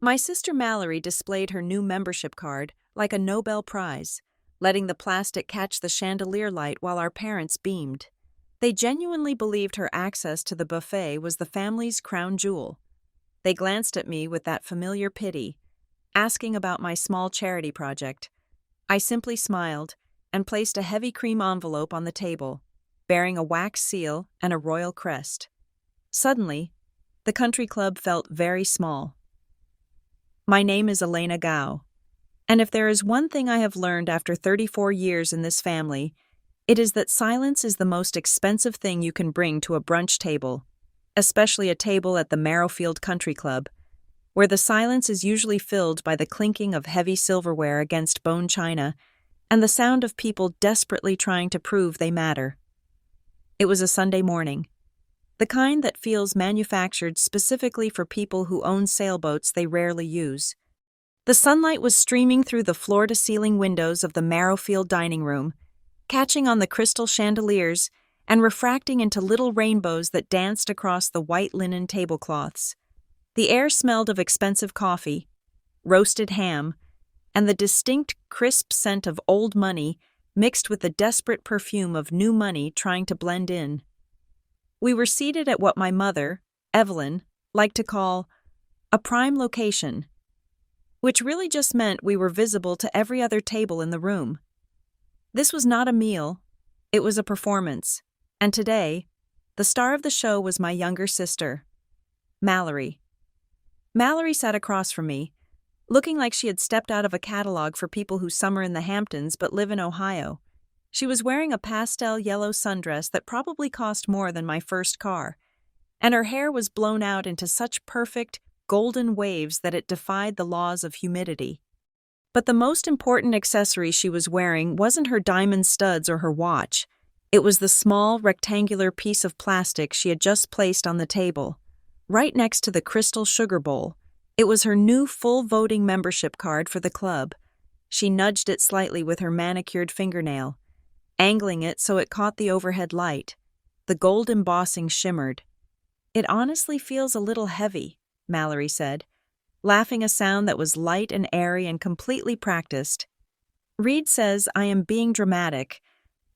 My sister Mallory displayed her new membership card like a Nobel Prize, letting the plastic catch the chandelier light while our parents beamed. They genuinely believed her access to the buffet was the family's crown jewel. They glanced at me with that familiar pity, asking about my small charity project. I simply smiled and placed a heavy cream envelope on the table, bearing a wax seal and a royal crest. Suddenly, the country club felt very small. My name is Elena Gao, and if there is one thing I have learned after 34 years in this family, it is that silence is the most expensive thing you can bring to a brunch table, especially a table at the Marrowfield Country Club, where the silence is usually filled by the clinking of heavy silverware against bone china and the sound of people desperately trying to prove they matter. It was a Sunday morning, the kind that feels manufactured specifically for people who own sailboats they rarely use. The sunlight was streaming through the floor-to-ceiling windows of the Marrowfield dining room, catching on the crystal chandeliers and refracting into little rainbows that danced across the white linen tablecloths. The air smelled of expensive coffee, roasted ham, and the distinct crisp scent of old money mixed with the desperate perfume of new money trying to blend in. We were seated at what my mother, Evelyn, liked to call a prime location, which really just meant we were visible to every other table in the room. This was not a meal, it was a performance, and today, the star of the show was my younger sister, Mallory. Mallory sat across from me, looking like she had stepped out of a catalog for people who summer in the Hamptons but live in Ohio. She was wearing a pastel yellow sundress that probably cost more than my first car, and her hair was blown out into such perfect, golden waves that it defied the laws of humidity. But the most important accessory she was wearing wasn't her diamond studs or her watch. It was the small, rectangular piece of plastic she had just placed on the table, right next to the crystal sugar bowl. It was her new full voting membership card for the club. She nudged it slightly with her manicured fingernail, angling it so it caught the overhead light. The gold embossing shimmered. "It honestly feels a little heavy," Mallory said, laughing a sound that was light and airy and completely practiced. "Reed says I am being dramatic,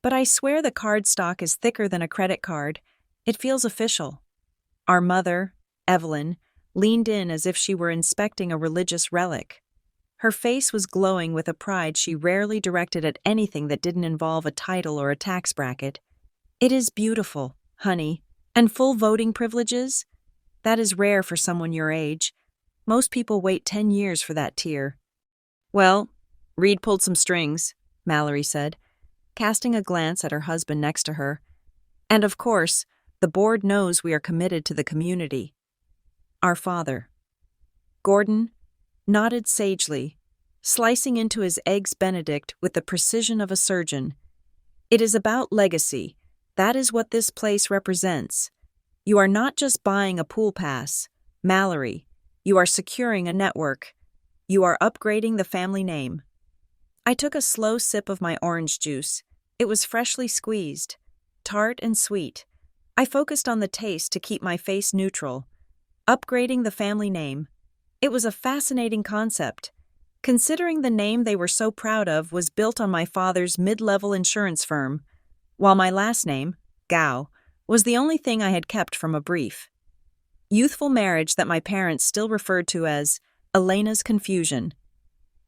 but I swear the cardstock is thicker than a credit card. It feels official." Our mother, Evelyn, leaned in as if she were inspecting a religious relic. Her face was glowing with a pride she rarely directed at anything that didn't involve a title or a tax bracket. "It is beautiful, honey, and full voting privileges? That is rare for someone your age. Most people wait 10 years for that tier." "Well, Reed pulled some strings," Mallory said, casting a glance at her husband next to her. "And of course, the board knows we are committed to the community." Our father, Gordon, nodded sagely, slicing into his eggs Benedict with the precision of a surgeon. "It is about legacy. That is what this place represents. You are not just buying a pool pass, Mallory. You are securing a network. You are upgrading the family name." I took a slow sip of my orange juice. It was freshly squeezed, tart and sweet. I focused on the taste to keep my face neutral. Upgrading the family name. It was a fascinating concept, considering the name they were so proud of was built on my father's mid-level insurance firm, while my last name, Gao, was the only thing I had kept from a brief, youthful marriage that my parents still referred to as Elena's confusion.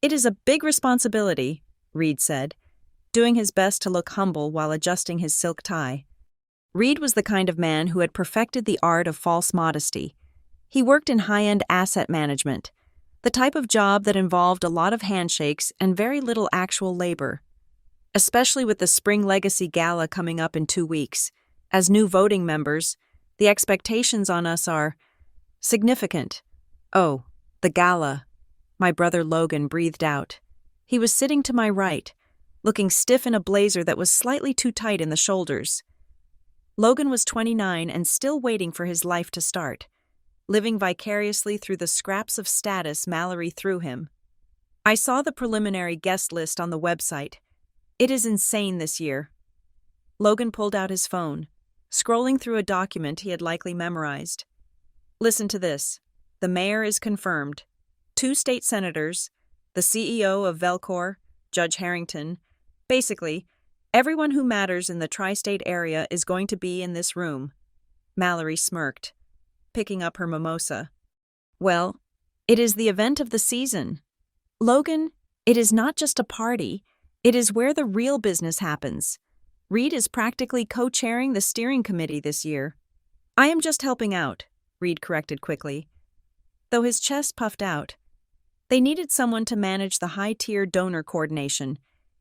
"It is a big responsibility," Reed said, doing his best to look humble while adjusting his silk tie. Reed was the kind of man who had perfected the art of false modesty. He worked in high-end asset management, the type of job that involved a lot of handshakes and very little actual labor. Especially with the Spring Legacy Gala coming up in 2 weeks, as new voting members, the expectations on us are significant. "Oh, the gala," my brother Logan breathed out. He was sitting to my right, looking stiff in a blazer that was slightly too tight in the shoulders. Logan was 29 and still waiting for his life to start, living vicariously through the scraps of status Mallory threw him. "I saw the preliminary guest list on the website. It is insane this year." Logan pulled out his phone, scrolling through a document he had likely memorized. "Listen to this. The mayor is confirmed. 2 state senators, the CEO of Velcor, Judge Harrington. Basically, everyone who matters in the tri-state area is going to be in this room. Mallory smirked, picking up her mimosa. Well, it is the event of the season. Logan, it is not just a party, it is where the real business happens. Reed is practically co-chairing the steering committee this year. I am just helping out, Reed corrected quickly, though his chest puffed out. They needed someone to manage the high-tier donor coordination.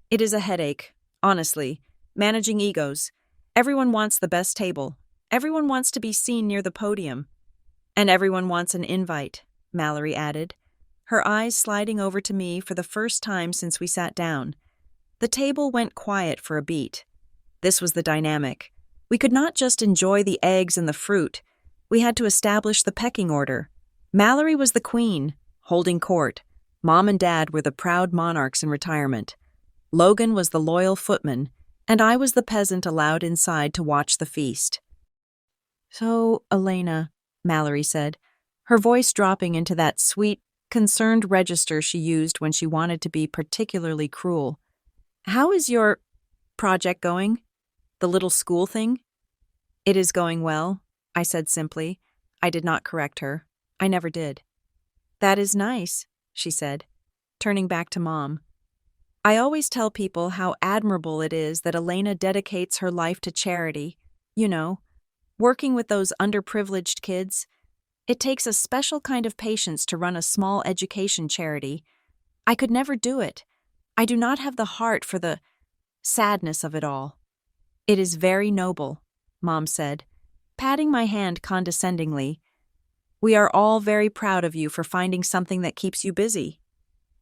It is a headache, honestly, managing egos. Everyone wants the best table. Everyone wants to be seen near the podium. And everyone wants an invite, Mallory added, her eyes sliding over to me for the first time since we sat down. The table went quiet for a beat. This was the dynamic. We could not just enjoy the eggs and the fruit. We had to establish the pecking order. Mallory was the queen, holding court. Mom and Dad were the proud monarchs in retirement. Logan was the loyal footman, and I was the peasant allowed inside to watch the feast. So, Elena, Mallory said, her voice dropping into that sweet, concerned register she used when she wanted to be particularly cruel. How is your project going? The little school thing? It is going well, I said simply. I did not correct her. I never did. That is nice, she said, turning back to Mom. I always tell people how admirable it is that Elena dedicates her life to charity. You know, working with those underprivileged kids. It takes a special kind of patience to run a small education charity. I could never do it. I do not have the heart for the sadness of it all. It is very noble, Mom said, patting my hand condescendingly. We are all very proud of you for finding something that keeps you busy.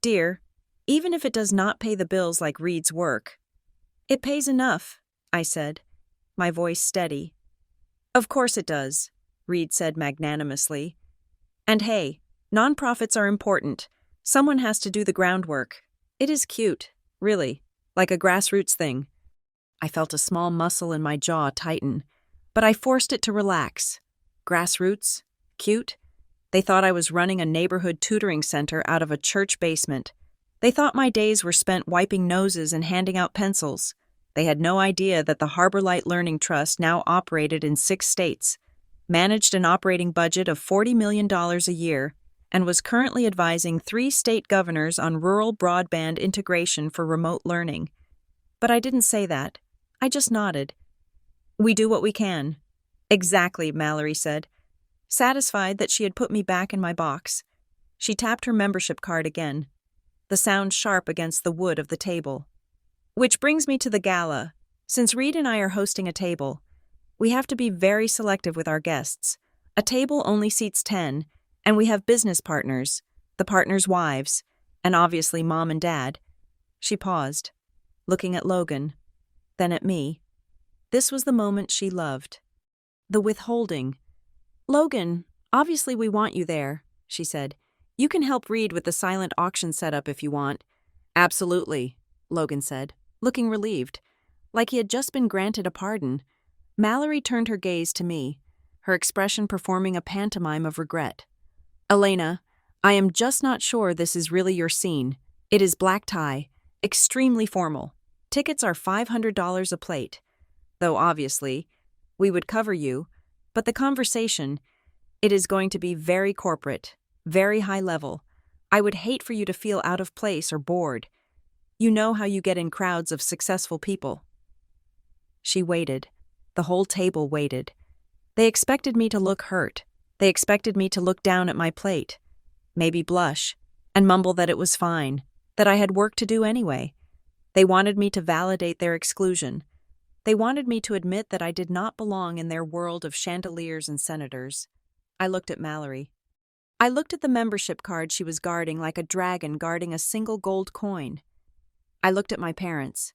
Dear, even if it does not pay the bills like Reed's work. It pays enough, I said, my voice steady. Of course it does, Reed said magnanimously. And hey, nonprofits are important. Someone has to do the groundwork. It is cute, really, like a grassroots thing. I felt a small muscle in my jaw tighten, but I forced it to relax. Grassroots? Cute? They thought I was running a neighborhood tutoring center out of a church basement. They thought my days were spent wiping noses and handing out pencils. They had no idea that the Harbor Light Learning Trust now operated in 6 states, managed an operating budget of $40 million a year, and was currently advising 3 state governors on rural broadband integration for remote learning. But I didn't say that. I just nodded. We do what we can. Exactly, Mallory said, satisfied that she had put me back in my box. She tapped her membership card again, the sound sharp against the wood of the table. Which brings me to the gala. Since Reed and I are hosting a table, we have to be very selective with our guests. A table only seats 10, and we have business partners, the partners' wives, and obviously Mom and Dad. She paused, looking at Logan, then at me. This was the moment she loved. The withholding. Logan, obviously we want you there, she said. You can help Reed with the silent auction setup if you want. Absolutely, Logan said, looking relieved, like he had just been granted a pardon. Mallory turned her gaze to me, her expression performing a pantomime of regret. Elena, I am just not sure this is really your scene. It is black tie, extremely formal. Tickets are $500 a plate. Though obviously, we would cover you, but the conversation, it is going to be very corporate, very high level. I would hate for you to feel out of place or bored. You know how you get in crowds of successful people. She waited. The whole table waited. They expected me to look hurt. They expected me to look down at my plate, maybe blush, and mumble that it was fine, that I had work to do anyway. They wanted me to validate their exclusion. They wanted me to admit that I did not belong in their world of chandeliers and senators. I looked at Mallory. I looked at the membership card she was guarding like a dragon guarding a single gold coin. I looked at my parents,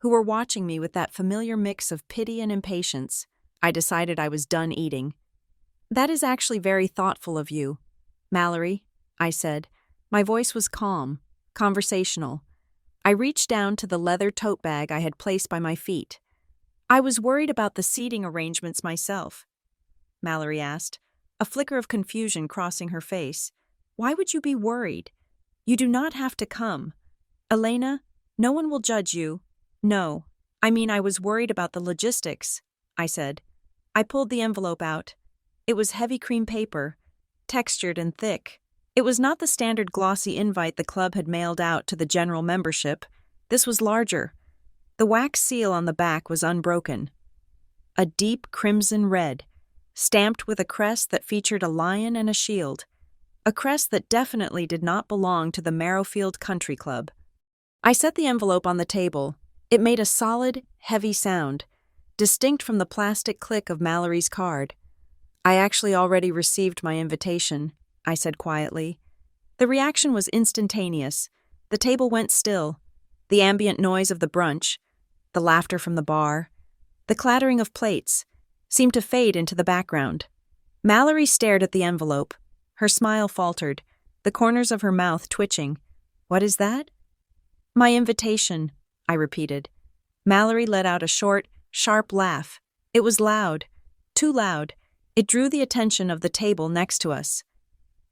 who were watching me with that familiar mix of pity and impatience. I decided I was done eating. That is actually very thoughtful of you, Mallory, I said. My voice was calm, conversational. I reached down to the leather tote bag I had placed by my feet. I was worried about the seating arrangements myself, Mallory asked, a flicker of confusion crossing her face. Why would you be worried? You do not have to come. Elena, no one will judge you. No, I mean I was worried about the logistics, I said. I pulled the envelope out. It was heavy cream paper, textured and thick. It was not the standard glossy invite the club had mailed out to the general membership. This was larger. The wax seal on the back was unbroken. A deep crimson red, stamped with a crest that featured a lion and a shield. A crest that definitely did not belong to the Marrowfield Country Club. I set the envelope on the table. It made a solid, heavy sound, distinct from the plastic click of Mallory's card. I actually already received my invitation, I said quietly. The reaction was instantaneous. The table went still. The ambient noise of the brunch, the laughter from the bar, the clattering of plates, seemed to fade into the background. Mallory stared at the envelope. Her smile faltered, the corners of her mouth twitching. What is that? My invitation, I repeated. Mallory let out a short, sharp laugh. It was loud, too loud. It drew the attention of the table next to us.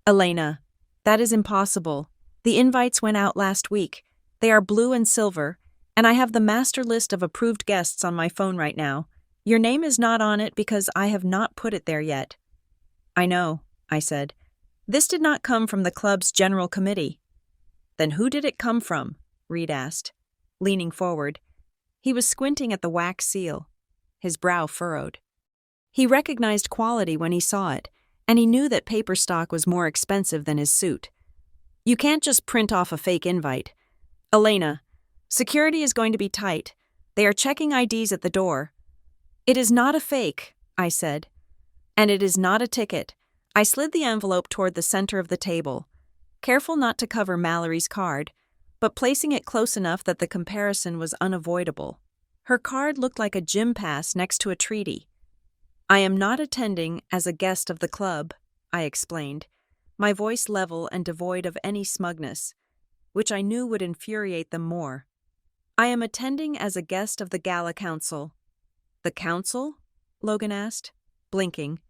Elena, that is impossible. The invites went out last week. They are blue and silver, and I have the master list of approved guests on my phone right now. Your name is not on it because I have not put it there yet. I know, I said. This did not come from the club's general committee. Then who did it come from? Reed asked, leaning forward. He was squinting at the wax seal, his brow furrowed. He recognized quality when he saw it, and he knew that paper stock was more expensive than his suit. You can't just print off a fake invite. Elena, security is going to be tight. They are checking IDs at the door. It is not a fake, I said. And it is not a ticket. I slid the envelope toward the center of the table, careful not to cover Mallory's card, but placing it close enough that the comparison was unavoidable. Her card looked like a gym pass next to a treaty. I am not attending as a guest of the club, I explained, my voice level and devoid of any smugness, which I knew would infuriate them more. I am attending as a guest of the Gala Council. The council? Logan asked, blinking.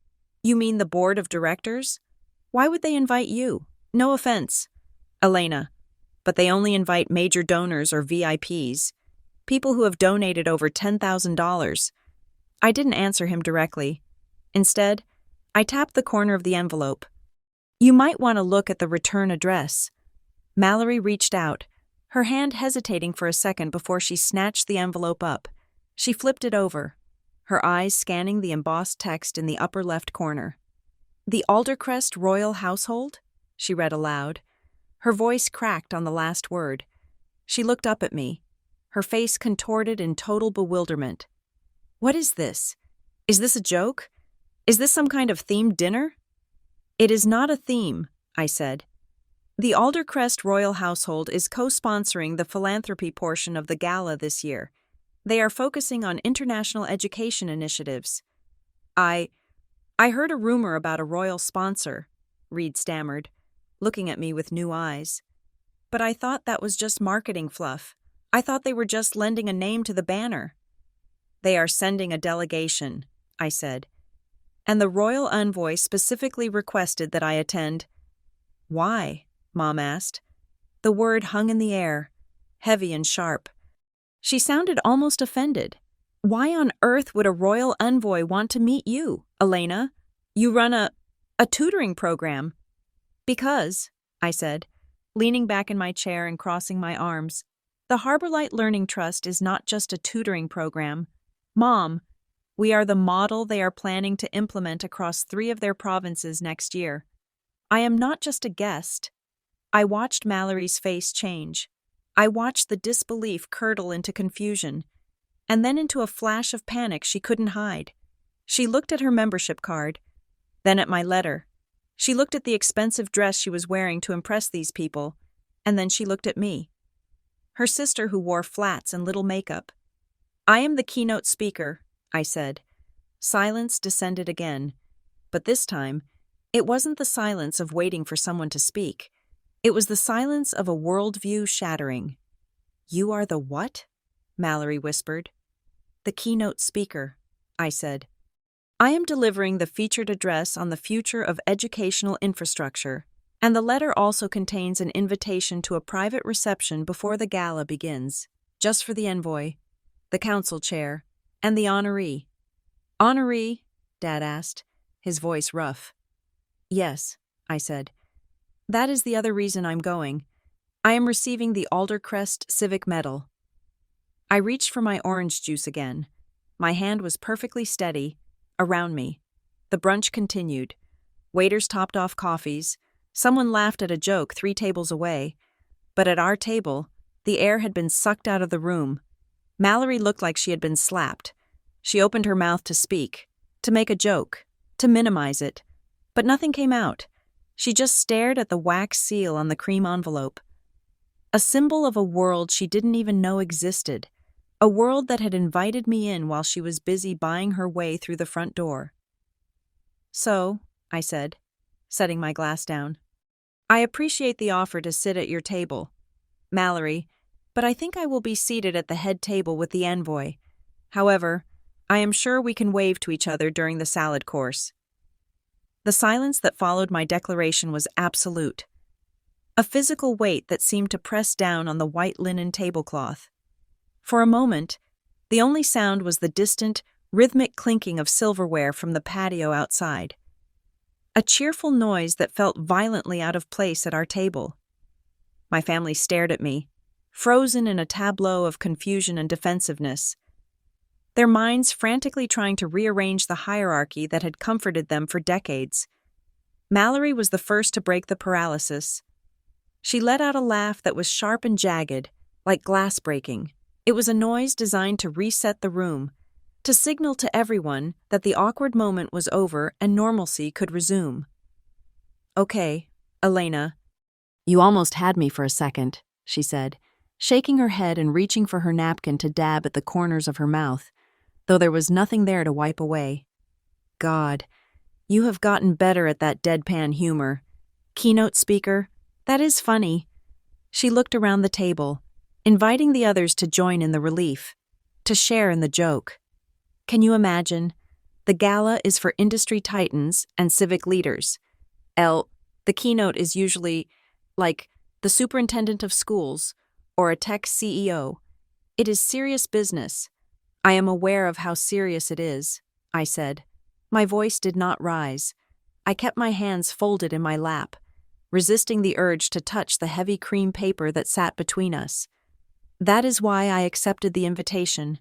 You mean the board of directors? Why would they invite you? No offense. Elena. But they only invite major donors or VIPs, people who have donated over $10,000. I didn't answer him directly. Instead, I tapped the corner of the envelope. You might want to look at the return address. Mallory reached out, her hand hesitating for a second before she snatched the envelope up. She flipped it over, her eyes scanning the embossed text in the upper left corner. The Aldercrest Royal Household? She read aloud. Her voice cracked on the last word. She looked up at me, her face contorted in total bewilderment. What is this? Is this a joke? Is this some kind of themed dinner? It is not a theme, I said. The Aldercrest Royal Household is co-sponsoring the philanthropy portion of the gala this year. They are focusing on international education initiatives. I heard a rumor about a royal sponsor, Reed stammered, looking at me with new eyes. But I thought that was just marketing fluff. I thought they were just lending a name to the banner. They are sending a delegation, I said. And the royal envoy specifically requested that I attend. Why? Mom asked. The word hung in the air, heavy and sharp. She sounded almost offended. Why on earth would a royal envoy want to meet you, Elena? You run a tutoring program. Because, I said, leaning back in my chair and crossing my arms, the Harborlight Learning Trust is not just a tutoring program. Mom, we are the model they are planning to implement across 3 of their provinces next year. I am not just a guest. I watched Mallory's face change. I watched the disbelief curdle into confusion, and then into a flash of panic she couldn't hide. She looked at her membership card, then at my letter. She looked at the expensive dress she was wearing to impress these people, and then she looked at me. Her sister who wore flats and little makeup. I am the keynote speaker, I said. Silence descended again, but this time, it wasn't the silence of waiting for someone to speak. It was the silence of a worldview shattering. You are the what? Mallory whispered. The keynote speaker, I said. I am delivering the featured address on the future of educational infrastructure. And the letter also contains an invitation to a private reception before the gala begins, just for the envoy, the council chair, and the honoree. Honoree? Dad asked, his voice rough. Yes, I said. That is the other reason I'm going. I am receiving the Aldercrest Civic Medal. I reached for my orange juice again. My hand was perfectly steady. Around me. The brunch continued. Waiters topped off coffees. Someone laughed at a joke 3 tables away. But at our table, the air had been sucked out of the room. Mallory looked like she had been slapped. She opened her mouth to speak, to make a joke, to minimize it. But nothing came out. She just stared at the wax seal on the cream envelope. A symbol of a world she didn't even know existed. A world that had invited me in while she was busy buying her way through the front door. So, I said, setting my glass down, I appreciate the offer to sit at your table, Mallory, but I think I will be seated at the head table with the envoy. However, I am sure we can wave to each other during the salad course. The silence that followed my declaration was absolute. A physical weight that seemed to press down on the white linen tablecloth. For a moment, the only sound was the distant, rhythmic clinking of silverware from the patio outside. A cheerful noise that felt violently out of place at our table. My family stared at me, frozen in a tableau of confusion and defensiveness. Their minds frantically trying to rearrange the hierarchy that had comforted them for decades. Mallory was the first to break the paralysis. She let out a laugh that was sharp and jagged, like glass breaking. It was a noise designed to reset the room, to signal to everyone that the awkward moment was over and normalcy could resume. Okay, Elena. You almost had me for a second, she said, shaking her head and reaching for her napkin to dab at the corners of her mouth, though there was nothing there to wipe away. God, you have gotten better at that deadpan humor. Keynote speaker, that is funny. She looked around the table, inviting the others to join in the relief, to share in the joke. Can you imagine? The gala is for industry titans and civic leaders. The keynote is usually, like, the superintendent of schools or a tech CEO. It is serious business. I am aware of how serious it is, I said. My voice did not rise. I kept my hands folded in my lap, resisting the urge to touch the heavy cream paper that sat between us. That is why I accepted the invitation.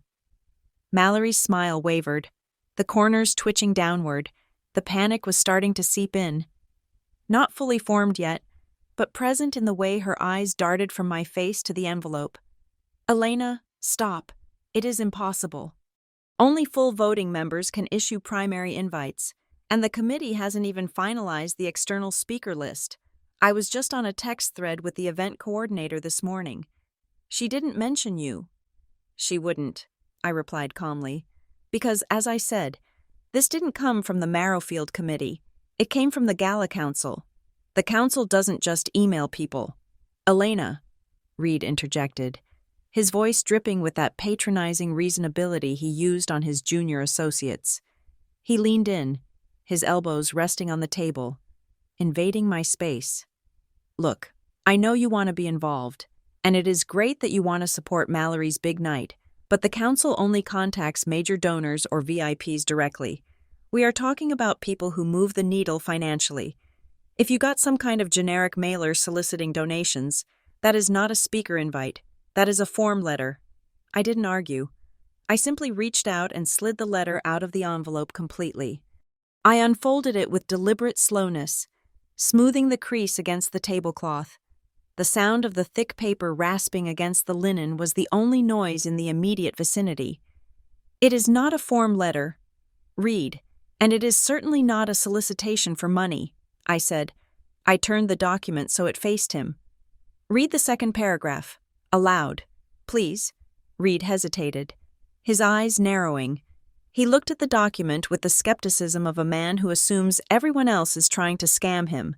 Mallory's smile wavered, the corners twitching downward. The panic was starting to seep in. Not fully formed yet, but present in the way her eyes darted from my face to the envelope. Elena, stop. It is impossible. Only full voting members can issue primary invites, and the committee hasn't even finalized the external speaker list. I was just on a text thread with the event coordinator this morning. She didn't mention you. She wouldn't, I replied calmly, because, as I said, this didn't come from the Marrowfield Committee. It came from the Gala Council. The council doesn't just email people. Elena, Reed interjected, his voice dripping with that patronizing reasonability he used on his junior associates. He leaned in, his elbows resting on the table, invading my space. Look, I know you want to be involved, and it is great that you want to support Mallory's big night, but the council only contacts major donors or VIPs directly. We are talking about people who move the needle financially. If you got some kind of generic mailer soliciting donations, that is not a speaker invite. That is a form letter. I didn't argue. I simply reached out and slid the letter out of the envelope completely. I unfolded it with deliberate slowness, smoothing the crease against the tablecloth. The sound of the thick paper rasping against the linen was the only noise in the immediate vicinity. It is not a form letter. Read, and it is certainly not a solicitation for money, I said. I turned the document so it faced him. Read the second paragraph. Aloud. Please. Reed hesitated, his eyes narrowing. He looked at the document with the skepticism of a man who assumes everyone else is trying to scam him.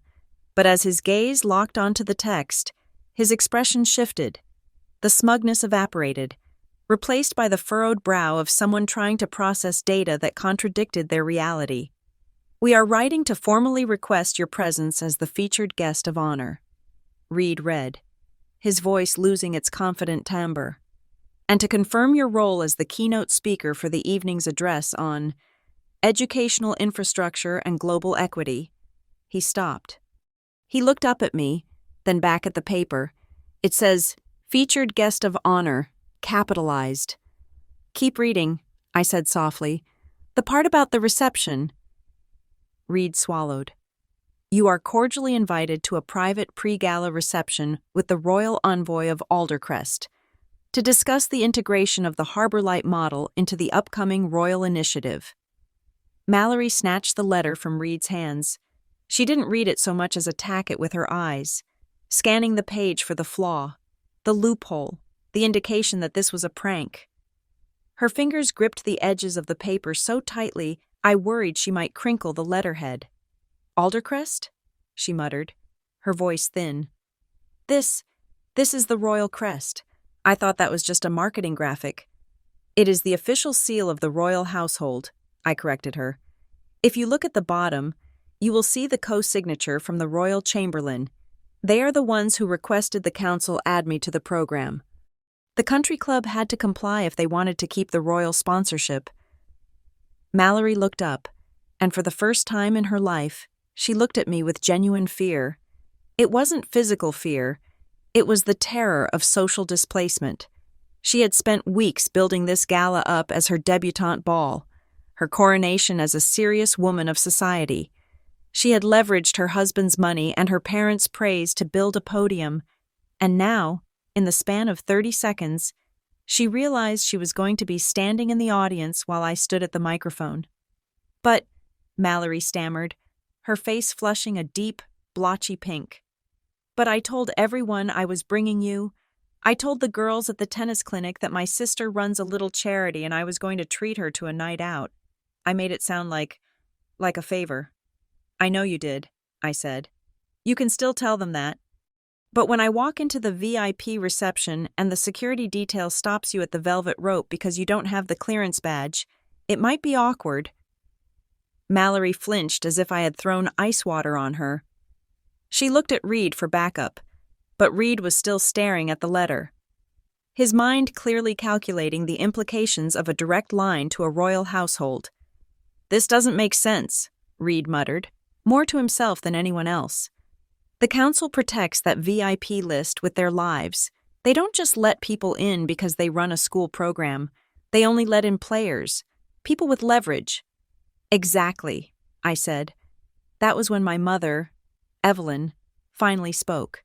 But as his gaze locked onto the text, his expression shifted. The smugness evaporated, replaced by the furrowed brow of someone trying to process data that contradicted their reality. We are writing to formally request your presence as the featured guest of honor. Reed read, his voice losing its confident timbre. And to confirm your role as the keynote speaker for the evening's address on educational infrastructure and global equity. He stopped. He looked up at me, then back at the paper. It says, featured guest of honor, capitalized. Keep reading, I said softly. The part about the reception. Reed swallowed. You are cordially invited to a private pre-gala reception with the Royal Envoy of Aldercrest to discuss the integration of the Harbor Light model into the upcoming Royal Initiative. Mallory snatched the letter from Reed's hands. She didn't read it so much as attack it with her eyes, scanning the page for the flaw, the loophole, the indication that this was a prank. Her fingers gripped the edges of the paper so tightly I worried she might crinkle the letterhead. Aldercrest? She muttered, her voice thin. This is the royal crest. I thought that was just a marketing graphic. It is the official seal of the royal household, I corrected her. If you look at the bottom, you will see the co-signature from the royal chamberlain. They are the ones who requested the council add me to the program. The country club had to comply if they wanted to keep the royal sponsorship. Mallory looked up, and for the first time in her life, she looked at me with genuine fear. It wasn't physical fear. It was the terror of social displacement. She had spent weeks building this gala up as her debutante ball, her coronation as a serious woman of society. She had leveraged her husband's money and her parents' praise to build a podium, and now, in the span of 30 seconds, she realized she was going to be standing in the audience while I stood at the microphone. But, Mallory stammered, her face flushing a deep, blotchy pink. But I told everyone I was bringing you. I told the girls at the tennis clinic that my sister runs a little charity and I was going to treat her to a night out. I made it sound like a favor. I know you did, I said. You can still tell them that. But when I walk into the VIP reception and the security detail stops you at the velvet rope because you don't have the clearance badge, it might be awkward. Mallory flinched as if I had thrown ice water on her. She looked at Reed for backup, but Reed was still staring at the letter, his mind clearly calculating the implications of a direct line to a royal household. This doesn't make sense, Reed muttered, more to himself than anyone else. The council protects that VIP list with their lives. They don't just let people in because they run a school program. They only let in players, people with leverage. Exactly, I said. That was when my mother, Evelyn, finally spoke.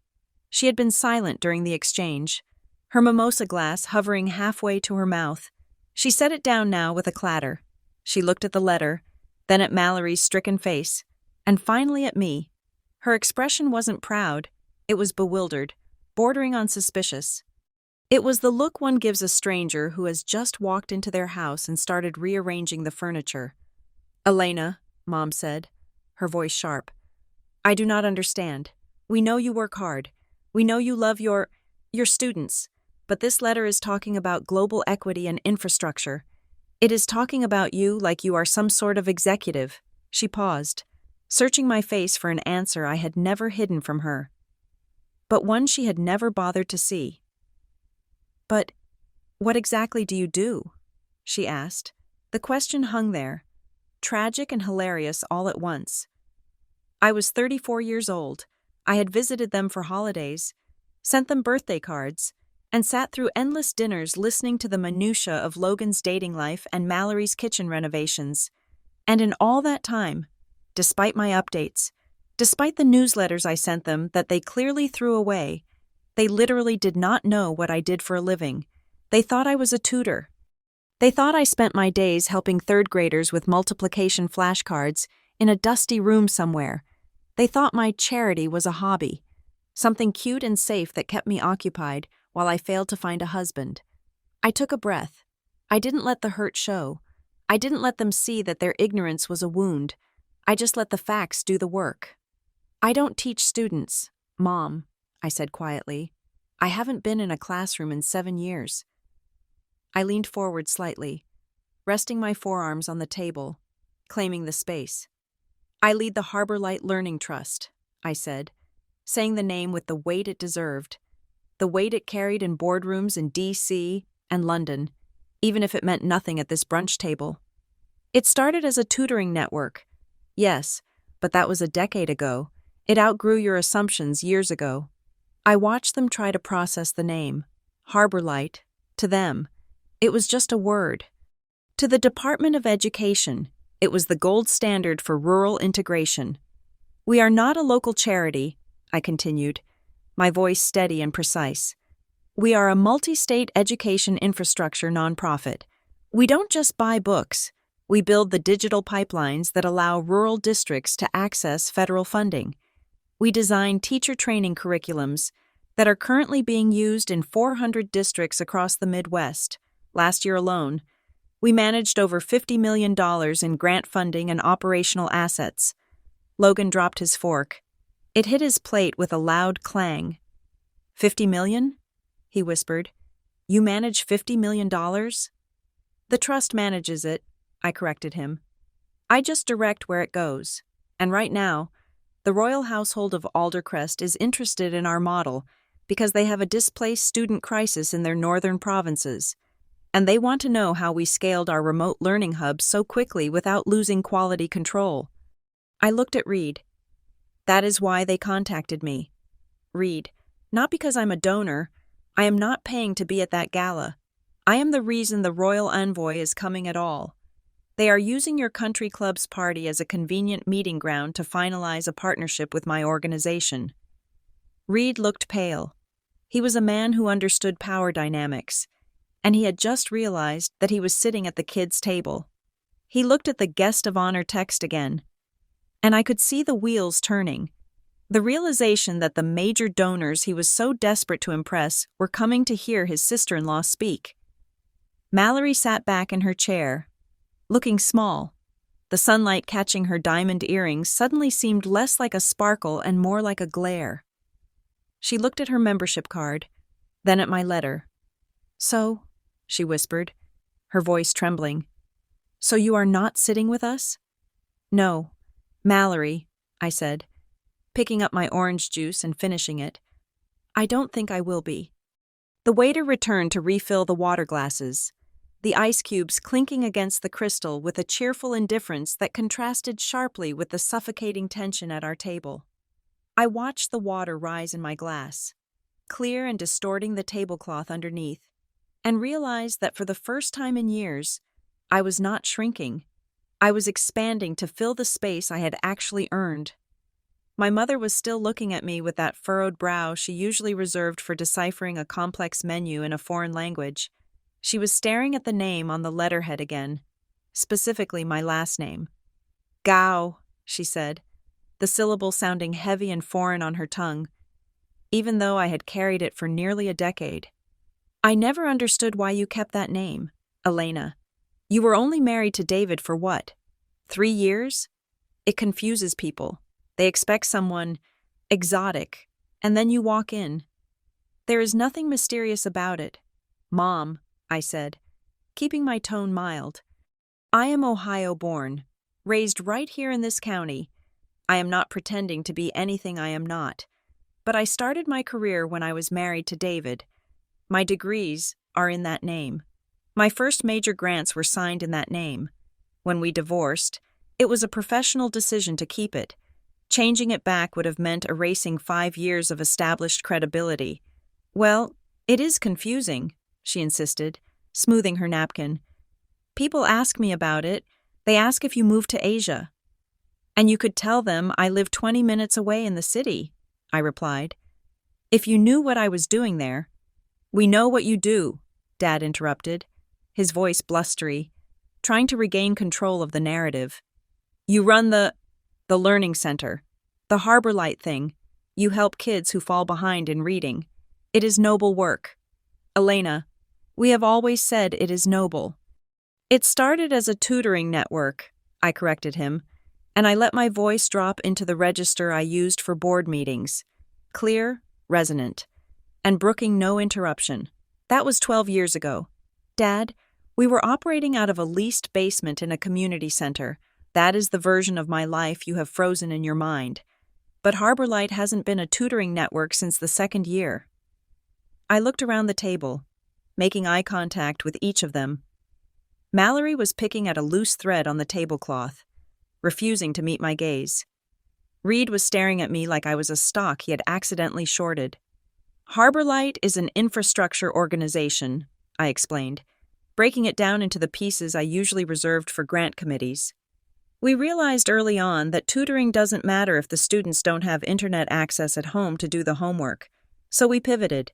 She had been silent during the exchange, her mimosa glass hovering halfway to her mouth. She set it down now with a clatter. She looked at the letter, then at Mallory's stricken face, and finally at me. Her expression wasn't proud, it was bewildered, bordering on suspicious. It was the look one gives a stranger who has just walked into their house and started rearranging the furniture. Elena, Mom said, her voice sharp. I do not understand. We know you work hard. We know you love your students. But this letter is talking about global equity and infrastructure. It is talking about you like you are some sort of executive. She paused, searching my face for an answer I had never hidden from her, but one she had never bothered to see. But what exactly do you do? She asked. The question hung there, tragic and hilarious all at once. I was 34 years old. I had visited them for holidays, sent them birthday cards, and sat through endless dinners listening to the minutiae of Logan's dating life and Mallory's kitchen renovations. And in all that time, despite my updates, despite the newsletters I sent them that they clearly threw away, they literally did not know what I did for a living. They thought I was a tutor. They thought I spent my days helping third graders with multiplication flashcards in a dusty room somewhere. They thought my charity was a hobby, something cute and safe that kept me occupied while I failed to find a husband. I took a breath. I didn't let the hurt show. I didn't let them see that their ignorance was a wound. I just let the facts do the work. I don't teach students, Mom, I said quietly. I haven't been in a classroom in 7 years. I leaned forward slightly, resting my forearms on the table, claiming the space. I lead the Harbor Light Learning Trust, I said, saying the name with the weight it deserved, the weight it carried in boardrooms in D.C. and London, even if it meant nothing at this brunch table. It started as a tutoring network. Yes, but that was a decade ago. It outgrew your assumptions years ago. I watched them try to process the name. Harbor Light. To them, it was just a word. To the Department of Education, it was the gold standard for rural integration. We are not a local charity, I continued, my voice steady and precise. We are a multi-state education infrastructure nonprofit. We don't just buy books. We build the digital pipelines that allow rural districts to access federal funding. We design teacher training curriculums that are currently being used in 400 districts across the Midwest. Last year alone, we managed over $50 million in grant funding and operational assets. Logan dropped his fork. It hit his plate with a loud clang. $50 million? He whispered. You manage $50 million? The trust manages it, I corrected him. I just direct where it goes. And right now, the royal household of Aldercrest is interested in our model because they have a displaced student crisis in their northern provinces, and they want to know how we scaled our remote learning hubs so quickly without losing quality control. I looked at Reed. That is why they contacted me. Reed, not because I'm a donor. I am not paying to be at that gala. I am the reason the royal envoy is coming at all. They are using your country club's party as a convenient meeting ground to finalize a partnership with my organization. Reed looked pale. He was a man who understood power dynamics, and he had just realized that he was sitting at the kids' table. He looked at the guest of honor text again, and I could see the wheels turning. The realization that the major donors he was so desperate to impress were coming to hear his sister-in-law speak. Mallory sat back in her chair, looking small. The sunlight catching her diamond earrings suddenly seemed less like a sparkle and more like a glare. She looked at her membership card, then at my letter. So, she whispered, her voice trembling. So you are not sitting with us? No. Mallory, I said, picking up my orange juice and finishing it. I don't think I will be. The waiter returned to refill the water glasses, the ice cubes clinking against the crystal with a cheerful indifference that contrasted sharply with the suffocating tension at our table. I watched the water rise in my glass, clear and distorting the tablecloth underneath, and realized that for the first time in years, I was not shrinking. I was expanding to fill the space I had actually earned. My mother was still looking at me with that furrowed brow she usually reserved for deciphering a complex menu in a foreign language. She was staring at the name on the letterhead again, specifically my last name. Gao, she said, the syllable sounding heavy and foreign on her tongue, even though I had carried it for nearly a decade. I never understood why you kept that name, Elena. You were only married to David for what? 3 years? It confuses people. They expect someone exotic, and then you walk in. There is nothing mysterious about it. Mom, I said, keeping my tone mild. I am Ohio-born, raised right here in this county. I am not pretending to be anything I am not, but I started my career when I was married to David. My degrees are in that name. My first major grants were signed in that name. When we divorced, it was a professional decision to keep it. Changing it back would have meant erasing 5 years of established credibility. Well, it is confusing, she insisted, smoothing her napkin. People ask me about it. They ask if you moved to Asia. And you could tell them I live 20 minutes away in the city, I replied. If you knew what I was doing there. We know what you do, Dad interrupted, his voice blustery, trying to regain control of the narrative. You run the learning center, the Harbor Light thing. You help kids who fall behind in reading. It is noble work. Elena, we have always said it is noble. It started as a tutoring network, I corrected him, and I let my voice drop into the register I used for board meetings. Clear, resonant, and brooking no interruption. That was 12 years ago. Dad, we were operating out of a leased basement in a community center. That is the version of my life you have frozen in your mind. But Harbor Light hasn't been a tutoring network since the second year. I looked around the table, making eye contact with each of them. Mallory was picking at a loose thread on the tablecloth, refusing to meet my gaze. Reed was staring at me like I was a stock he had accidentally shorted. Harbor Light is an infrastructure organization, I explained, breaking it down into the pieces I usually reserved for grant committees. We realized early on that tutoring doesn't matter if the students don't have internet access at home to do the homework, so we pivoted.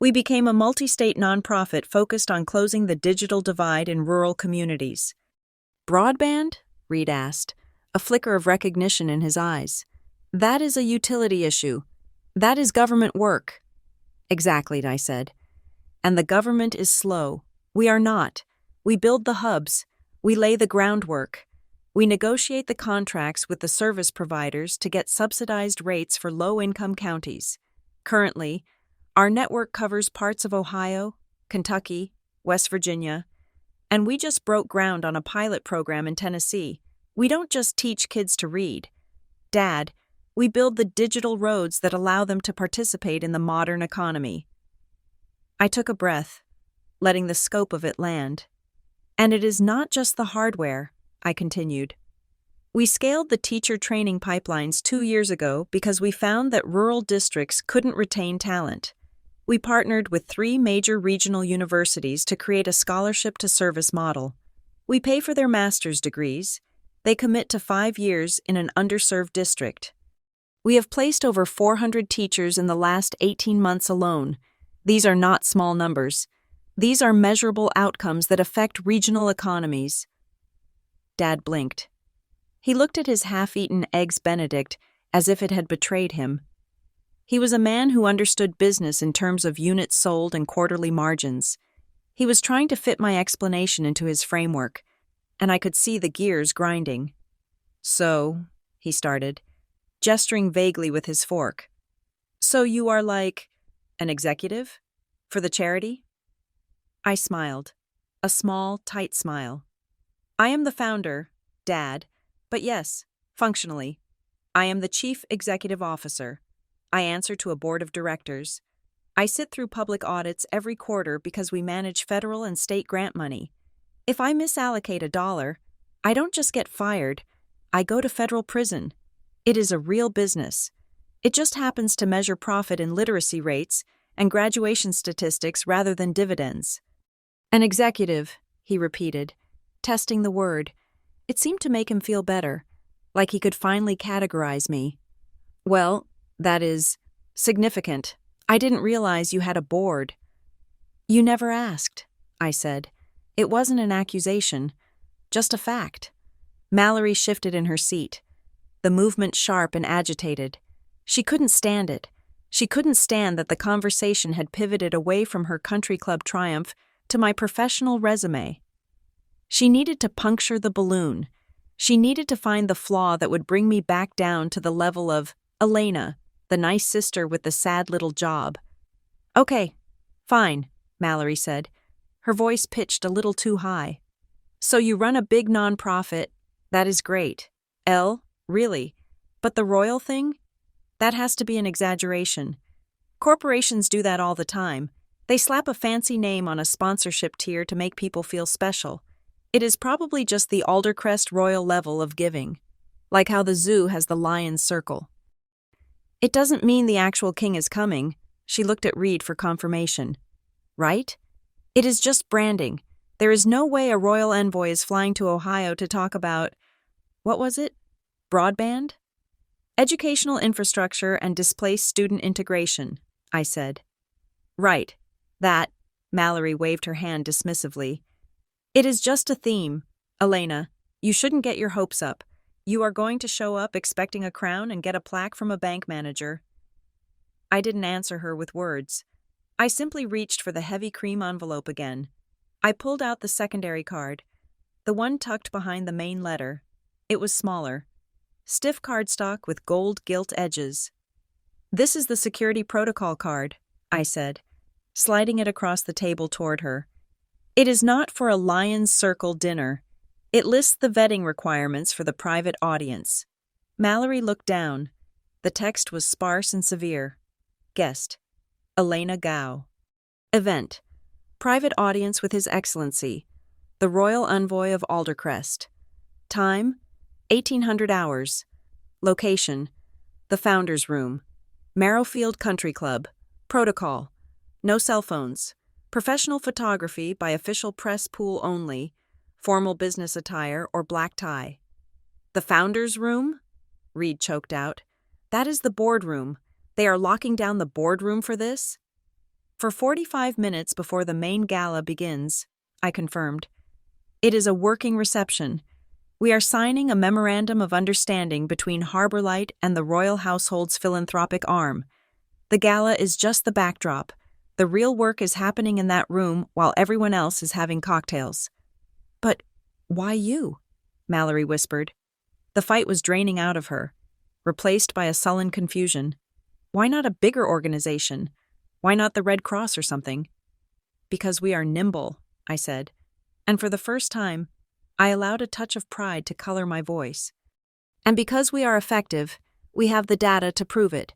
We became a multi-state nonprofit focused on closing the digital divide in rural communities. Broadband? Reed asked, a flicker of recognition in his eyes. That is a utility issue. That is government work. Exactly, I said. And the government is slow. We are not. We build the hubs. We lay the groundwork. We negotiate the contracts with the service providers to get subsidized rates for low-income counties. Currently, our network covers parts of Ohio, Kentucky, West Virginia, and we just broke ground on a pilot program in Tennessee. We don't just teach kids to read. Dad, we build the digital roads that allow them to participate in the modern economy. I took a breath, letting the scope of it land. And it is not just the hardware, I continued. We scaled the teacher training pipelines 2 years ago because we found that rural districts couldn't retain talent. We partnered with 3 major regional universities to create a scholarship-to-service model. We pay for their master's degrees. They commit to 5 years in an underserved district. We have placed over 400 teachers in the last 18 months alone. These are not small numbers. These are measurable outcomes that affect regional economies. Dad blinked. He looked at his half-eaten Eggs Benedict as if it had betrayed him. He was a man who understood business in terms of units sold and quarterly margins. He was trying to fit my explanation into his framework, and I could see the gears grinding. So, he started, gesturing vaguely with his fork. So you are like an executive? For the charity? I smiled, a small, tight smile. I am the founder, Dad, but yes, functionally. I am the chief executive officer. I answer to a board of directors. I sit through public audits every quarter because we manage federal and state grant money. If I misallocate $1, I don't just get fired, I go to federal prison. It is a real business. It just happens to measure profit in literacy rates and graduation statistics rather than dividends. An executive, he repeated, testing the word. It seemed to make him feel better, like he could finally categorize me. Well, that is significant. I didn't realize you had a board. You never asked, I said. It wasn't an accusation, just a fact. Mallory shifted in her seat, the movement sharp and agitated. She couldn't stand it. She couldn't stand that the conversation had pivoted away from her country club triumph to my professional resume. She needed to puncture the balloon. She needed to find the flaw that would bring me back down to the level of Elena, the nice sister with the sad little job. Okay, fine, Mallory said, her voice pitched a little too high. So you run a big nonprofit. That is great. Really? But the royal thing? That has to be an exaggeration. Corporations do that all the time. They slap a fancy name on a sponsorship tier to make people feel special. It is probably just the Aldercrest royal level of giving, like how the zoo has the lion's circle. It doesn't mean the actual king is coming. She looked at Reed for confirmation. Right? It is just branding. There is no way a royal envoy is flying to Ohio to talk about, what was it? Broadband? Educational infrastructure and displaced student integration, I said. Right. That, Mallory waved her hand dismissively. It is just a theme. Elena, you shouldn't get your hopes up. You are going to show up expecting a crown and get a plaque from a bank manager. I didn't answer her with words. I simply reached for the heavy cream envelope again. I pulled out the secondary card, the one tucked behind the main letter. It was smaller. Stiff cardstock with gold gilt edges. This is the security protocol card, I said, sliding it across the table toward her. It is not for a Lion's Circle dinner. It lists the vetting requirements for the private audience. Mallory looked down. The text was sparse and severe. Guest: Elena Gao. Event: private audience with His Excellency, the Royal Envoy of Aldercrest. Time: 1800 hours. Location: the Founders Room, Marrowfield Country Club. Protocol: no cell phones. Professional photography by official press pool only. Formal business attire or black tie. The Founders Room? Reed choked out. That is the boardroom. They are locking down the boardroom for this? For 45 minutes before the main gala begins, I confirmed. It is a working reception. We are signing a memorandum of understanding between Harbor Light and the Royal Household's philanthropic arm. The gala is just the backdrop. The real work is happening in that room while everyone else is having cocktails. But why you? Mallory whispered. The fight was draining out of her, replaced by a sullen confusion. Why not a bigger organization? Why not the Red Cross or something? Because we are nimble, I said, and for the first time, I allowed a touch of pride to color my voice. And because we are effective, we have the data to prove it.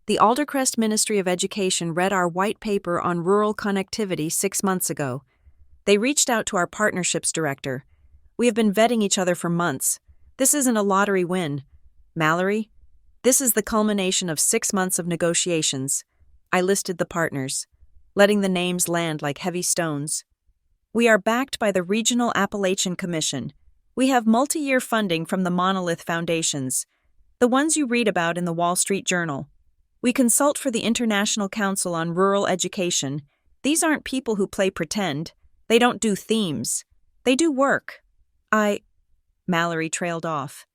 The Aldercrest Ministry of Education read our white paper on rural connectivity 6 months ago. They reached out to our partnerships director. We have been vetting each other for months. This isn't a lottery win. Mallory, this is the culmination of 6 months of negotiations. I listed the partners, letting the names land like heavy stones. We are backed by the Regional Appalachian Commission. We have multi-year funding from the Monolith Foundations, the ones you read about in the Wall Street Journal. We consult for the International Council on Rural Education. These aren't people who play pretend. They don't do themes. They do work. Mallory trailed off.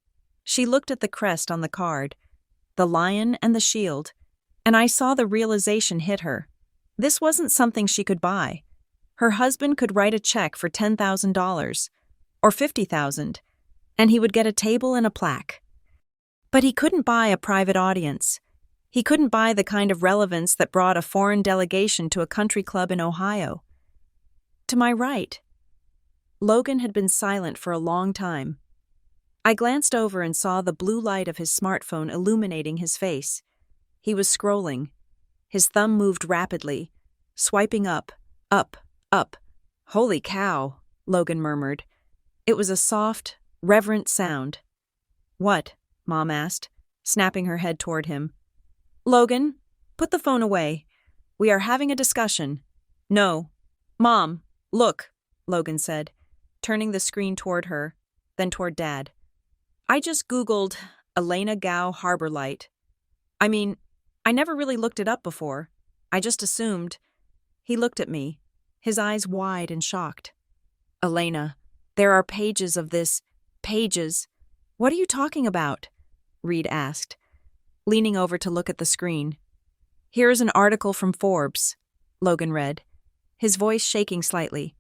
She looked at the crest on the card, the lion and the shield, and I saw the realization hit her. This wasn't something she could buy. Her husband could write a check for $10,000 or $50,000, and he would get a table and a plaque. But he couldn't buy a private audience. He couldn't buy the kind of relevance that brought a foreign delegation to a country club in Ohio. To my right, Logan had been silent for a long time. I glanced over and saw the blue light of his smartphone illuminating his face. He was scrolling. His thumb moved rapidly, swiping up, up, up. Holy cow, Logan murmured. It was a soft, reverent sound. What? Mom asked, snapping her head toward him. Logan, put the phone away. We are having a discussion. No. Mom, look, Logan said, turning the screen toward her, then toward Dad. I just Googled Elena Gao Harbor Light. I mean, I never really looked it up before. I just assumed. He looked at me, his eyes wide and shocked. Elena, there are pages of this. Pages. What are you talking about? Reed asked, leaning over to look at the screen. Here is an article from Forbes, Logan read, his voice shaking slightly.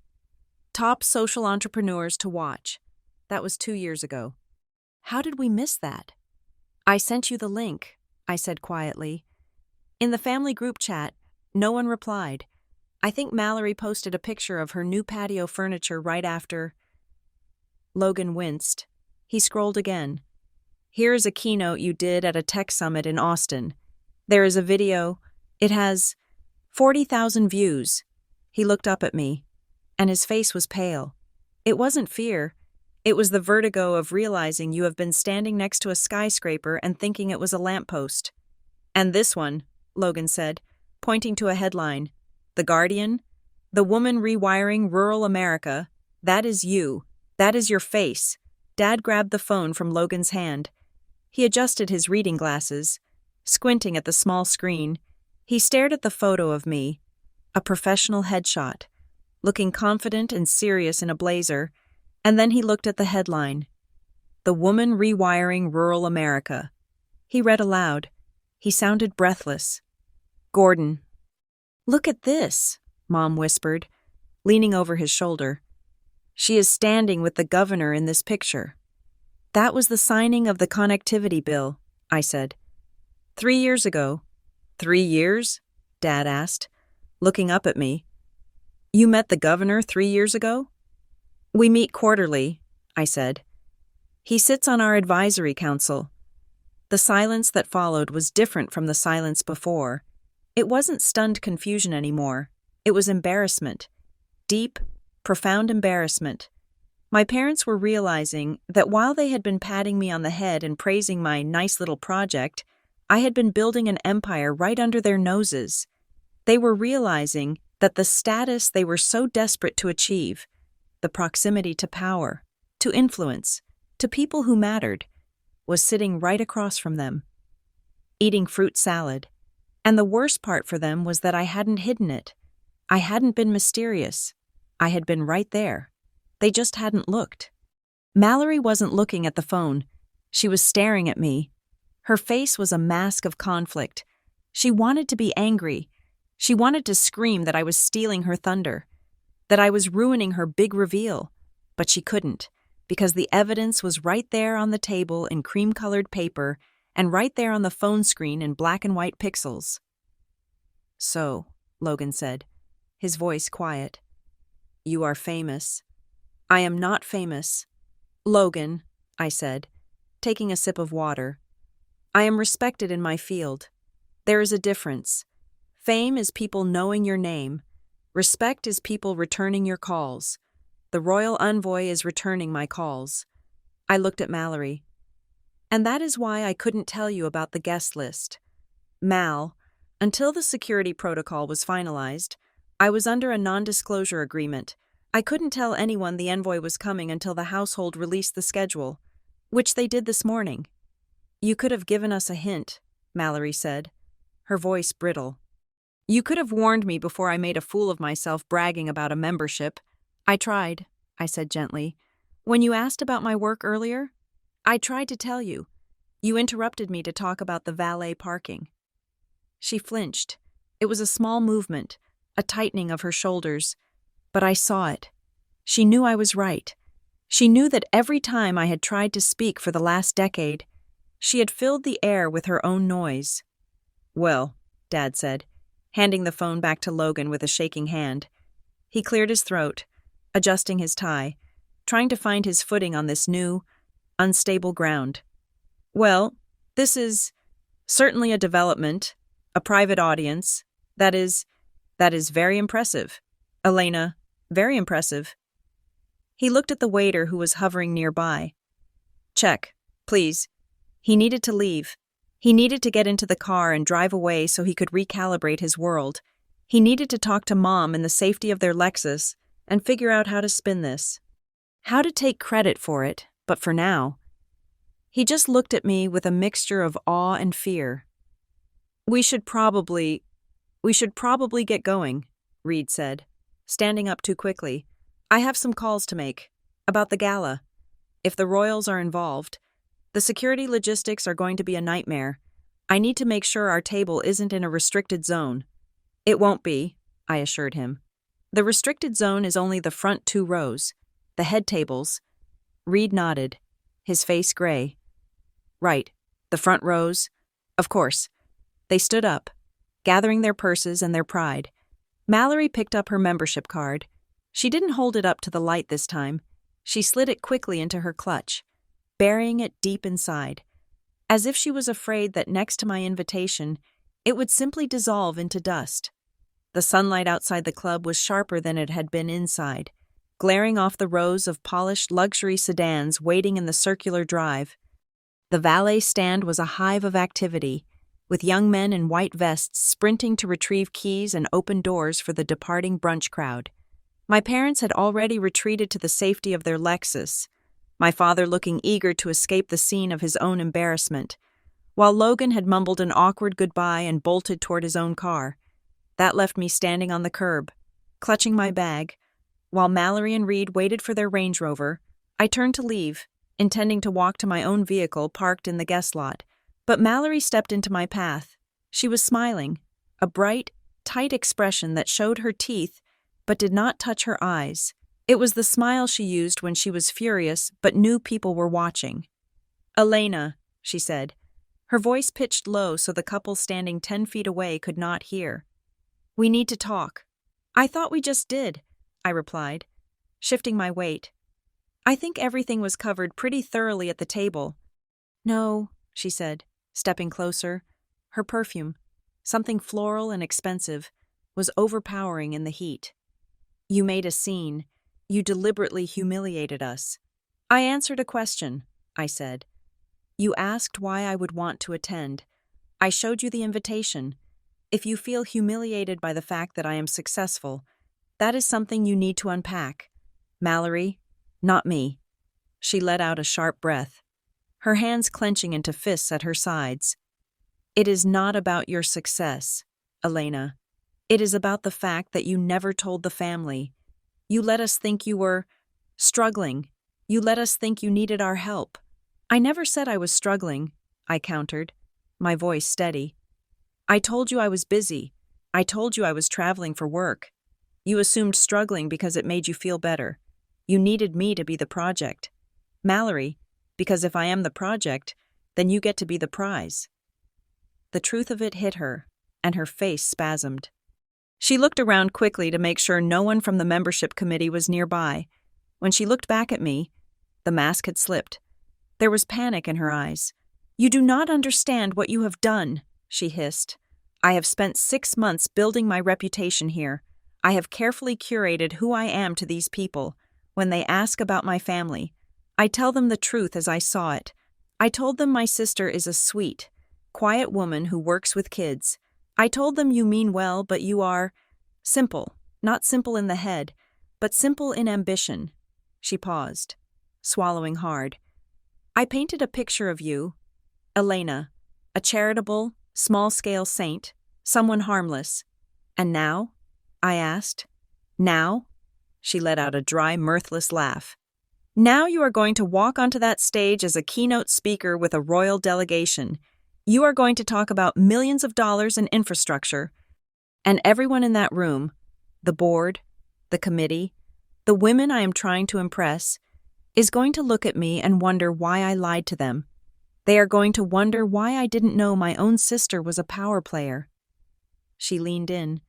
Top social entrepreneurs to watch. That was 2 years ago. How did we miss that? I sent you the link, I said quietly. In the family group chat, no one replied. I think Mallory posted a picture of her new patio furniture right after. Logan winced. He scrolled again. Here is a keynote you did at a tech summit in Austin. There is a video. It has 40,000 views. He looked up at me, and his face was pale. It wasn't fear. It was the vertigo of realizing you have been standing next to a skyscraper and thinking it was a lamppost. And this one, Logan said, pointing to a headline. The Guardian? The woman rewiring rural America. That is you. That is your face. Dad grabbed the phone from Logan's hand. He adjusted his reading glasses. Squinting at the small screen, he stared at the photo of me, a professional headshot, looking confident and serious in a blazer, and then he looked at the headline, The Woman Rewiring Rural America. He read aloud. He sounded breathless. Gordon. Look at this, Mom whispered, leaning over his shoulder. She is standing with the governor in this picture. That was the signing of the connectivity bill, I said. 3 years ago. 3 years? Dad asked, looking up at me. You met the governor 3 years ago? We meet quarterly, I said. He sits on our advisory council. The silence that followed was different from the silence before. It wasn't stunned confusion anymore. It was embarrassment. Deep, profound embarrassment. My parents were realizing that while they had been patting me on the head and praising my nice little project, I had been building an empire right under their noses. They were realizing that the status they were so desperate to achieve, the proximity to power, to influence, to people who mattered, was sitting right across from them, eating fruit salad. And the worst part for them was that I hadn't hidden it. I hadn't been mysterious. I had been right there. They just hadn't looked. Mallory wasn't looking at the phone. She was staring at me. Her face was a mask of conflict. She wanted to be angry. She wanted to scream that I was stealing her thunder, that I was ruining her big reveal. But she couldn't, because the evidence was right there on the table in cream-colored paper and right there on the phone screen in black and white pixels. "So," Logan said, his voice quiet, "you are famous." "I am not famous." "Logan," I said, taking a sip of water, "I am respected in my field. There is a difference. Fame is people knowing your name. Respect is people returning your calls. The royal envoy is returning my calls." I looked at Mallory. "And that is why I couldn't tell you about the guest list. Mal, until the security protocol was finalized, I was under a non-disclosure agreement. I couldn't tell anyone the envoy was coming until the household released the schedule, which they did this morning." "You could have given us a hint," Mallory said, her voice brittle. "You could have warned me before I made a fool of myself bragging about a membership." "I tried," I said gently. "When you asked about my work earlier, I tried to tell you. You interrupted me to talk about the valet parking." She flinched. It was a small movement, a tightening of her shoulders. But I saw it. She knew I was right. She knew that every time I had tried to speak for the last decade, she had filled the air with her own noise. "Well," Dad said, handing the phone back to Logan with a shaking hand. He cleared his throat, adjusting his tie, trying to find his footing on this new, unstable ground. "Well, this is certainly a development, a private audience. That is very impressive. Elena, very impressive." He looked at the waiter who was hovering nearby. "Check, please." He needed to leave. He needed to get into the car and drive away so he could recalibrate his world. He needed to talk to Mom in the safety of their Lexus and figure out how to spin this. How to take credit for it, but for now. He just looked at me with a mixture of awe and fear. We should probably get going," Reed said, standing up too quickly. "I have some calls to make. About the gala. If the royals are involved, the security logistics are going to be a nightmare. I need to make sure our table isn't in a restricted zone." "It won't be," I assured him. "The restricted zone is only the front 2 rows, the head tables." Reed nodded, his face gray. "Right, the front rows. Of course." They stood up, gathering their purses and their pride. Mallory picked up her membership card. She didn't hold it up to the light this time. She slid it quickly into her clutch, burying it deep inside, as if she was afraid that next to my invitation, it would simply dissolve into dust. The sunlight outside the club was sharper than it had been inside, glaring off the rows of polished luxury sedans waiting in the circular drive. The valet stand was a hive of activity, with young men in white vests sprinting to retrieve keys and open doors for the departing brunch crowd. My parents had already retreated to the safety of their Lexus, my father looking eager to escape the scene of his own embarrassment, while Logan had mumbled an awkward goodbye and bolted toward his own car. That left me standing on the curb, clutching my bag. While Mallory and Reed waited for their Range Rover, I turned to leave, intending to walk to my own vehicle parked in the guest lot. But Mallory stepped into my path. She was smiling, a bright, tight expression that showed her teeth but did not touch her eyes. It was the smile she used when she was furious but knew people were watching. "Elena," she said, her voice pitched low so the couple standing 10 feet away could not hear. "We need to talk." "I thought we just did," I replied, shifting my weight. I think everything was covered pretty thoroughly at the table. No, she said, stepping closer. Her perfume, something floral and expensive, was overpowering in the heat. You made a scene. You deliberately humiliated us. I answered a question, I said. You asked why I would want to attend. I showed you the invitation. If you feel humiliated by the fact that I am successful, that is something you need to unpack. Mallory, not me. She let out a sharp breath, her hands clenching into fists at her sides. It is not about your success, Elena. It is about the fact that you never told the family. You let us think you were struggling. You let us think you needed our help. I never said I was struggling, I countered, my voice steady. I told you I was busy. I told you I was traveling for work. You assumed struggling because it made you feel better. You needed me to be the project. Mallory, because if I am the project, then you get to be the prize. The truth of it hit her, and her face spasmed. She looked around quickly to make sure no one from the membership committee was nearby. When she looked back at me, the mask had slipped. There was panic in her eyes. You do not understand what you have done, she hissed. I have spent 6 months building my reputation here. I have carefully curated who I am to these people. When they ask about my family, I tell them the truth as I saw it. I told them my sister is a sweet, quiet woman who works with kids. I told them you mean well, but you are simple, not simple in the head, but simple in ambition. She paused, swallowing hard. I painted a picture of you, Elena, a charitable, small-scale saint, someone harmless. And now? I asked. Now? She let out a dry, mirthless laugh. Now you are going to walk onto that stage as a keynote speaker with a royal delegation. You are going to talk about millions of dollars in infrastructure. And everyone in that room, the board, the committee, the women I am trying to impress, is going to look at me and wonder why I lied to them. They are going to wonder why I didn't know my own sister was a power player. She leaned in,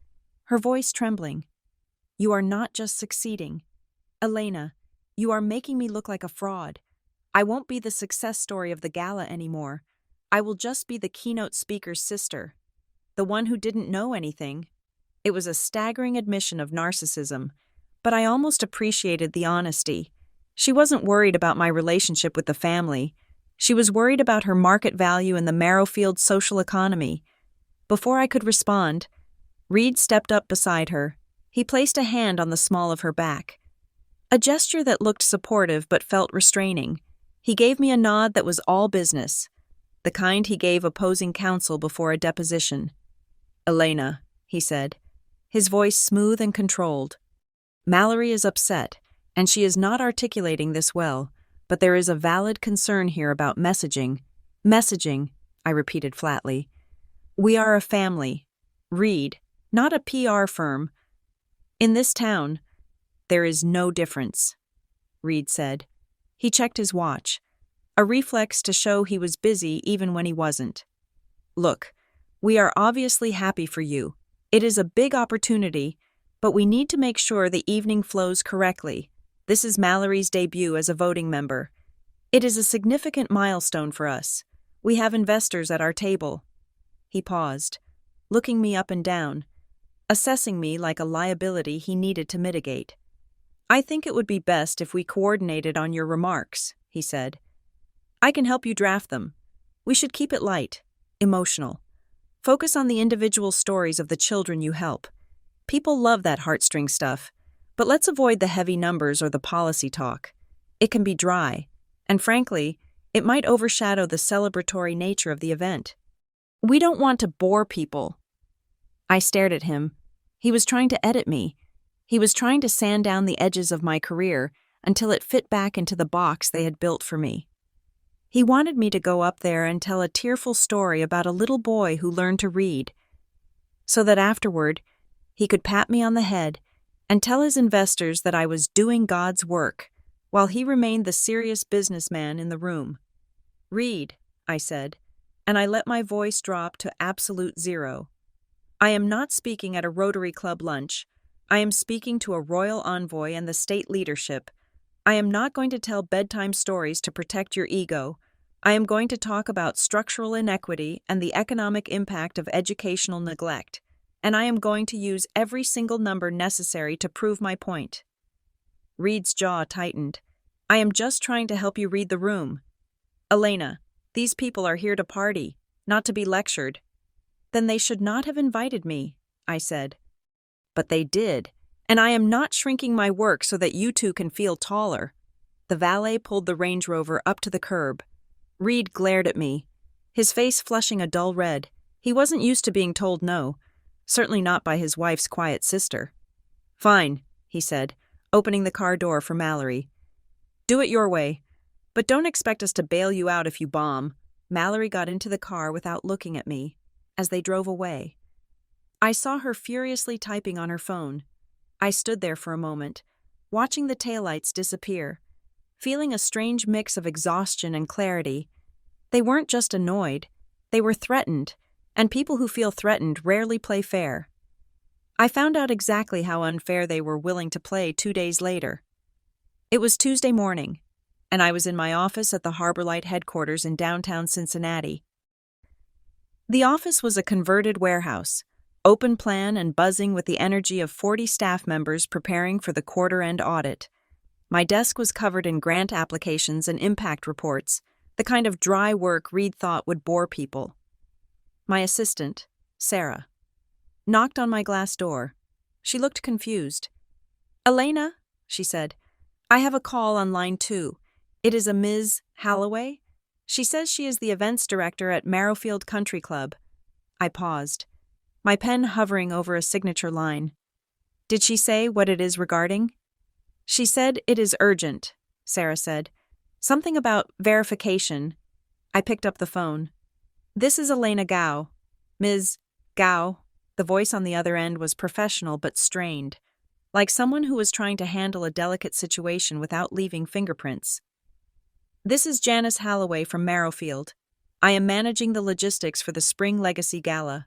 her voice trembling. You are not just succeeding. Elena, you are making me look like a fraud. I won't be the success story of the gala anymore. I will just be the keynote speaker's sister, the one who didn't know anything. It was a staggering admission of narcissism, but I almost appreciated the honesty. She wasn't worried about my relationship with the family. She was worried about her market value in the Marrowfield social economy. Before I could respond, Reed stepped up beside her. He placed a hand on the small of her back. A gesture that looked supportive but felt restraining. He gave me a nod that was all business, the kind he gave opposing counsel before a deposition. Elena, he said, his voice smooth and controlled. Mallory is upset, and she is not articulating this well, but there is a valid concern here about messaging. Messaging, I repeated flatly. We are a family. Reed, not a PR firm. In this town, there is no difference, Reed said. He checked his watch, a reflex to show he was busy even when he wasn't. Look, we are obviously happy for you. It is a big opportunity, but we need to make sure the evening flows correctly. This is Mallory's debut as a voting member. It is a significant milestone for us. We have investors at our table. He paused, looking me up and down, assessing me like a liability he needed to mitigate. I think it would be best if we coordinated on your remarks, he said. I can help you draft them. We should keep it light, emotional. Focus on the individual stories of the children you help. People love that heartstring stuff, but let's avoid the heavy numbers or the policy talk. It can be dry, and frankly, it might overshadow the celebratory nature of the event. We don't want to bore people. I stared at him. He was trying to edit me. He was trying to sand down the edges of my career until it fit back into the box they had built for me. He wanted me to go up there and tell a tearful story about a little boy who learned to read, so that afterward he could pat me on the head and tell his investors that I was doing God's work, while he remained the serious businessman in the room. Read, I said, and I let my voice drop to absolute zero. I am not speaking at a Rotary Club lunch. I am speaking to a royal envoy and the state leadership. I am not going to tell bedtime stories to protect your ego. I am going to talk about structural inequity and the economic impact of educational neglect, and I am going to use every single number necessary to prove my point. Reed's jaw tightened. I am just trying to help you read the room. Elena, these people are here to party, not to be lectured. Then they should not have invited me, I said. But they did, and I am not shrinking my work so that you two can feel taller. The valet pulled the Range Rover up to the curb. Reed glared at me, his face flushing a dull red. He wasn't used to being told no, certainly not by his wife's quiet sister. Fine, he said, opening the car door for Mallory. Do it your way, but don't expect us to bail you out if you bomb. Mallory got into the car without looking at me. As they drove away, I saw her furiously typing on her phone. I stood there for a moment, watching the taillights disappear, feeling a strange mix of exhaustion and clarity. They weren't just annoyed, they were threatened, and people who feel threatened rarely play fair. I found out exactly how unfair they were willing to play 2 days later. It was Tuesday morning, and I was in my office at the Harborlight headquarters in downtown Cincinnati. The office was a converted warehouse, open plan and buzzing with the energy of 40 staff members preparing for the quarter-end audit. My desk was covered in grant applications and impact reports, the kind of dry work Reed thought would bore people. My assistant, Sarah, knocked on my glass door. She looked confused. Elena, she said, I have a call on line 2. It is a Ms. Holloway. She says she is the events director at Marrowfield Country Club. I paused, my pen hovering over a signature line. Did she say what it is regarding? She said it is urgent, Sarah said. Something about verification. I picked up the phone. This is Elena Gao. Ms. Gao. The voice on the other end was professional but strained, like someone who was trying to handle a delicate situation without leaving fingerprints. This is Janice Holloway from Marrowfield. I am managing the logistics for the Spring Legacy Gala.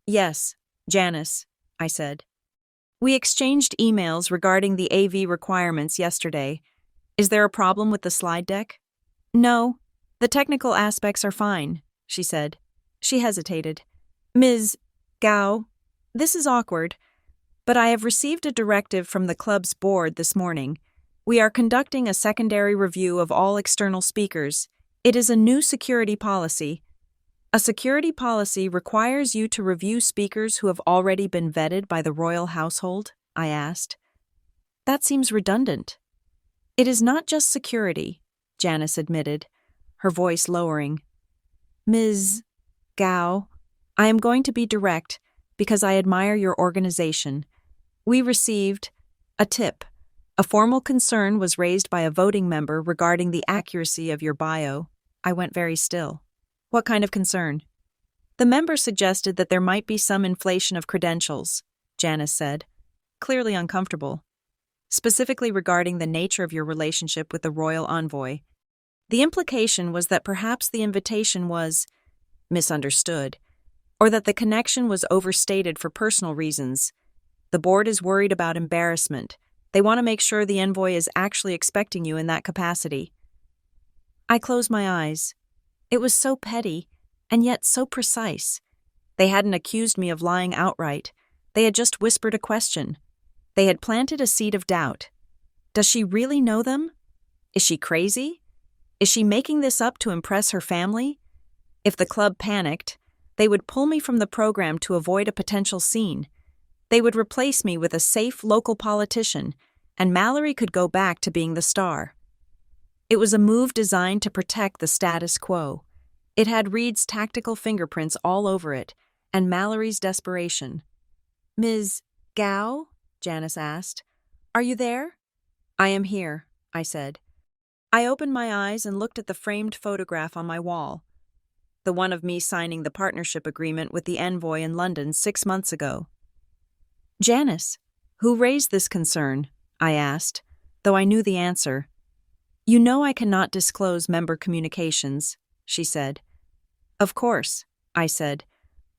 Yes, Janice, I said. We exchanged emails regarding the AV requirements yesterday. Is there a problem with the slide deck? No, the technical aspects are fine, she said. She hesitated. Ms. Gao, this is awkward, but I have received a directive from the club's board this morning. We are conducting a secondary review of all external speakers. It is a new security policy. A security policy requires you to review speakers who have already been vetted by the royal household, I asked. That seems redundant. It is not just security, Janice admitted, her voice lowering. Ms. Gao, I am going to be direct because I admire your organization. We received a tip. A formal concern was raised by a voting member regarding the accuracy of your bio. I went very still. What kind of concern? The member suggested that there might be some inflation of credentials, Janice said, clearly uncomfortable, specifically regarding the nature of your relationship with the royal envoy. The implication was that perhaps the invitation was misunderstood, or that the connection was overstated for personal reasons. The board is worried about embarrassment. They want to make sure the envoy is actually expecting you in that capacity. I closed my eyes. It was so petty, and yet so precise. They hadn't accused me of lying outright. They had just whispered a question. They had planted a seed of doubt. Does she really know them? Is she crazy? Is she making this up to impress her family? If the club panicked, they would pull me from the program to avoid a potential scene. They would replace me with a safe local politician, and Mallory could go back to being the star. It was a move designed to protect the status quo. It had Reed's tactical fingerprints all over it, and Mallory's desperation. Ms. Gao? Janice asked. Are you there? I am here, I said. I opened my eyes and looked at the framed photograph on my wall, the one of me signing the partnership agreement with the envoy in London 6 months ago. Janice, who raised this concern? I asked, though I knew the answer. You know I cannot disclose member communications, she said. Of course, I said.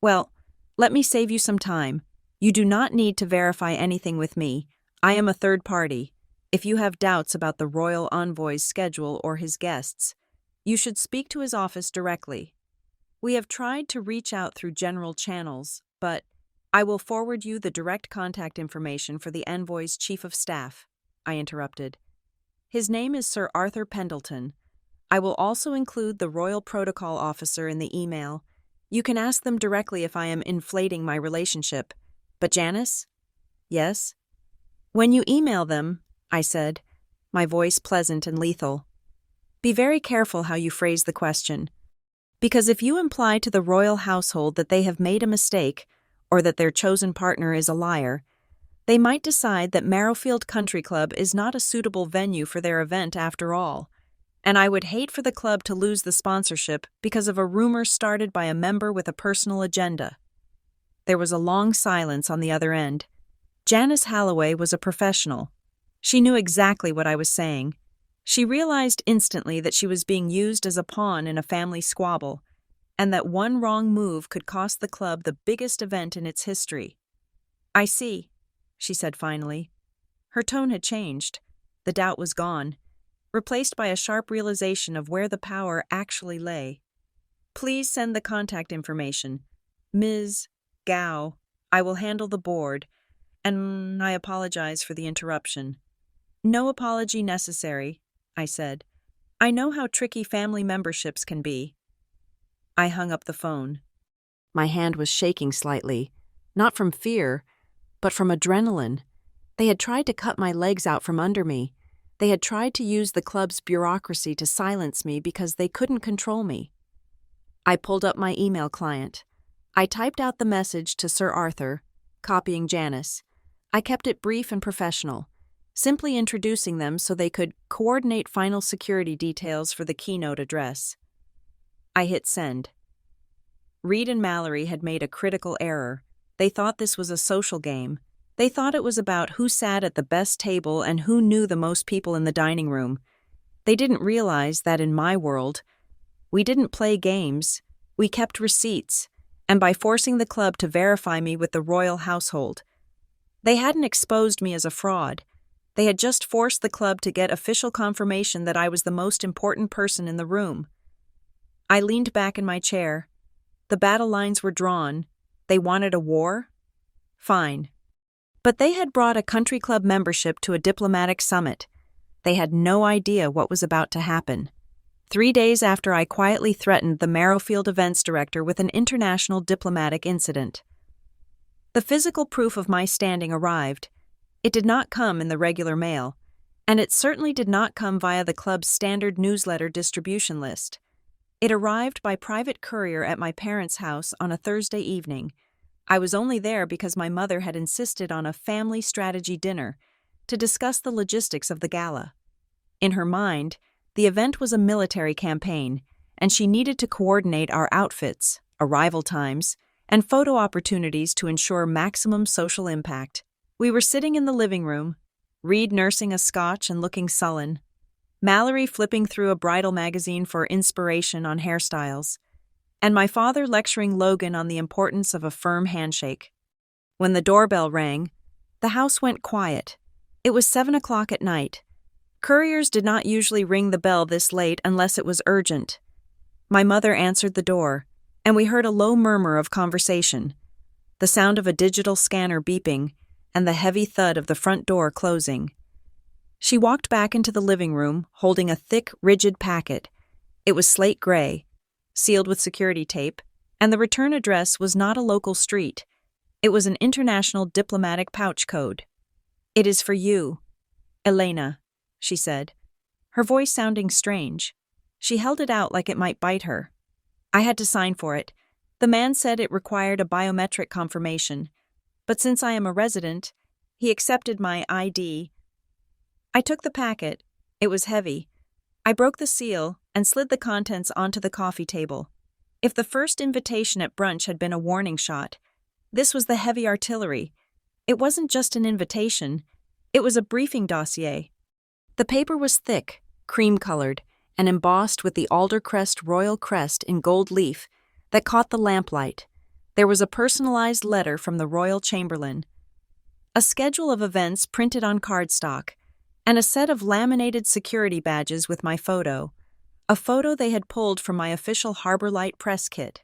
Well, let me save you some time. You do not need to verify anything with me. I am a third party. If you have doubts about the royal envoy's schedule or his guests, you should speak to his office directly. We have tried to reach out through general channels, but I will forward you the direct contact information for the envoy's chief of staff," I interrupted. "His name is Sir Arthur Pendleton. I will also include the royal protocol officer in the email. You can ask them directly if I am inflating my relationship. But Janice?" "Yes?" "When you email them," I said, my voice pleasant and lethal, "be very careful how you phrase the question. Because if you imply to the royal household that they have made a mistake, or that their chosen partner is a liar, they might decide that Marrowfield Country Club is not a suitable venue for their event after all, and I would hate for the club to lose the sponsorship because of a rumor started by a member with a personal agenda." There was a long silence on the other end. Janice Halloway was a professional. She knew exactly what I was saying. She realized instantly that she was being used as a pawn in a family squabble, and that one wrong move could cost the club the biggest event in its history. "I see," she said finally. Her tone had changed. The doubt was gone, replaced by a sharp realization of where the power actually lay. "Please send the contact information. Ms. Gao, I will handle the board, and I apologize for the interruption." "No apology necessary," I said. "I know how tricky family memberships can be." I hung up the phone. My hand was shaking slightly, not from fear, but from adrenaline. They had tried to cut my legs out from under me. They had tried to use the club's bureaucracy to silence me because they couldn't control me. I pulled up my email client. I typed out the message to Sir Arthur, copying Janice. I kept it brief and professional, simply introducing them so they could coordinate final security details for the keynote address. I hit send. Reed and Mallory had made a critical error. They thought this was a social game. They thought it was about who sat at the best table and who knew the most people in the dining room. They didn't realize that in my world, we didn't play games, we kept receipts, and by forcing the club to verify me with the royal household. They hadn't exposed me as a fraud. They had just forced the club to get official confirmation that I was the most important person in the room. I leaned back in my chair. The battle lines were drawn. They wanted a war? Fine. But they had brought a country club membership to a diplomatic summit. They had no idea what was about to happen. 3 days after I quietly threatened the Marrowfield events director with an international diplomatic incident. The physical proof of my standing arrived. It did not come in the regular mail, and it certainly did not come via the club's standard newsletter distribution list. It arrived by private courier at my parents' house on a Thursday evening. I was only there because my mother had insisted on a family strategy dinner to discuss the logistics of the gala. In her mind, the event was a military campaign, and she needed to coordinate our outfits, arrival times, and photo opportunities to ensure maximum social impact. We were sitting in the living room, Reed nursing a scotch and looking sullen, Mallory flipping through a bridal magazine for inspiration on hairstyles, and my father lecturing Logan on the importance of a firm handshake. When the doorbell rang, the house went quiet. It was 7 o'clock at night. Couriers did not usually ring the bell this late unless it was urgent. My mother answered the door, and we heard a low murmur of conversation, the sound of a digital scanner beeping, and the heavy thud of the front door closing. She walked back into the living room, holding a thick, rigid packet. It was slate gray, sealed with security tape, and the return address was not a local street. It was an international diplomatic pouch code. "It is for you, Elena," she said, her voice sounding strange. She held it out like it might bite her. I had to sign for it. The man said it required a biometric confirmation, but since I am a resident, he accepted my ID. I took the packet. It was heavy. I broke the seal and slid the contents onto the coffee table. If the first invitation at brunch had been a warning shot, this was the heavy artillery. It wasn't just an invitation. It was a briefing dossier. The paper was thick, cream-colored, and embossed with the aldercrest royal crest in gold leaf that caught the lamplight. There was a personalized letter from the royal chamberlain. A schedule of events printed on cardstock. and a set of laminated security badges with my photo, a photo they had pulled from my official Harbor Light press kit.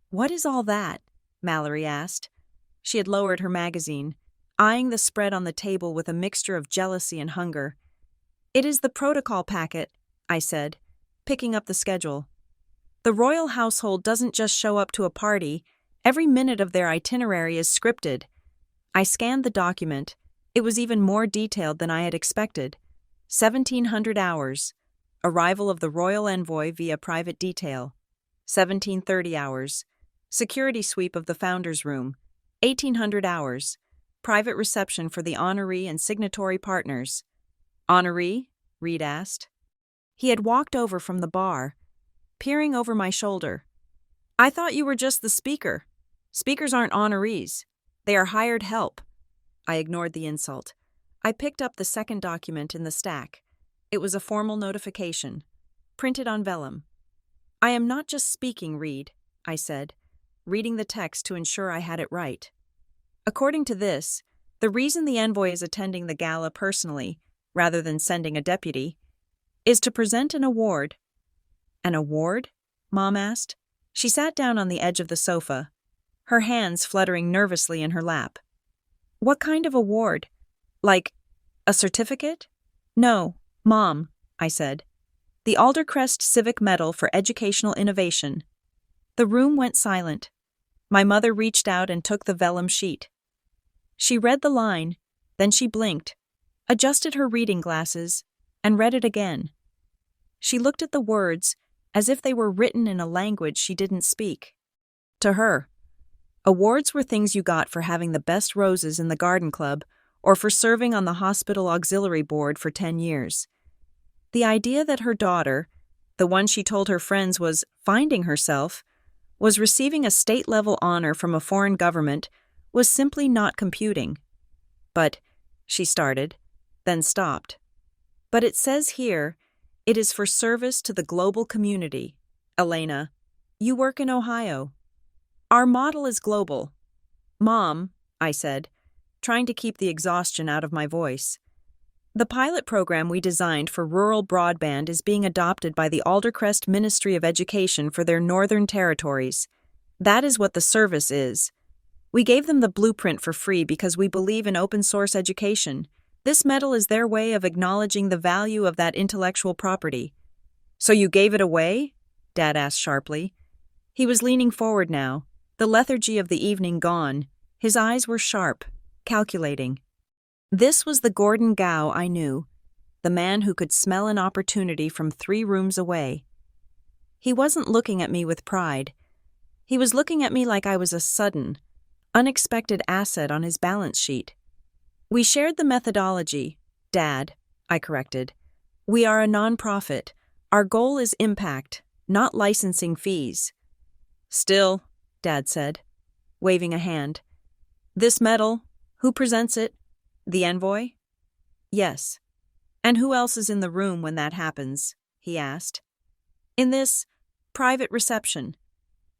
"What is all that?" Mallory asked. She had lowered her magazine, eyeing the spread on the table with a mixture of jealousy and hunger. "It is the protocol packet," I said, picking up the schedule. "The royal household doesn't just show up to a party. Every minute of their itinerary is scripted." I scanned the document. It was even more detailed than I had expected. 1700 hours. Arrival of the royal envoy via private detail. 1730 hours. Security sweep of the founder's room. 1800 hours. Private reception for the honoree and signatory partners. "Honoree?" Reed asked. He had walked over from the bar, peering over my shoulder. "I thought you were just the speaker. Speakers aren't honorees. They are hired help." I ignored the insult. I picked up the second document in the stack. It was a formal notification, printed on vellum. "I am not just speaking, Reed," I said, reading the text to ensure I had it right. "According to this, the reason the envoy is attending the gala personally, rather than sending a deputy, is to present an award." "An award?" Mom asked. She sat down on the edge of the sofa, her hands fluttering nervously in her lap. "What kind of award? Like a certificate?" "No, Mom," I said. "The Aldercrest Civic Medal for Educational Innovation." The room went silent. My mother reached out and took the vellum sheet. She read the line, then she blinked, adjusted her reading glasses, and read it again. She looked at the words as if they were written in a language she didn't speak. To her, awards were things you got for having the best roses in the garden club or for serving on the hospital auxiliary board for 10 years. The idea that her daughter, the one she told her friends was finding herself, was receiving a state-level honor from a foreign government was simply not computing. "But," she started, then stopped. "But it says here, it is for service to the global community. Elena, you work in Ohio. Our model is global." "Mom," I said, trying to keep the exhaustion out of my voice. "The pilot program we designed for rural broadband is being adopted by the Aldercrest Ministry of Education for their northern territories. That is what the service is. We gave them the blueprint for free because we believe in open-source education. This medal is their way of acknowledging the value of that intellectual property." "So you gave it away?" Dad asked sharply. He was leaning forward now, the lethargy of the evening gone. His eyes were sharp, calculating. This was the Gordon Gow I knew, the man who could smell an opportunity from 3 rooms away. He wasn't looking at me with pride. He was looking at me like I was a sudden, unexpected asset on his balance sheet. "We shared the methodology, Dad," I corrected. "We are a nonprofit. Our goal is impact, not licensing fees." "Still," Dad said, waving a hand. "This medal, who presents it? The envoy?" "Yes." "And who else is in the room when that happens?" he asked. "In this private reception."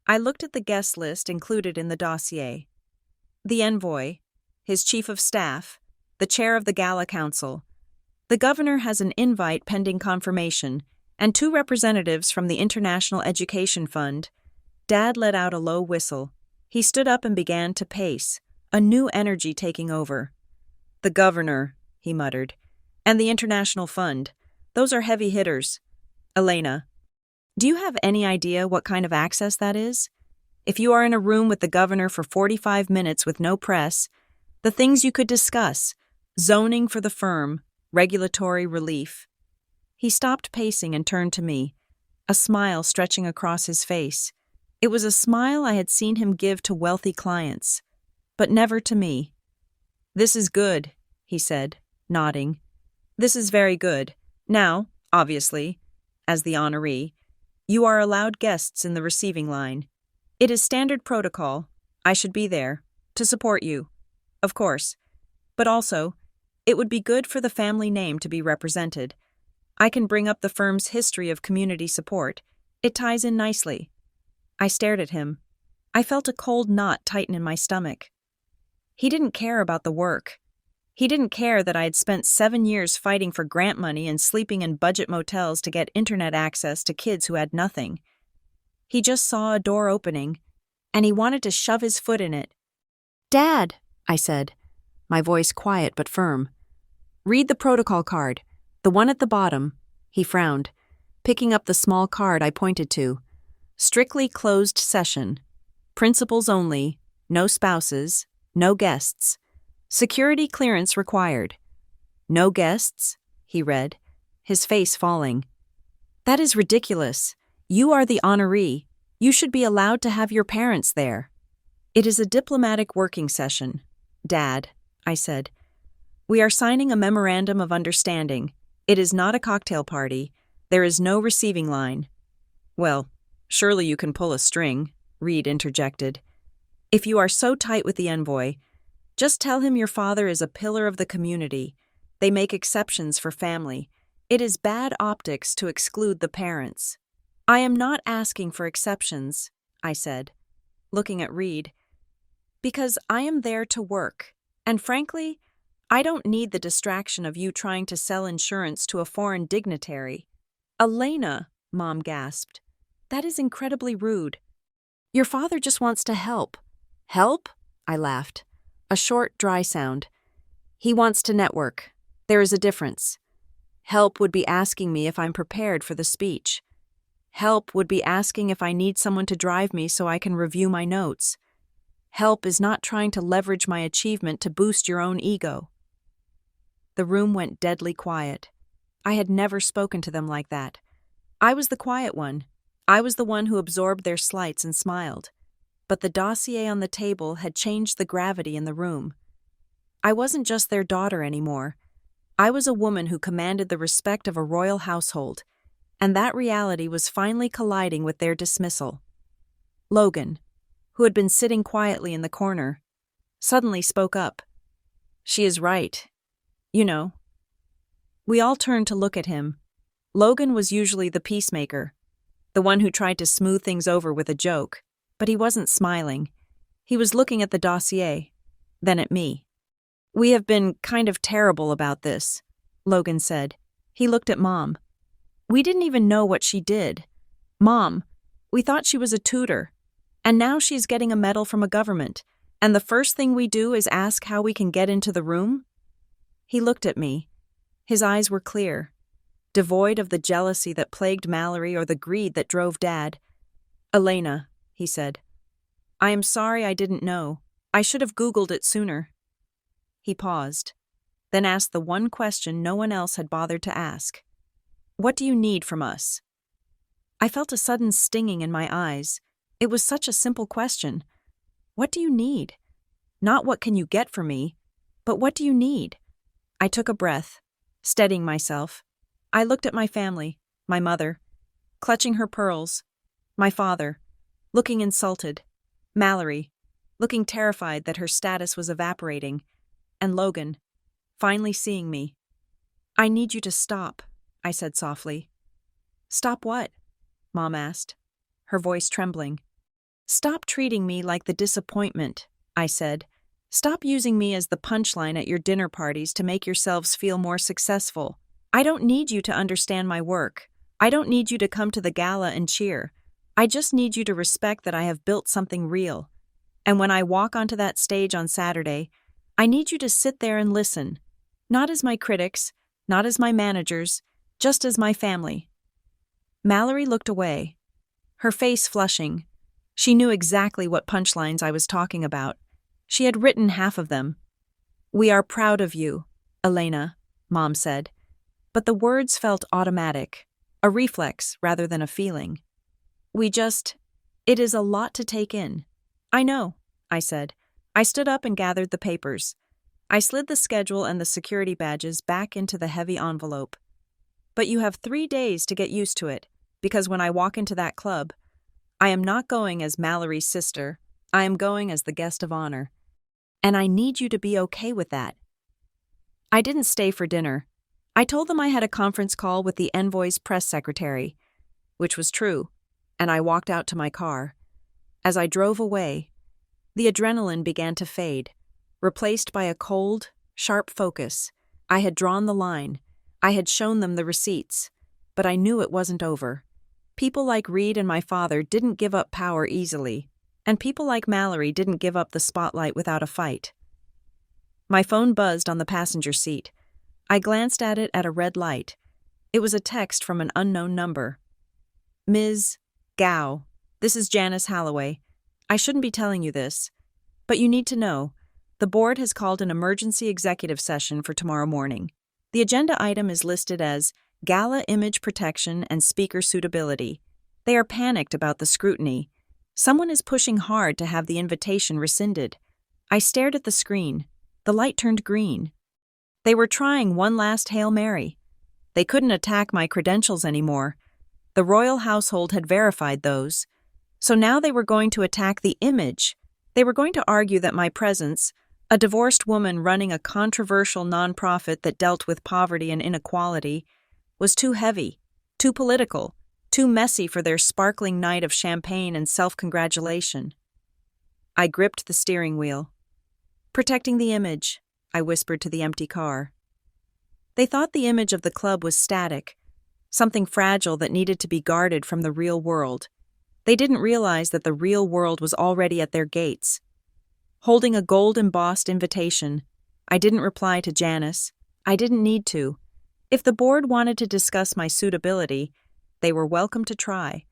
I looked at the guest list included in the dossier. The envoy, his chief of staff, the chair of the gala council. The governor has an invite pending confirmation, and 2 representatives from the International Education Fund. Dad let out a low whistle. He stood up and began to pace, a new energy taking over. "The governor," he muttered, "and the International Fund. Those are heavy hitters. Elena, do you have any idea what kind of access that is? If you are in a room with the governor for 45 minutes with no press, the things you could discuss, zoning for the firm, regulatory relief." He stopped pacing and turned to me, a smile stretching across his face. It was a smile I had seen him give to wealthy clients, but never to me. "This is good," he said, nodding. "This is very good. Now, obviously, as the honoree, you are allowed guests in the receiving line. It is standard protocol. I should be there, to support you, of course. But also, it would be good for the family name to be represented. I can bring up the firm's history of community support. It ties in nicely." I stared at him. I felt a cold knot tighten in my stomach. He didn't care about the work. He didn't care that I had spent 7 years fighting for grant money and sleeping in budget motels to get internet access to kids who had nothing. He just saw a door opening, and he wanted to shove his foot in it. "Dad," I said, my voice quiet but firm. "Read the protocol card, the one at the bottom." He frowned, picking up the small card I pointed to. "Strictly closed session. Principals only, no spouses, no guests. Security clearance required." "No guests," he read, his face falling. "That is ridiculous. You are the honoree. You should be allowed to have your parents there." "It is a diplomatic working session, Dad," I said. "We are signing a memorandum of understanding. It is not a cocktail party. There is no receiving line." "Well, surely you can pull a string," Reed interjected. "If you are so tight with the envoy, just tell him your father is a pillar of the community. They make exceptions for family. It is bad optics to exclude the parents." "I am not asking for exceptions," I said, looking at Reed, "because I am there to work, and frankly, I don't need the distraction of you trying to sell insurance to a foreign dignitary." "Elena," Mom gasped, "that is incredibly rude. Your father just wants to help." "Help?" I laughed. A short, dry sound. "He wants to network. There is a difference. Help would be asking me if I'm prepared for the speech. Help would be asking if I need someone to drive me so I can review my notes. Help is not trying to leverage my achievement to boost your own ego." The room went deadly quiet. I had never spoken to them like that. I was the quiet one. I was the one who absorbed their slights and smiled. But the dossier on the table had changed the gravity in the room. I wasn't just their daughter anymore. I was a woman who commanded the respect of a royal household, and that reality was finally colliding with their dismissal. Logan, who had been sitting quietly in the corner, suddenly spoke up. "She is right. You know." We all turned to look at him. Logan was usually the peacemaker, the one who tried to smooth things over with a joke, but he wasn't smiling. He was looking at the dossier, then at me. "We have been kind of terrible about this," Logan said. He looked at Mom. "We didn't even know what she did. Mom, we thought she was a tutor, and now she's getting a medal from a government, and the first thing we do is ask how we can get into the room?" He looked at me. His eyes were clear, devoid of the jealousy that plagued Mallory or the greed that drove Dad. "Elena," he said, "I am sorry I didn't know. I should have Googled it sooner." He paused, then asked the one question no one else had bothered to ask. "What do you need from us?" I felt a sudden stinging in my eyes. It was such a simple question. What do you need? Not what can you get from me, but what do you need? I took a breath, steadying myself. I looked at my family, my mother, clutching her pearls, my father, looking insulted, Mallory, looking terrified that her status was evaporating, and Logan, finally seeing me. "I need you to stop," I said softly. "Stop what?" Mom asked, her voice trembling. "Stop treating me like the disappointment," I said. "Stop using me as the punchline at your dinner parties to make yourselves feel more successful. I don't need you to understand my work. I don't need you to come to the gala and cheer. I just need you to respect that I have built something real. And when I walk onto that stage on Saturday, I need you to sit there and listen. Not as my critics, not as my managers, just as my family." Mallory looked away, her face flushing. She knew exactly what punchlines I was talking about. She had written half of them. "We are proud of you, Elena," Mom said. But the words felt automatic, a reflex rather than a feeling. It is a lot to take in." "I know," I said. I stood up and gathered the papers. I slid the schedule and the security badges back into the heavy envelope. "But you have 3 days to get used to it, because when I walk into that club, I am not going as Mallory's sister. I am going as the guest of honor. And I need you to be okay with that." I didn't stay for dinner. I told them I had a conference call with the envoy's press secretary, which was true, and I walked out to my car. As I drove away, the adrenaline began to fade, replaced by a cold, sharp focus. I had drawn the line. I had shown them the receipts. But I knew it wasn't over. People like Reed and my father didn't give up power easily, and people like Mallory didn't give up the spotlight without a fight. My phone buzzed on the passenger seat. I glanced at it at a red light. It was a text from an unknown number. Ms. Gao, this is Janice Holloway. I shouldn't be telling you this, but you need to know. The board has called an emergency executive session for tomorrow morning. The agenda item is listed as Gala Image Protection and Speaker Suitability. They are panicked about the scrutiny. Someone is pushing hard to have the invitation rescinded. I stared at the screen. The light turned green. They were trying one last Hail Mary. They couldn't attack my credentials anymore. The royal household had verified those. So now they were going to attack the image. They were going to argue that my presence, a divorced woman running a controversial nonprofit that dealt with poverty and inequality, was too heavy, too political, too messy for their sparkling night of champagne and self-congratulation. I gripped the steering wheel. Protecting the image, I whispered to the empty car. They thought the image of the club was static, something fragile that needed to be guarded from the real world. They didn't realize that the real world was already at their gates. Holding a gold-embossed invitation, I didn't reply to Janice. I didn't need to. If the board wanted to discuss my suitability, they were welcome to try.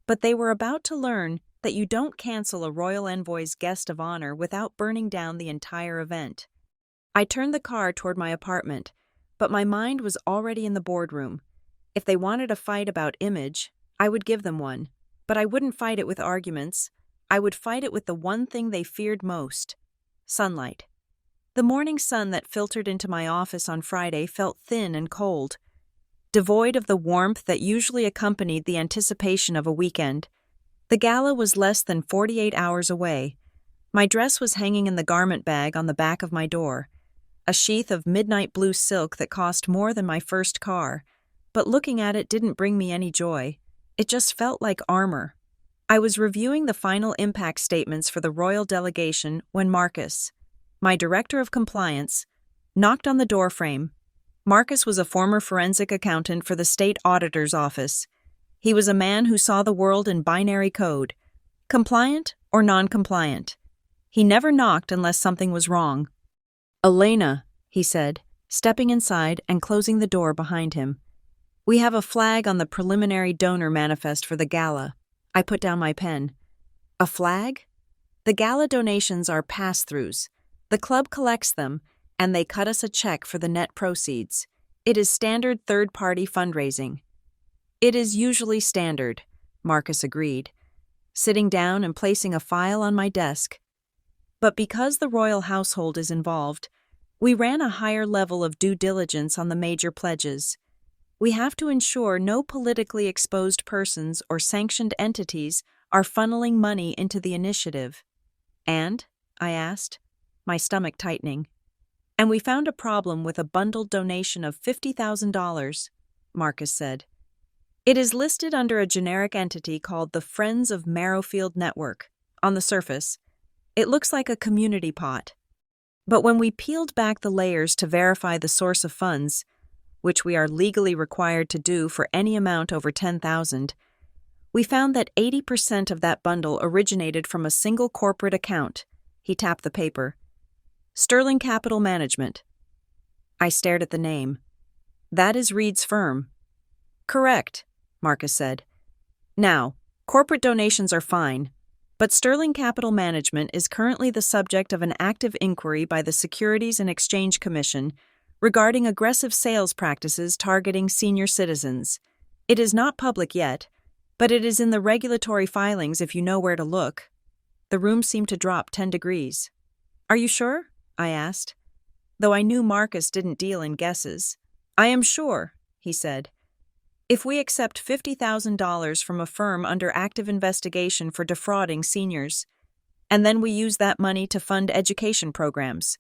But they were about to learn that you don't cancel a royal envoy's guest of honor without burning down the entire event. I turned the car toward my apartment, but my mind was already in the boardroom. If they wanted a fight about image, I would give them one. But I wouldn't fight it with arguments. I would fight it with the one thing they feared most: sunlight. The morning sun that filtered into my office on Friday felt thin and cold, devoid of the warmth that usually accompanied the anticipation of a weekend. The gala was less than 48 hours away. My dress was hanging in the garment bag on the back of my door, a sheath of midnight blue silk that cost more than my first car, but looking at it didn't bring me any joy. It just felt like armor. I was reviewing the final impact statements for the royal delegation when Marcus, my director of compliance, knocked on the doorframe. Marcus was a former forensic accountant for the state auditor's office. He was a man who saw the world in binary code, compliant or non-compliant. He never knocked unless something was wrong. "Elena," he said, stepping inside and closing the door behind him. "We have a flag on the preliminary donor manifest for the gala." I put down my pen. "A flag?" "The gala donations are pass-throughs. The club collects them, and they cut us a check for the net proceeds. It is standard third-party fundraising." "It is usually standard," Marcus agreed, sitting down and placing a file on my desk. "But because the royal household is involved, we ran a higher level of due diligence on the major pledges. We have to ensure no politically exposed persons or sanctioned entities are funneling money into the initiative." "And?" I asked, my stomach tightening. "And we found a problem with a bundled donation of $50,000, Marcus said. "It is listed under a generic entity called the Friends of Marrowfield Network. On the surface, it looks like a community pot. But when we peeled back the layers to verify the source of funds, which we are legally required to do for any amount over $10,000, we found that 80% of that bundle originated from a single corporate account." He tapped the paper. "Sterling Capital Management." I stared at the name. "That is Reed's firm." "Correct," Marcus said. "Now, corporate donations are fine, but Sterling Capital Management is currently the subject of an active inquiry by the Securities and Exchange Commission regarding aggressive sales practices targeting senior citizens. It is not public yet, but it is in the regulatory filings if you know where to look." The room seemed to drop 10 degrees. "Are you sure?" I asked, though I knew Marcus didn't deal in guesses. "I am sure," he said. "If we accept $50,000 from a firm under active investigation for defrauding seniors, and then we use that money to fund education programs,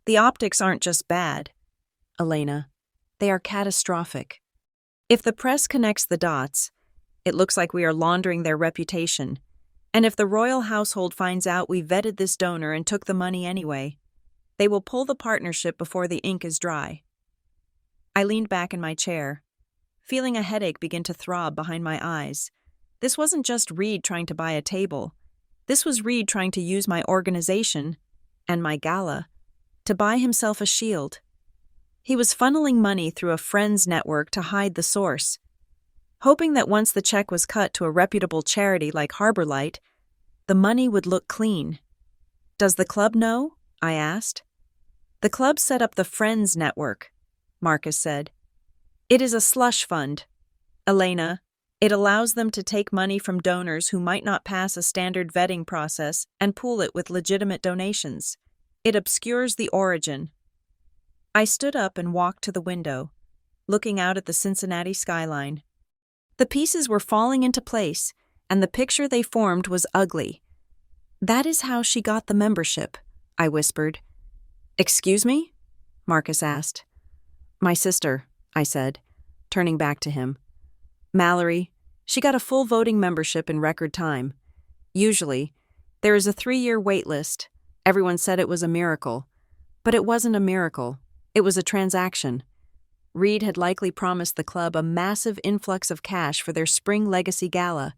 the optics aren't just bad, Elena, they are catastrophic. If the press connects the dots, it looks like we are laundering their reputation. And if the royal household finds out we vetted this donor and took the money anyway, They will pull the partnership before the ink is dry. I leaned back in my chair, feeling a headache begin to throb behind my eyes. This wasn't just Reed trying to buy a table. This was Reed trying to use my organization and my gala to buy himself a shield. He was funneling money through a friends network to hide the source, hoping that once the check was cut to a reputable charity like Harbor Light, the money would look clean. Does the club know? I asked. The club set up the Friends Network, Marcus said. It is a slush fund. Elena, it allows them to take money from donors who might not pass a standard vetting process and pool it with legitimate donations. It obscures the origin. I stood up and walked to the window, looking out at the Cincinnati skyline. The pieces were falling into place, and the picture they formed was ugly. That is how she got the membership, I whispered. Excuse me? Marcus asked. My sister, I said, turning back to him. Mallory, she got a full voting membership in record time. Usually, there is a 3-year wait list. Everyone said it was a miracle. But it wasn't a miracle. It was a transaction. Reed had likely promised the club a massive influx of cash for their spring legacy gala.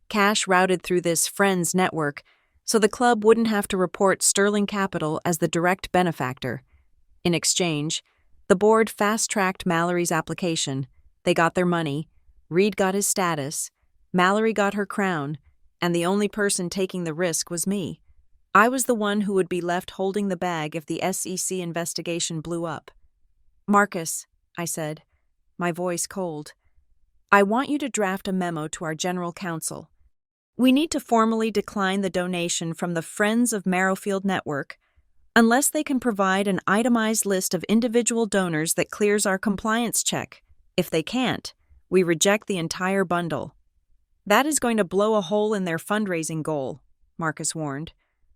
Cash routed through this Friends network, so the club wouldn't have to report Sterling Capital as the direct benefactor. In exchange, the board fast-tracked Mallory's application. They got their money, Reed got his status, Mallory got her crown, and the only person taking the risk was me. I was the one who would be left holding the bag if the SEC investigation blew up. Marcus, I said, my voice cold, I want you to draft a memo to our general counsel. We need to formally decline the donation from the Friends of Marrowfield Network unless they can provide an itemized list of individual donors that clears our compliance check. If they can't, we reject the entire bundle. That is going to blow a hole in their fundraising goal, Marcus warned.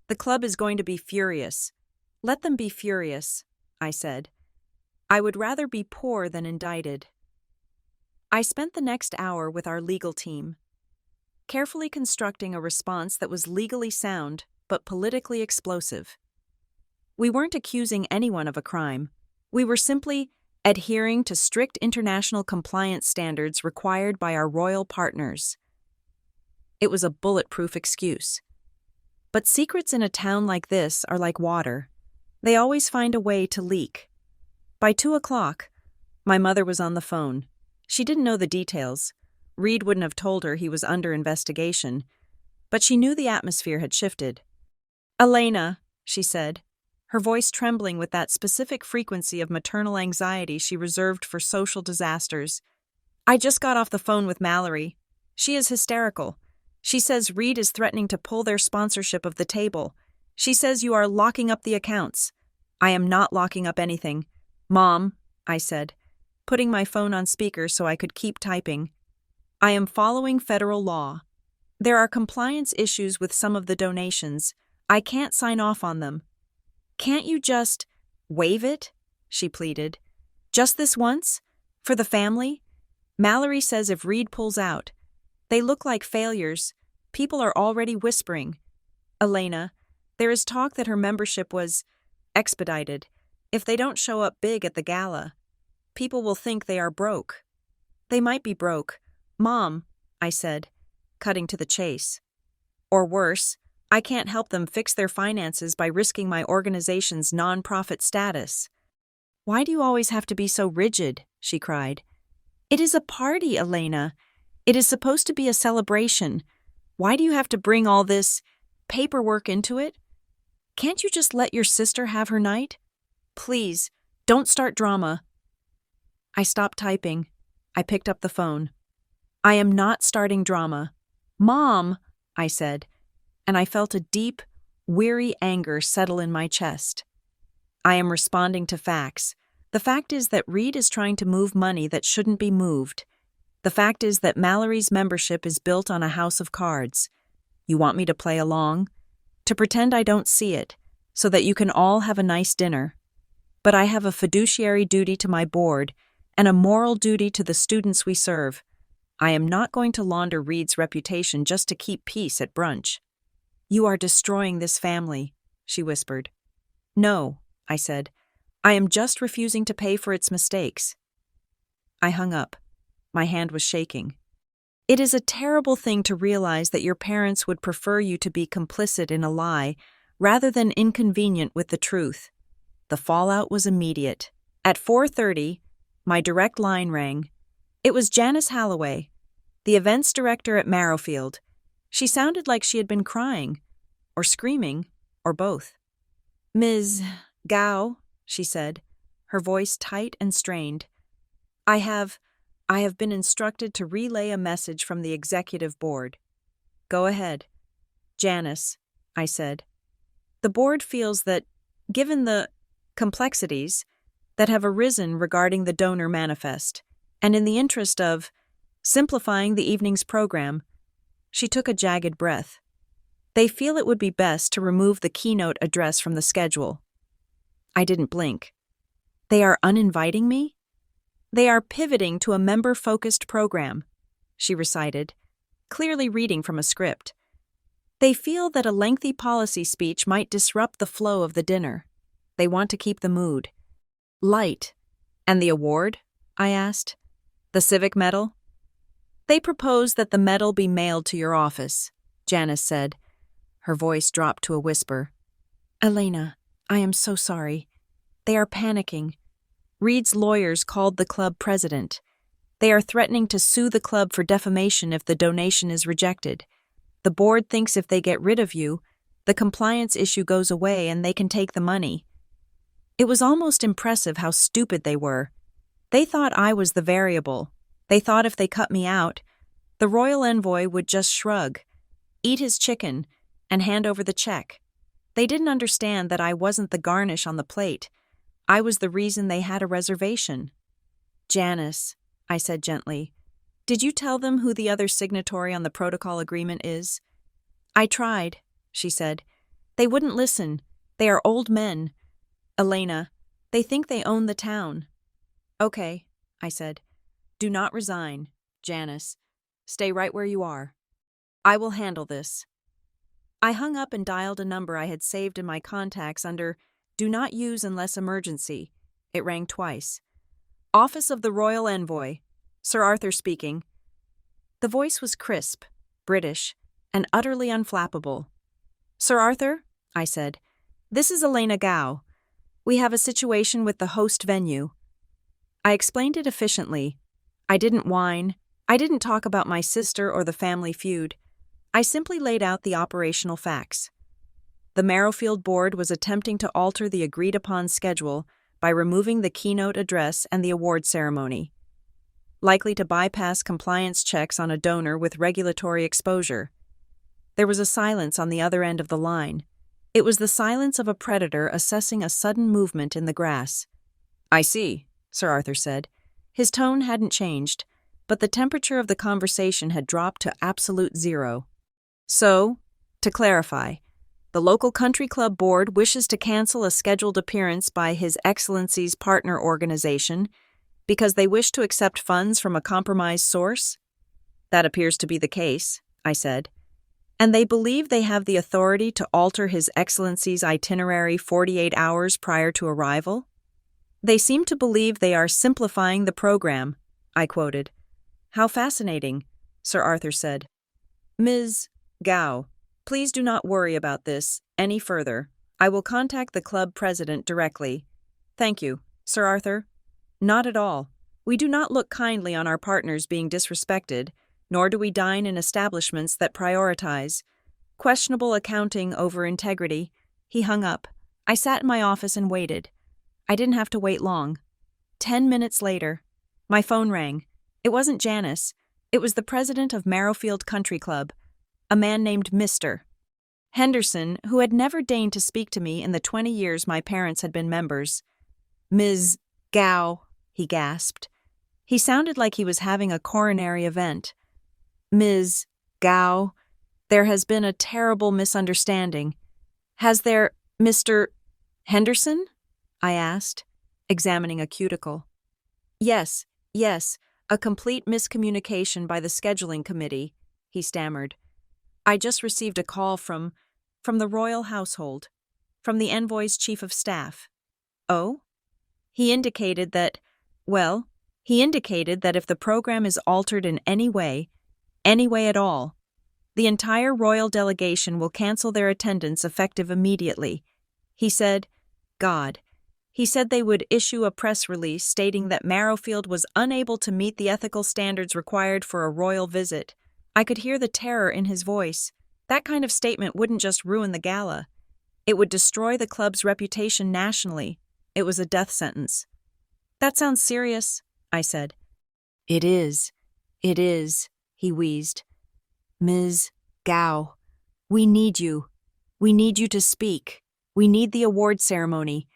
The club is going to be furious. Let them be furious, I said. I would rather be poor than indicted. I spent the next hour with our legal team, carefully constructing a response that was legally sound but politically explosive. We weren't accusing anyone of a crime. We were simply adhering to strict international compliance standards required by our royal partners. It was a bulletproof excuse. But secrets in a town like this are like water. They always find a way to leak. By 2:00, my mother was on the phone. She didn't know the details. Reed wouldn't have told her he was under investigation, but she knew the atmosphere had shifted. Elena, she said, her voice trembling with that specific frequency of maternal anxiety she reserved for social disasters. I just got off the phone with Mallory. She is hysterical. She says Reed is threatening to pull their sponsorship of the table. She says you are locking up the accounts. I am not locking up anything. Mom, I said, putting my phone on speaker so I could keep typing. I am following federal law. There are compliance issues with some of the donations. I can't sign off on them. Can't you just waive it? She pleaded. Just this once? For the family? Mallory says if Reed pulls out, they look like failures. People are already whispering. Elena, there is talk that her membership was expedited. If they don't show up big at the gala, people will think they are broke. They might be broke. Mom, I said, cutting to the chase. Or worse, I can't help them fix their finances by risking my organization's non-profit status. Why do you always have to be so rigid? She cried. It is a party, Elena. It is supposed to be a celebration. Why do you have to bring all this paperwork into it? Can't you just let your sister have her night? Please, don't start drama. I stopped typing. I picked up the phone. I am not starting drama. Mom, I said, and I felt a deep, weary anger settle in my chest. I am responding to facts. The fact is that Reed is trying to move money that shouldn't be moved. The fact is that Mallory's membership is built on a house of cards. You want me to play along? To pretend I don't see it, so that you can all have a nice dinner. But I have a fiduciary duty to my board and a moral duty to the students we serve. I am not going to launder Reed's reputation just to keep peace at brunch. You are destroying this family, she whispered. No, I said. I am just refusing to pay for its mistakes. I hung up. My hand was shaking. It is a terrible thing to realize that your parents would prefer you to be complicit in a lie rather than inconvenient with the truth. The fallout was immediate. At 4:30, my direct line rang. It was Janice Halloway, the events director at Marrowfield. She sounded like she had been crying, or screaming, or both. "Ms. Gao," she said, her voice tight and strained. I have been instructed to relay a message from the executive board." "Go ahead." "Janice," I said. "The board feels that, given the complexities that have arisen regarding the donor manifest, and in the interest of simplifying the evening's program," she took a jagged breath, "they feel it would be best to remove the keynote address from the schedule." I didn't blink. "They are uninviting me?" "They are pivoting to a member-focused program," she recited, clearly reading from a script. "They feel that a lengthy policy speech might disrupt the flow of the dinner. They want to keep the mood light." "And the award?" I asked. "The civic medal?" "They propose that the medal be mailed to your office," Janice said. Her voice dropped to a whisper. "Elena, I am so sorry. They are panicking. Reed's lawyers called the club president. They are threatening to sue the club for defamation if the donation is rejected. The board thinks if they get rid of you, the compliance issue goes away and they can take the money." It was almost impressive how stupid they were. They thought I was the variable. They thought if they cut me out, the royal envoy would just shrug, eat his chicken, and hand over the check. They didn't understand that I wasn't the garnish on the plate. I was the reason they had a reservation. "Janice," I said gently, "did you tell them who the other signatory on the protocol agreement is?" "I tried," she said. "They wouldn't listen. They are old men. Elena, they think they own the town." "Okay," I said. "Do not resign, Janice. Stay right where you are. I will handle this." I hung up and dialed a number I had saved in my contacts under "Do not use unless emergency." It rang twice. "Office of the Royal Envoy. Sir Arthur speaking." The voice was crisp, British, and utterly unflappable. "Sir Arthur," I said, "this is Elena Gao. We have a situation with the host venue." I explained it efficiently. I didn't whine. I didn't talk about my sister or the family feud. I simply laid out the operational facts. The Marrowfield board was attempting to alter the agreed-upon schedule by removing the keynote address and the award ceremony, likely to bypass compliance checks on a donor with regulatory exposure. There was a silence on the other end of the line. It was the silence of a predator assessing a sudden movement in the grass. "I see," Sir Arthur said. His tone hadn't changed, but the temperature of the conversation had dropped to absolute zero. "So, to clarify, the local country club board wishes to cancel a scheduled appearance by His Excellency's partner organization because they wish to accept funds from a compromised source?" "That appears to be the case," I said. "And they believe they have the authority to alter His Excellency's itinerary 48 hours prior to arrival?" "They seem to believe they are simplifying the program," I quoted. "How fascinating," Sir Arthur said. "Ms. Gao, please do not worry about this any further. I will contact the club president directly." "Thank you, Sir Arthur." "Not at all. We do not look kindly on our partners being disrespected, nor do we dine in establishments that prioritize questionable accounting over integrity." He hung up. I sat in my office and waited. I didn't have to wait long. 10 minutes later, my phone rang. It wasn't Janice. It was the president of Marrowfield Country Club, a man named Mr. Henderson, who had never deigned to speak to me in the 20 years my parents had been members. "Ms. Gao," he gasped. He sounded like he was having a coronary event. "Ms. Gao, there has been a terrible misunderstanding. Has there, Mr. Henderson?" I asked, examining a cuticle. Yes, a complete miscommunication by the scheduling committee," he stammered. "I just received a call from the royal household, from the envoy's chief of staff." Oh? He indicated that, well, he indicated that if the program is altered in any way at all, the entire royal delegation will cancel their attendance effective immediately. He said, he said they would issue a press release stating that Marrowfield was unable to meet the ethical standards required for a royal visit. I could hear the terror in his voice. That kind of statement wouldn't just ruin the gala. It would destroy the club's reputation nationally. It was a death sentence. That sounds serious, I said. It is, he wheezed. Ms. Gao, we need you. We need you to speak. We need the award ceremony.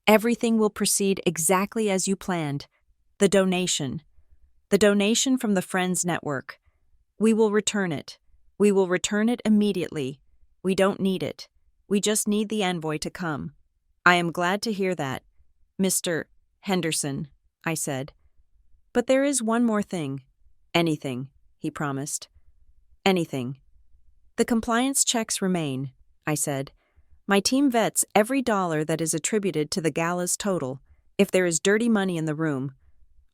Everything will proceed exactly as you planned. The donation from the Friends Network. We will return it. We will return it immediately. We don't need it. We just need the envoy to come. I am glad to hear that, Mr. Henderson, I said. But there is one more thing. Anything, he promised. Anything. The compliance checks remain, I said. My team vets every dollar that is attributed to the gala's total. If there is dirty money in the room,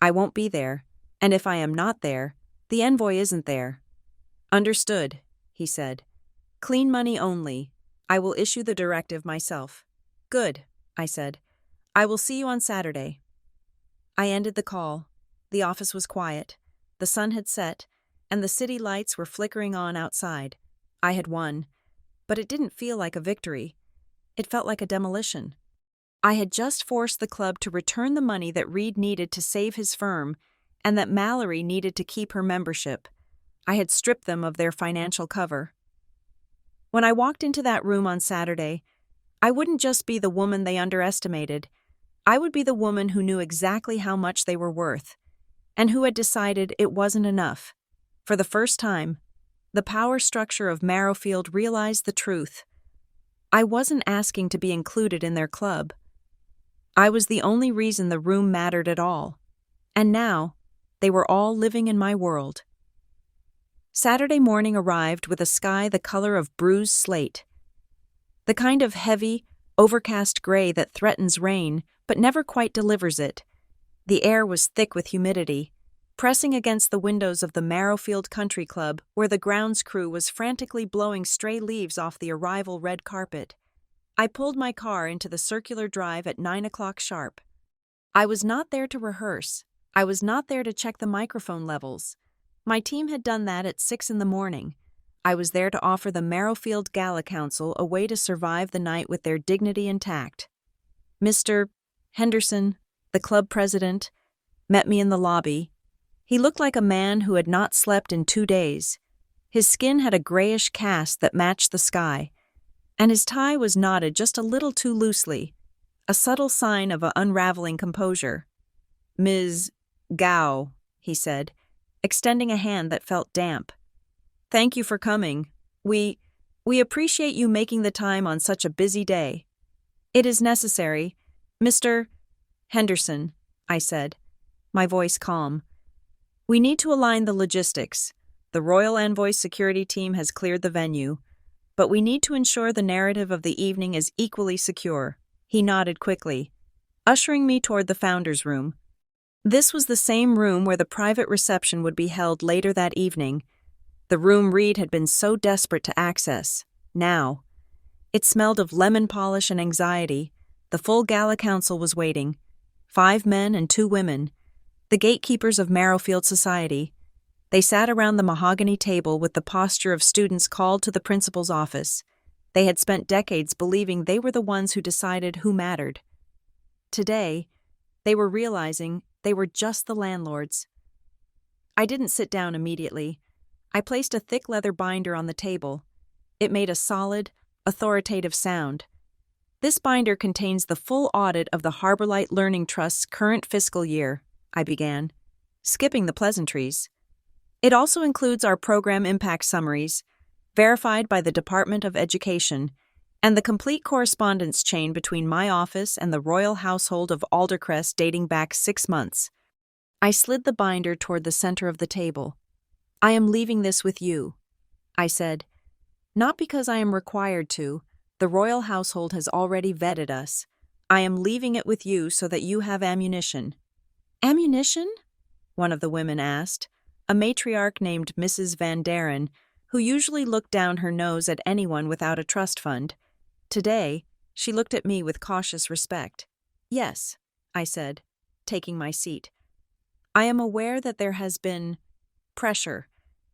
I won't be there, and if I am not there, the envoy isn't there. Understood, he said. Clean money only. I will issue the directive myself. Good, I said. I will see you on Saturday. I ended the call. The office was quiet. The sun had set, and the city lights were flickering on outside. I had won, but it didn't feel like a victory. It felt like a demolition. I had just forced the club to return the money that Reed needed to save his firm and that Mallory needed to keep her membership. I had stripped them of their financial cover. When I walked into that room on Saturday, I wouldn't just be the woman they underestimated. I would be the woman who knew exactly how much they were worth, and who had decided it wasn't enough. For the first time, the power structure of Marrowfield realized the truth. I wasn't asking to be included in their club. I was the only reason the room mattered at all. And now, they were all living in my world. Saturday morning arrived with a sky the color of bruised slate. The kind of heavy, overcast gray that threatens rain but never quite delivers it. The air was thick with humidity, pressing against the windows of the Marrowfield Country Club, where the grounds crew was frantically blowing stray leaves off the arrival red carpet. I pulled my car into the circular drive at 9 o'clock sharp. I was not there to rehearse. I was not there to check the microphone levels. My team had done that at 6 in the morning. I was there to offer the Marrowfield Gala Council a way to survive the night with their dignity intact. Mr. Henderson, the club president, met me in the lobby. He looked like a man who had not slept in 2 days. His skin had a grayish cast that matched the sky, and his tie was knotted just a little too loosely, a subtle sign of an unraveling composure. Ms. Gao, he said, extending a hand that felt damp. Thank you for coming. We appreciate you making the time on such a busy day. It is necessary. Mr. Henderson, I said, my voice calm. We need to align the logistics. The Royal Envoy's security team has cleared the venue, but we need to ensure the narrative of the evening is equally secure. He nodded quickly, ushering me toward the founder's room. This was the same room where the private reception would be held later that evening, the room Reed had been so desperate to access. Now, it smelled of lemon polish and anxiety. The full gala council was waiting, 5 men and 2 women, the gatekeepers of Marrowfield society. They sat around the mahogany table with the posture of students called to the principal's office. They had spent decades believing they were the ones who decided who mattered. Today, they were realizing they were just the landlords. I didn't sit down immediately. I placed a thick leather binder on the table. It made a solid, authoritative sound. This binder contains the full audit of the Harborlight Learning Trust's current fiscal year, I began, skipping the pleasantries. It also includes our program impact summaries, verified by the Department of Education, and the complete correspondence chain between my office and the royal household of Aldercrest dating back 6 months. I slid the binder toward the center of the table. I am leaving this with you, I said. Not because I am required to. The royal household has already vetted us. I am leaving it with you so that you have ammunition." "Ammunition?" one of the women asked, a matriarch named Mrs. Van Daren, who usually looked down her nose at anyone without a trust fund. Today, she looked at me with cautious respect. "Yes," I said, taking my seat. "I am aware that there has been pressure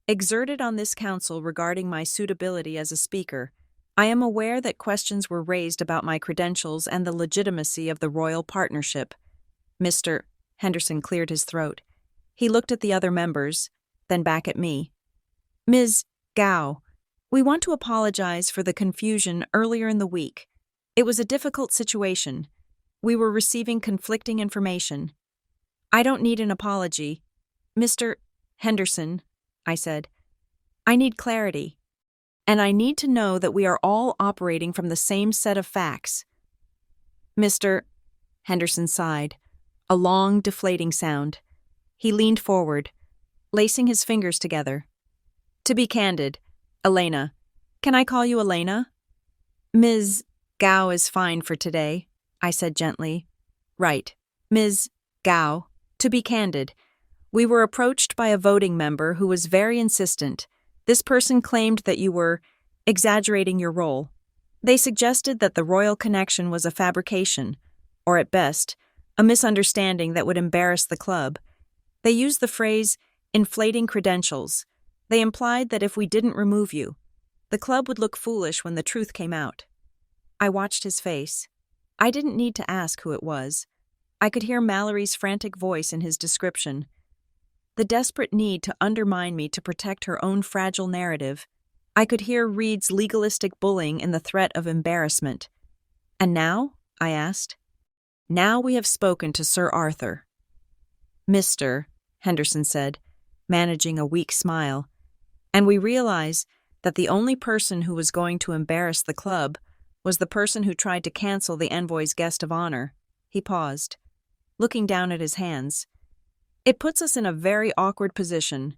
exerted on this council regarding my suitability as a speaker. I am aware that questions were raised about my credentials and the legitimacy of the royal partnership." Mr. Henderson cleared his throat. He looked at the other members, then back at me. "Ms. Gao, we want to apologize for the confusion earlier in the week. It was a difficult situation. We were receiving conflicting information." "I don't need an apology. Mr. Henderson," I said. "I need clarity. And I need to know that we are all operating from the same set of facts." Mr. Henderson sighed, a long, deflating sound. He leaned forward, lacing his fingers together. "To be candid, Elena, can I call you Elena?" "Ms. Gao is fine for today," I said gently. "Right. Ms. Gao, to be candid, we were approached by a voting member who was very insistent. This person claimed that you were exaggerating your role. They suggested that the royal connection was a fabrication, or at best, a misunderstanding that would embarrass the club. They used the phrase, inflating credentials. They implied that if we didn't remove you, the club would look foolish when the truth came out." I watched his face. I didn't need to ask who it was. I could hear Mallory's frantic voice in his description. The desperate need to undermine me to protect her own fragile narrative. I could hear Reed's legalistic bullying in the threat of embarrassment. "And now?" I asked. "Now we have spoken to Sir Arthur." "Mr. Henderson said, managing a weak smile, "and we realize that the only person who was going to embarrass the club was the person who tried to cancel the envoy's guest of honor." He paused, looking down at his hands. "It puts us in a very awkward position.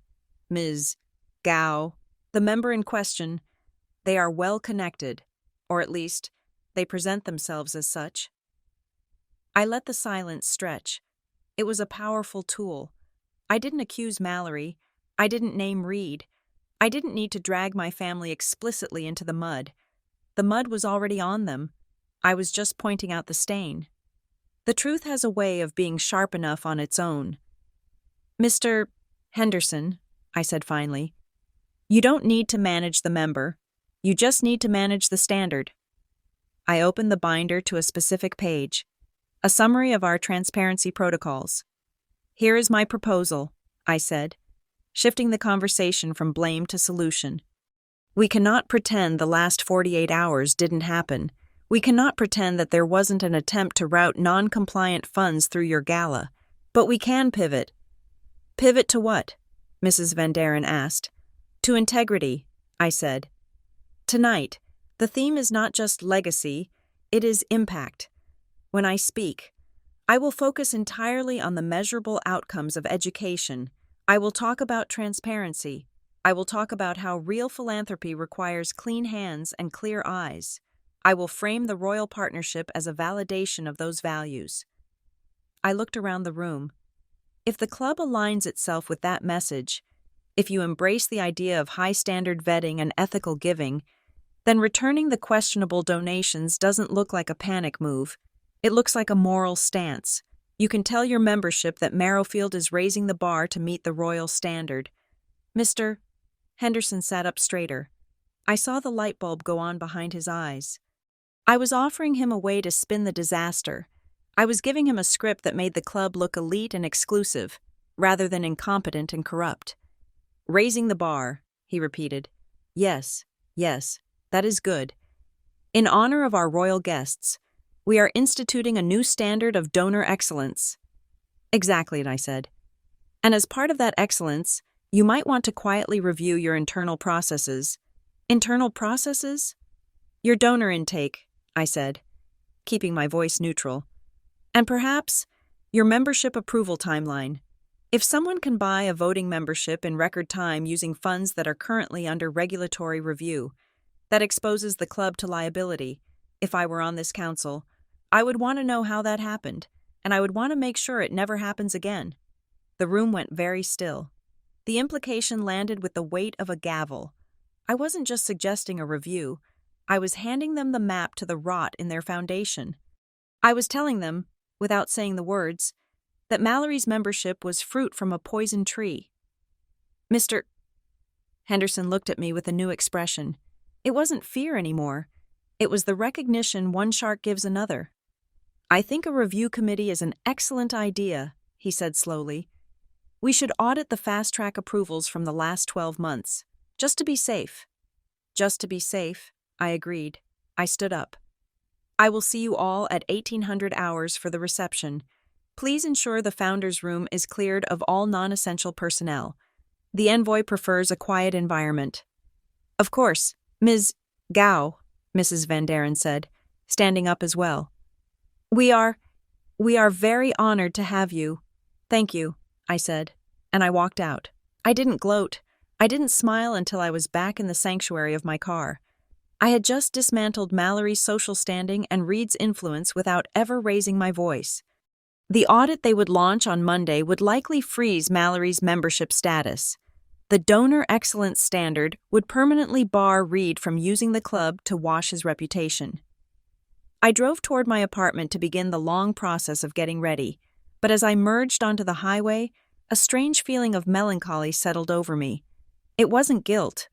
Ms. Gao, the member in question, they are well connected, or at least, they present themselves as such." I let the silence stretch. It was a powerful tool. I didn't accuse Mallory. I didn't name Reed. I didn't need to drag my family explicitly into the mud. The mud was already on them. I was just pointing out the stain. The truth has a way of being sharp enough on its own. "Mr. Henderson," I said finally, "you don't need to manage the member. You just need to manage the standard." I opened the binder to a specific page, a summary of our transparency protocols. "Here is my proposal," I said, shifting the conversation from blame to solution. "We cannot pretend the last 48 hours didn't happen. We cannot pretend that there wasn't an attempt to route non-compliant funds through your gala. But we can pivot." "Pivot to what?" Mrs. Van Daren asked. "To integrity," I said. "Tonight, the theme is not just legacy, it is impact. When I speak, I will focus entirely on the measurable outcomes of education. I will talk about transparency. I will talk about how real philanthropy requires clean hands and clear eyes. I will frame the royal partnership as a validation of those values." I looked around the room. If the club aligns itself with that message, if you embrace the idea of high-standard vetting and ethical giving, then returning the questionable donations doesn't look like a panic move. It looks like a moral stance. You can tell your membership that Marrowfield is raising the bar to meet the royal standard. Mr. Henderson sat up straighter. I saw the light bulb go on behind his eyes. I was offering him a way to spin the disaster. I was giving him a script that made the club look elite and exclusive, rather than incompetent and corrupt. "Raising the bar," he repeated. Yes, that is good. "In honor of our royal guests, we are instituting a new standard of donor excellence." "Exactly," I said. "And as part of that excellence, you might want to quietly review your internal processes." "Internal processes?" "Your donor intake," I said, keeping my voice neutral. "And perhaps your membership approval timeline. If someone can buy a voting membership in record time using funds that are currently under regulatory review, that exposes the club to liability. If I were on this council, I would want to know how that happened, and I would want to make sure it never happens again. The room went very still. The implication landed with the weight of a gavel. I wasn't just suggesting a review. I was handing them the map to the rot in their foundation. I was telling them, without saying the words, that Mallory's membership was fruit from a poison tree. Mr. Henderson looked at me with a new expression. It wasn't fear anymore. It was the recognition one shark gives another. I think a review committee is an excellent idea, he said slowly. We should audit the fast-track approvals from the last 12 months, just to be safe. Just to be safe, I agreed. I stood up. I will see you all at 1800 hours for the reception. Please ensure the founder's room is cleared of all non-essential personnel. The envoy prefers a quiet environment. Of course, Ms. Gao, Mrs. Van Daren said, standing up as well. We are very honored to have you. Thank you, I said, and I walked out. I didn't gloat. I didn't smile until I was back in the sanctuary of my car. I had just dismantled Mallory's social standing and Reed's influence without ever raising my voice. The audit they would launch on Monday would likely freeze Mallory's membership status. The donor excellence standard would permanently bar Reed from using the club to wash his reputation. I drove toward my apartment to begin the long process of getting ready, but as I merged onto the highway, a strange feeling of melancholy settled over me. It wasn't guilt.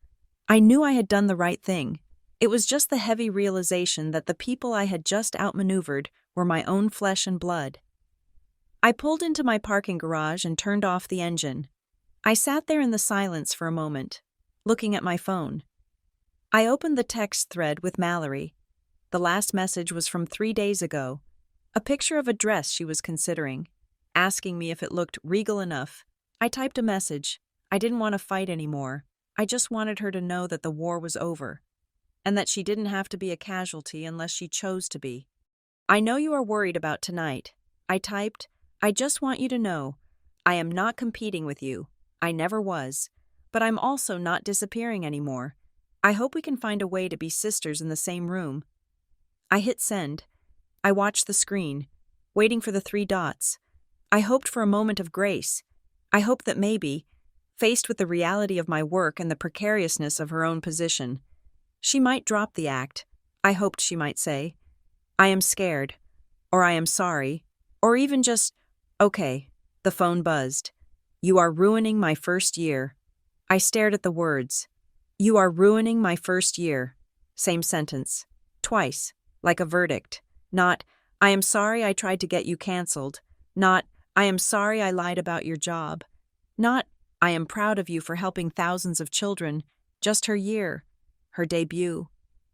I knew I had done the right thing. It was just the heavy realization that the people I had just outmaneuvered were my own flesh and blood. I pulled into my parking garage and turned off the engine. I sat there in the silence for a moment, looking at my phone. I opened the text thread with Mallory. The last message was from 3 days ago, a picture of a dress she was considering, asking me if it looked regal enough. I typed a message. I didn't want to fight anymore. I just wanted her to know that the war was over, and that she didn't have to be a casualty unless she chose to be. I know you are worried about tonight. I typed, I just want you to know, I am not competing with you. I never was. But I'm also not disappearing anymore. I hope we can find a way to be sisters in the same room. I hit send. I watched the screen, waiting for the 3 dots. I hoped for a moment of grace. I hoped that maybe, faced with the reality of my work and the precariousness of her own position, she might drop the act. I hoped she might say, I am scared, or I am sorry, or even just, okay. The phone buzzed. You are ruining my first year. I stared at the words. You are ruining my first year. Same sentence. Twice, like a verdict. Not, I am sorry I tried to get you canceled. Not, I am sorry I lied about your job. Not, I am proud of you for helping thousands of children. Just her year. Her debut.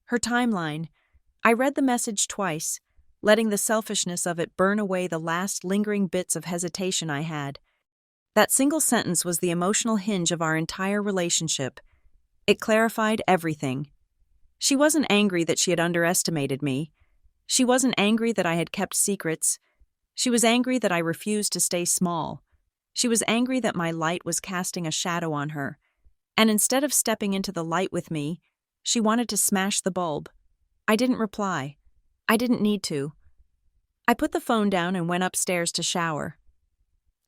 Her timeline. I read the message twice, letting the selfishness of it burn away the last lingering bits of hesitation I had. That single sentence was the emotional hinge of our entire relationship. It clarified everything. She wasn't angry that she had underestimated me. She wasn't angry that I had kept secrets. She was angry that I refused to stay small. She was angry that my light was casting a shadow on her. And instead of stepping into the light with me, she wanted to smash the bulb. I didn't reply. I didn't need to. I put the phone down and went upstairs to shower.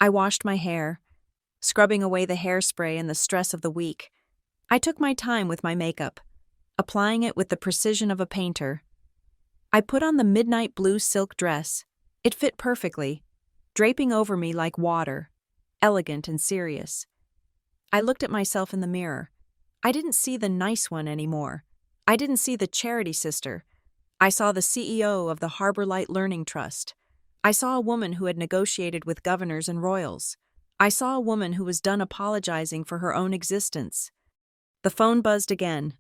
I washed my hair, scrubbing away the hairspray and the stress of the week. I took my time with my makeup, applying it with the precision of a painter. I put on the midnight blue silk dress. It fit perfectly, draping over me like water, elegant and serious. I looked at myself in the mirror. I didn't see the nice one anymore. I didn't see the charity sister. I saw the CEO of the Harbor Light Learning Trust. I saw a woman who had negotiated with governors and royals. I saw a woman who was done apologizing for her own existence. The phone buzzed again,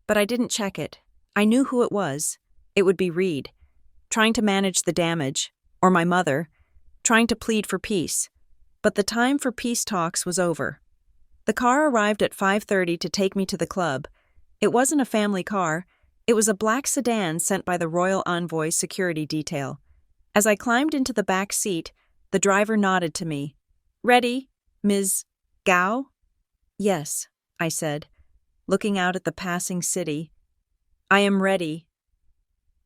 but I didn't check it. I knew who it was. It would be Reed, trying to manage the damage, or my mother, trying to plead for peace. But the time for peace talks was over. The car arrived at 5:30 to take me to the club. It wasn't a family car. It was a black sedan sent by the Royal Envoy security detail. As I climbed into the back seat, the driver nodded to me. Ready, Ms. Gao? Yes, I said, looking out at the passing city. I am ready.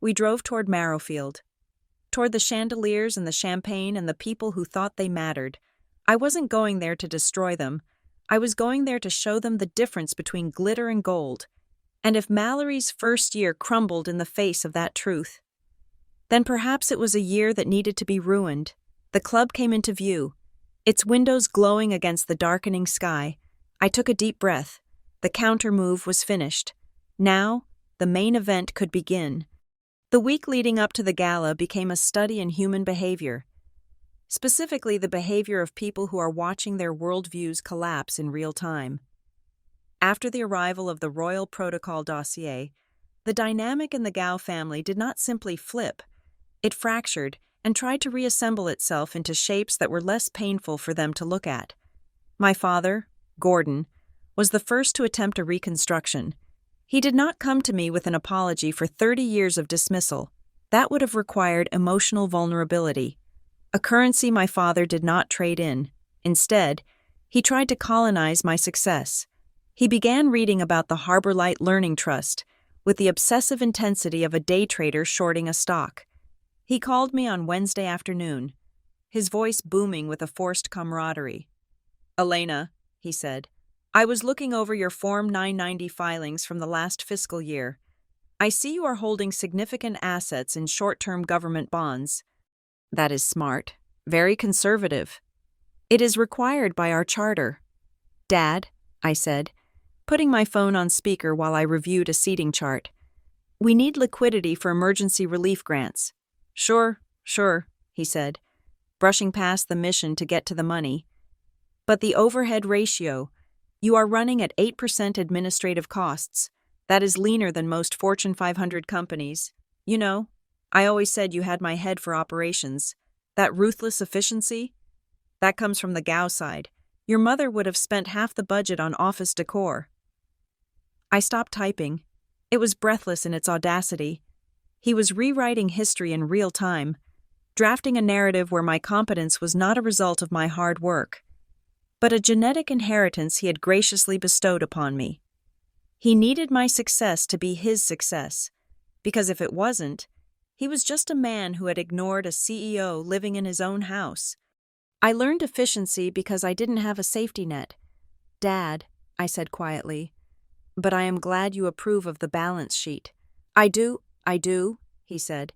We drove toward Marrowfield. toward the chandeliers and the champagne and the people who thought they mattered. I wasn't going there to destroy them. I was going there to show them the difference between glitter and gold. And if Mallory's first year crumbled in the face of that truth, then perhaps it was a year that needed to be ruined. The club came into view, its windows glowing against the darkening sky. I took a deep breath. The counter move was finished. Now, the main event could begin. The week leading up to the gala became a study in human behavior, specifically the behavior of people who are watching their worldviews collapse in real time. After the arrival of the Royal Protocol dossier, the dynamic in the Gao family did not simply flip. It fractured and tried to reassemble itself into shapes that were less painful for them to look at. My father, Gordon, was the first to attempt a reconstruction. He did not come to me with an apology for 30 years of dismissal. That would have required emotional vulnerability, a currency my father did not trade in. Instead, he tried to colonize my success. He began reading about the Harbor Light Learning Trust with the obsessive intensity of a day trader shorting a stock. He called me on Wednesday afternoon, his voice booming with a forced camaraderie. "Elena," he said, "I was looking over your Form 990 filings from the last fiscal year. I see you are holding significant assets in short-term government bonds. That is smart, very conservative. It is required by our charter." "Dad," I said, putting my phone on speaker while I reviewed a seating chart, "we need liquidity for emergency relief grants." Sure, he said, brushing past the mission to get to the money. "But the overhead ratio, you are running at 8% administrative costs. That is leaner than most Fortune 500 companies. You know, I always said you had my head for operations. That ruthless efficiency? That comes from the Gao side. Your mother would have spent half the budget on office decor." I stopped typing. It was breathless in its audacity. He was rewriting history in real time, drafting a narrative where my competence was not a result of my hard work, but a genetic inheritance he had graciously bestowed upon me. He needed my success to be his success, because if it wasn't, he was just a man who had ignored a CEO living in his own house. I learned efficiency because I didn't have a safety net. "Dad," I said quietly, "but I am glad you approve of the balance sheet." I do, he said.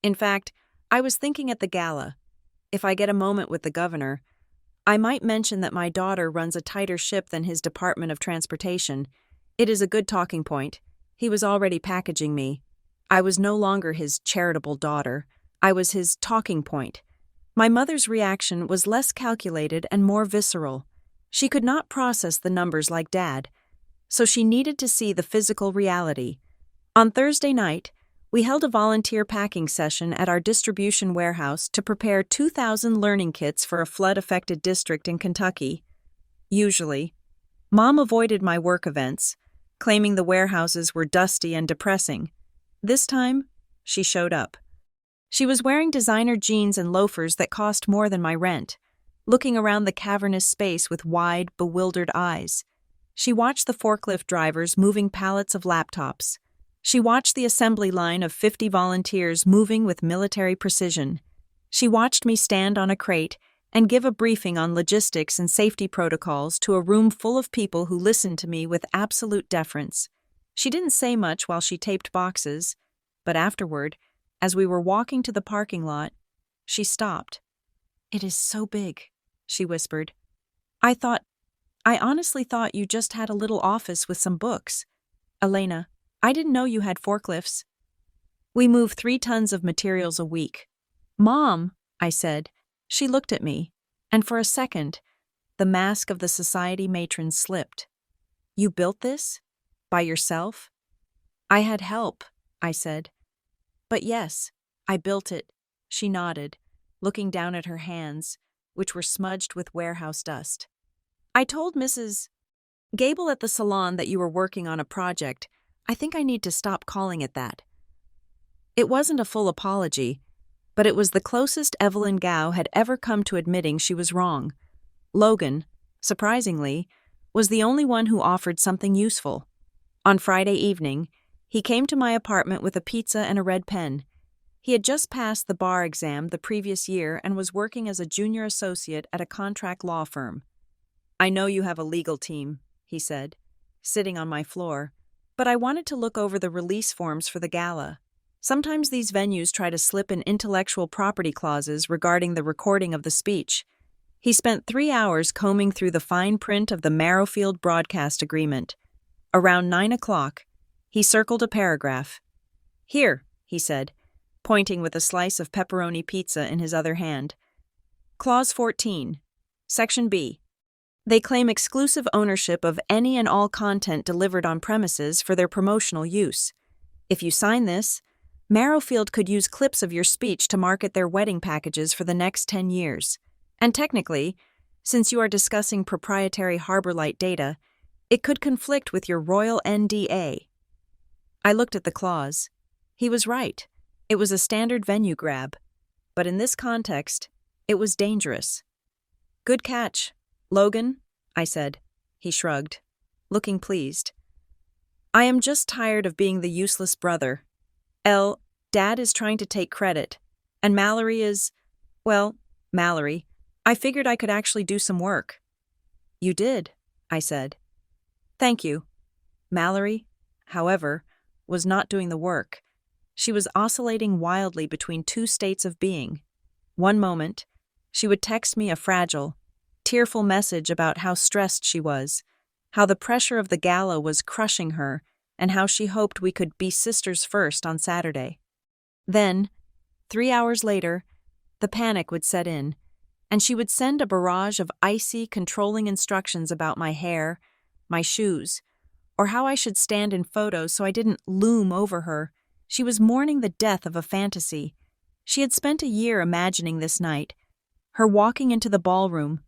"In fact, I was thinking at the gala, if I get a moment with the governor, I might mention that my daughter runs a tighter ship than his Department of Transportation. It is a good talking point." He was already packaging me. I was no longer his charitable daughter. I was his talking point. My mother's reaction was less calculated and more visceral. She could not process the numbers like Dad, so she needed to see the physical reality. On Thursday night, we held a volunteer packing session at our distribution warehouse to prepare 2,000 learning kits for a flood-affected district in Kentucky. Usually, Mom avoided my work events, claiming the warehouses were dusty and depressing. This time, she showed up. She was wearing designer jeans and loafers that cost more than my rent, looking around the cavernous space with wide, bewildered eyes. She watched the forklift drivers moving pallets of laptops. She watched the assembly line of 50 volunteers moving with military precision. She watched me stand on a crate and give a briefing on logistics and safety protocols to a room full of people who listened to me with absolute deference. She didn't say much while she taped boxes, but afterward, as we were walking to the parking lot, she stopped. "It is so big," she whispered. I honestly thought you just had a little office with some books. Elena, I didn't know you had forklifts." "We move 3 tons of materials a week." "Mom," I said. She looked at me, and for a second, the mask of the society matron slipped. "You built this? By yourself?" "I had help," I said. "But yes, I built it," she nodded, looking down at her hands, which were smudged with warehouse dust. "I told Mrs. Gable at the salon that you were working on a project. I think I need to stop calling it that." It wasn't a full apology, but it was the closest Evelyn Gao had ever come to admitting she was wrong. Logan, surprisingly, was the only one who offered something useful. On Friday evening, he came to my apartment with a pizza and a red pen. He had just passed the bar exam the previous year and was working as a junior associate at a contract law firm. "I know you have a legal team," he said, sitting on my floor, "but I wanted to look over the release forms for the gala. Sometimes these venues try to slip in intellectual property clauses regarding the recording of the speech." He spent 3 hours combing through the fine print of the Marrowfield broadcast agreement. Around 9 o'clock, he circled a paragraph. "Here," he said, pointing with a slice of pepperoni pizza in his other hand. "Clause 14, Section B. They claim exclusive ownership of any and all content delivered on premises for their promotional use. If you sign this, Marrowfield could use clips of your speech to market their wedding packages for the next 10 years. And technically, since you are discussing proprietary Harbor Light data, it could conflict with your Royal NDA." I looked at the clause. He was right. It was a standard venue grab. But in this context, it was dangerous. "Good catch, Logan," I said. He shrugged, looking pleased. "I am just tired of being the useless brother. Dad is trying to take credit, and Mallory is, well, Mallory. I figured I could actually do some work." "You did," I said. "Thank you." Mallory, however, was not doing the work. She was oscillating wildly between two states of being. One moment, she would text me a fragile, tearful message about how stressed she was, how the pressure of the gala was crushing her, and how she hoped we could be sisters first on Saturday. Then, 3 hours later, the panic would set in, and she would send a barrage of icy, controlling instructions about my hair, my shoes, or how I should stand in photos so I didn't loom over her. She was mourning the death of a fantasy. She had spent a year imagining this night, her walking into the ballroom,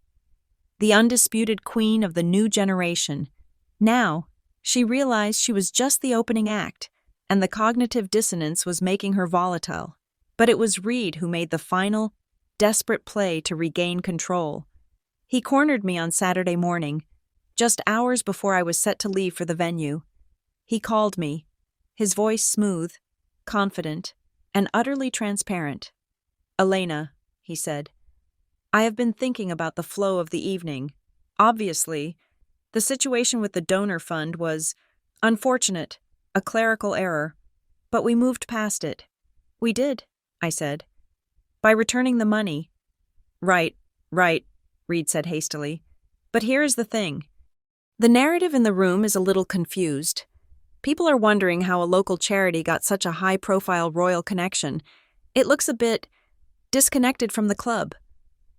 the undisputed queen of the new generation. Now, she realized she was just the opening act, and the cognitive dissonance was making her volatile. But it was Reed who made the final, desperate play to regain control. He cornered me on Saturday morning, just hours before I was set to leave for the venue. He called me, his voice smooth, confident, and utterly transparent. "Elena," he said, "I have been thinking about the flow of the evening. Obviously, the situation with the donor fund was unfortunate, a clerical error, but we moved past it." "We did," I said. "By returning the money." Right, Reed said hastily. "But here is the thing. The narrative in the room is a little confused. People are wondering how a local charity got such a high-profile royal connection. It looks a bit disconnected from the club."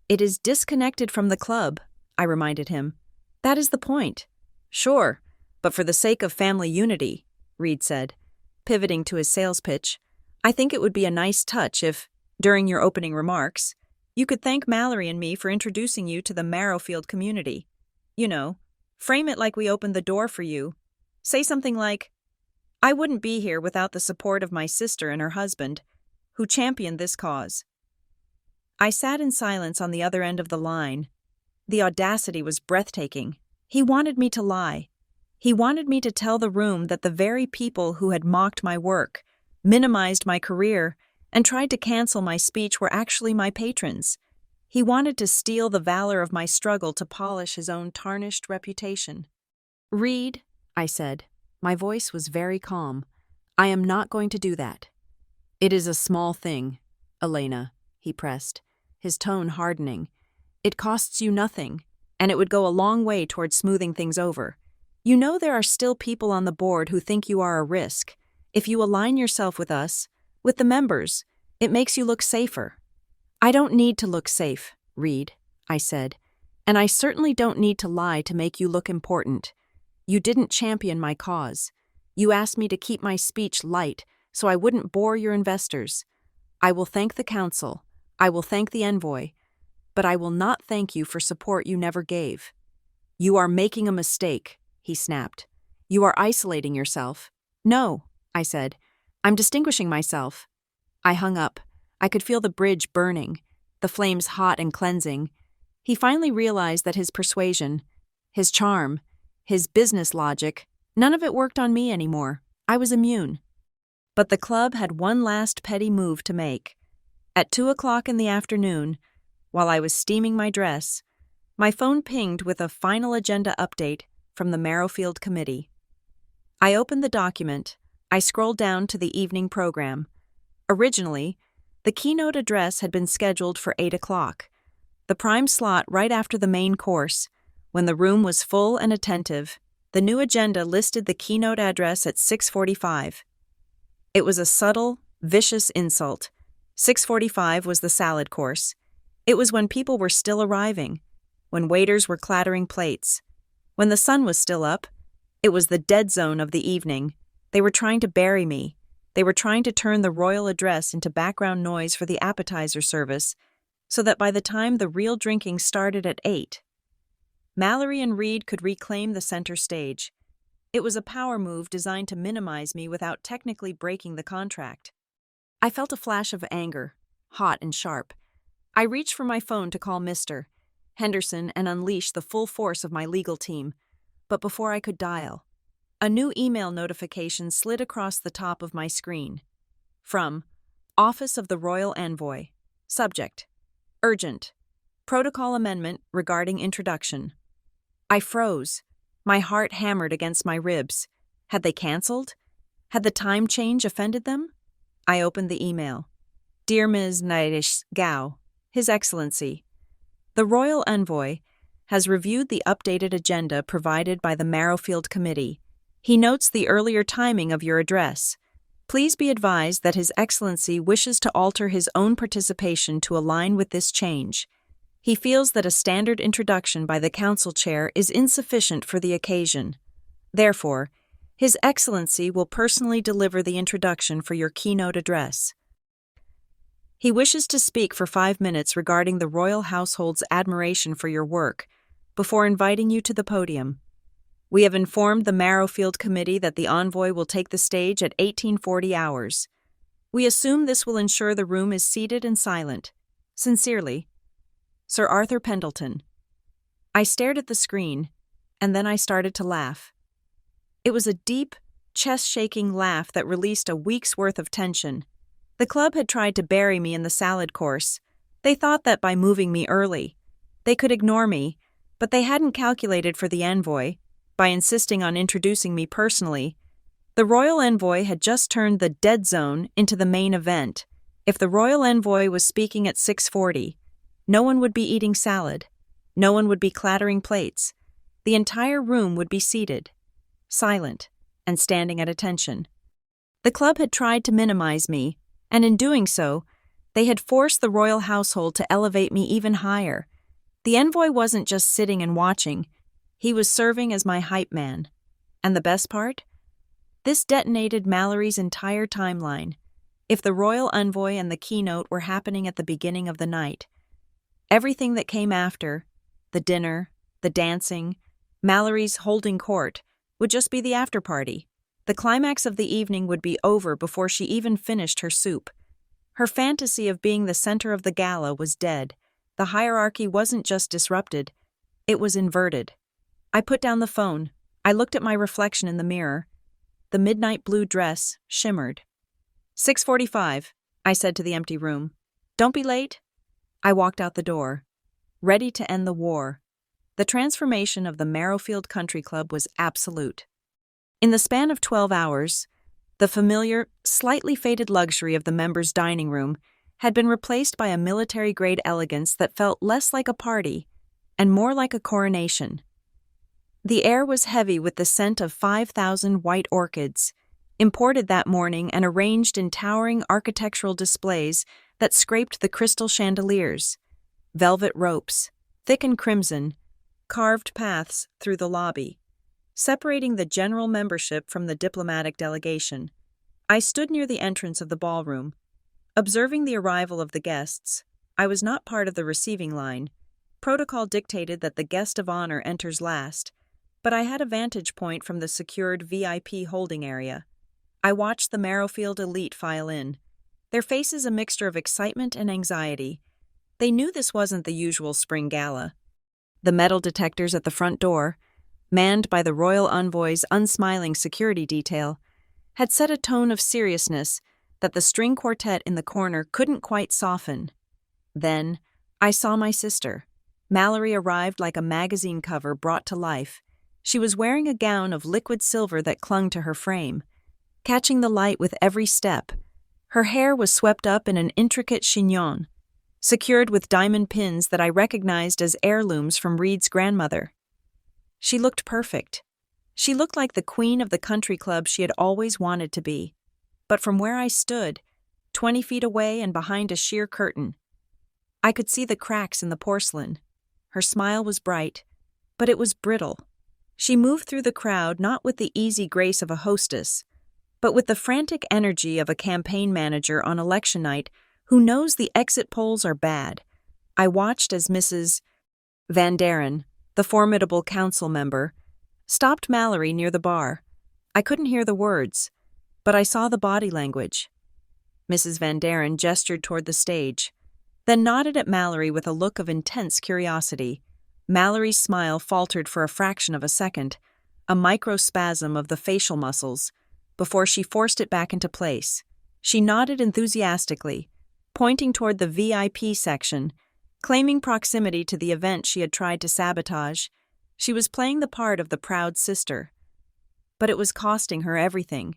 "It is disconnected from the club," I reminded him. "That is the point." "Sure, but for the sake of family unity," Reed said, pivoting to his sales pitch, "I think it would be a nice touch if, during your opening remarks, you could thank Mallory and me for introducing you to the Marrowfield community. You know, frame it like we opened the door for you. Say something like, 'I wouldn't be here without the support of my sister and her husband, who championed this cause.'" I sat in silence on the other end of the line. The audacity was breathtaking. He wanted me to lie. He wanted me to tell the room that the very people who had mocked my work, minimized my career, and tried to cancel my speech were actually my patrons. He wanted to steal the valor of my struggle to polish his own tarnished reputation. "Reed," I said. My voice was very calm. "I am not going to do that." "It is a small thing, Elena," he pressed, his tone hardening. "It costs you nothing, and it would go a long way toward smoothing things over. You know there are still people on the board who think you are a risk. If you align yourself with us, with the members, it makes you look safer." "I don't need to look safe, Reed," I said, "and I certainly don't need to lie to make you look important. You didn't champion my cause. You asked me to keep my speech light so I wouldn't bore your investors. I will thank the council. I will thank the envoy. But I will not thank you for support you never gave." "You are making a mistake," he snapped. "You are isolating yourself." "No," I said. "I'm distinguishing myself." I hung up. I could feel the bridge burning, the flames hot and cleansing. He finally realized that his persuasion, his charm, his business logic, none of it worked on me anymore. I was immune. But the club had one last petty move to make. At 2 o'clock in the afternoon, while I was steaming my dress, my phone pinged with a final agenda update from the Merrifield Committee. I opened the document. I scrolled down to the evening program. Originally, the keynote address had been scheduled for 8 o'clock, the prime slot right after the main course. When the room was full and attentive, the new agenda listed the keynote address at 6:45. It was a subtle, vicious insult. 6:45 was the salad course. It was when people were still arriving, when waiters were clattering plates, when the sun was still up. It was the dead zone of the evening. They were trying to bury me. They were trying to turn the royal address into background noise for the appetizer service, so that by the time the real drinking started at 8, Mallory and Reed could reclaim the center stage. It was a power move designed to minimize me without technically breaking the contract. I felt a flash of anger, hot and sharp. I reached for my phone to call Mr. Henderson and unleash the full force of my legal team, but before I could dial, a new email notification slid across the top of my screen. From Office of the Royal Envoy. Subject: Urgent. Protocol amendment regarding introduction. I froze. My heart hammered against my ribs. Had they canceled? Had the time change offended them? I opened the email. Dear Ms. Naidish Gao, His Excellency, the Royal Envoy has reviewed the updated agenda provided by the Merrifield Committee. He notes the earlier timing of your address. Please be advised that His Excellency wishes to alter his own participation to align with this change. He feels that a standard introduction by the Council Chair is insufficient for the occasion. Therefore, His Excellency will personally deliver the introduction for your keynote address. He wishes to speak for 5 minutes regarding the royal household's admiration for your work, before inviting you to the podium. We have informed the Merrifield Committee that the envoy will take the stage at 1840 hours. We assume this will ensure the room is seated and silent. Sincerely, Sir Arthur Pendleton. I stared at the screen, and then I started to laugh. It was a deep, chest-shaking laugh that released a week's worth of tension. The club had tried to bury me in the salad course. They thought that by moving me early, they could ignore me, but they hadn't calculated for the envoy. By insisting on introducing me personally, the royal envoy had just turned the dead zone into the main event. If the royal envoy was speaking at 6:40, no one would be eating salad. No one would be clattering plates. The entire room would be seated, silent, and standing at attention. The club had tried to minimize me, and in doing so, they had forced the royal household to elevate me even higher. The envoy wasn't just sitting and watching. He was serving as my hype man. And the best part? This detonated Mallory's entire timeline. If the royal envoy and the keynote were happening at the beginning of the night, everything that came after, the dinner, the dancing, Mallory's holding court, would just be the after-party. The climax of the evening would be over before she even finished her soup. Her fantasy of being the center of the gala was dead. The hierarchy wasn't just disrupted, it was inverted. I put down the phone. I looked at my reflection in the mirror. The midnight blue dress shimmered. 6:45, I said to the empty room. Don't be late. I walked out the door, ready to end the war. The transformation of the Merrifield Country Club was absolute. In the span of 12 hours, the familiar, slightly faded luxury of the members' dining room had been replaced by a military-grade elegance that felt less like a party and more like a coronation. The air was heavy with the scent of 5,000 white orchids, imported that morning and arranged in towering architectural displays that scraped the crystal chandeliers. Velvet ropes, thick and crimson, carved paths through the lobby, separating the general membership from the diplomatic delegation. I stood near the entrance of the ballroom. Observing the arrival of the guests, I was not part of the receiving line. Protocol dictated that the guest of honor enters last, but I had a vantage point from the secured VIP holding area. I watched the Merrifield elite file in, their faces a mixture of excitement and anxiety. They knew this wasn't the usual spring gala. The metal detectors at the front door, manned by the royal envoy's unsmiling security detail, had set a tone of seriousness that the string quartet in the corner couldn't quite soften. Then, I saw my sister. Mallory arrived like a magazine cover brought to life. She was wearing a gown of liquid silver that clung to her frame, catching the light with every step. Her hair was swept up in an intricate chignon, secured with diamond pins that I recognized as heirlooms from Reed's grandmother. She looked perfect. She looked like the queen of the country club she had always wanted to be. But from where I stood, 20 feet away and behind a sheer curtain, I could see the cracks in the porcelain. Her smile was bright, but it was brittle. She moved through the crowd not with the easy grace of a hostess, but with the frantic energy of a campaign manager on election night who knows the exit polls are bad. I watched as Mrs. Van Daren, the formidable council member, stopped Mallory near the bar. I couldn't hear the words, but I saw the body language. Mrs. Van Daren gestured toward the stage, then nodded at Mallory with a look of intense curiosity. Mallory's smile faltered for a fraction of a second, a microspasm of the facial muscles, before she forced it back into place. She nodded enthusiastically, pointing toward the VIP section, claiming proximity to the event she had tried to sabotage. She was playing the part of the proud sister. But it was costing her everything.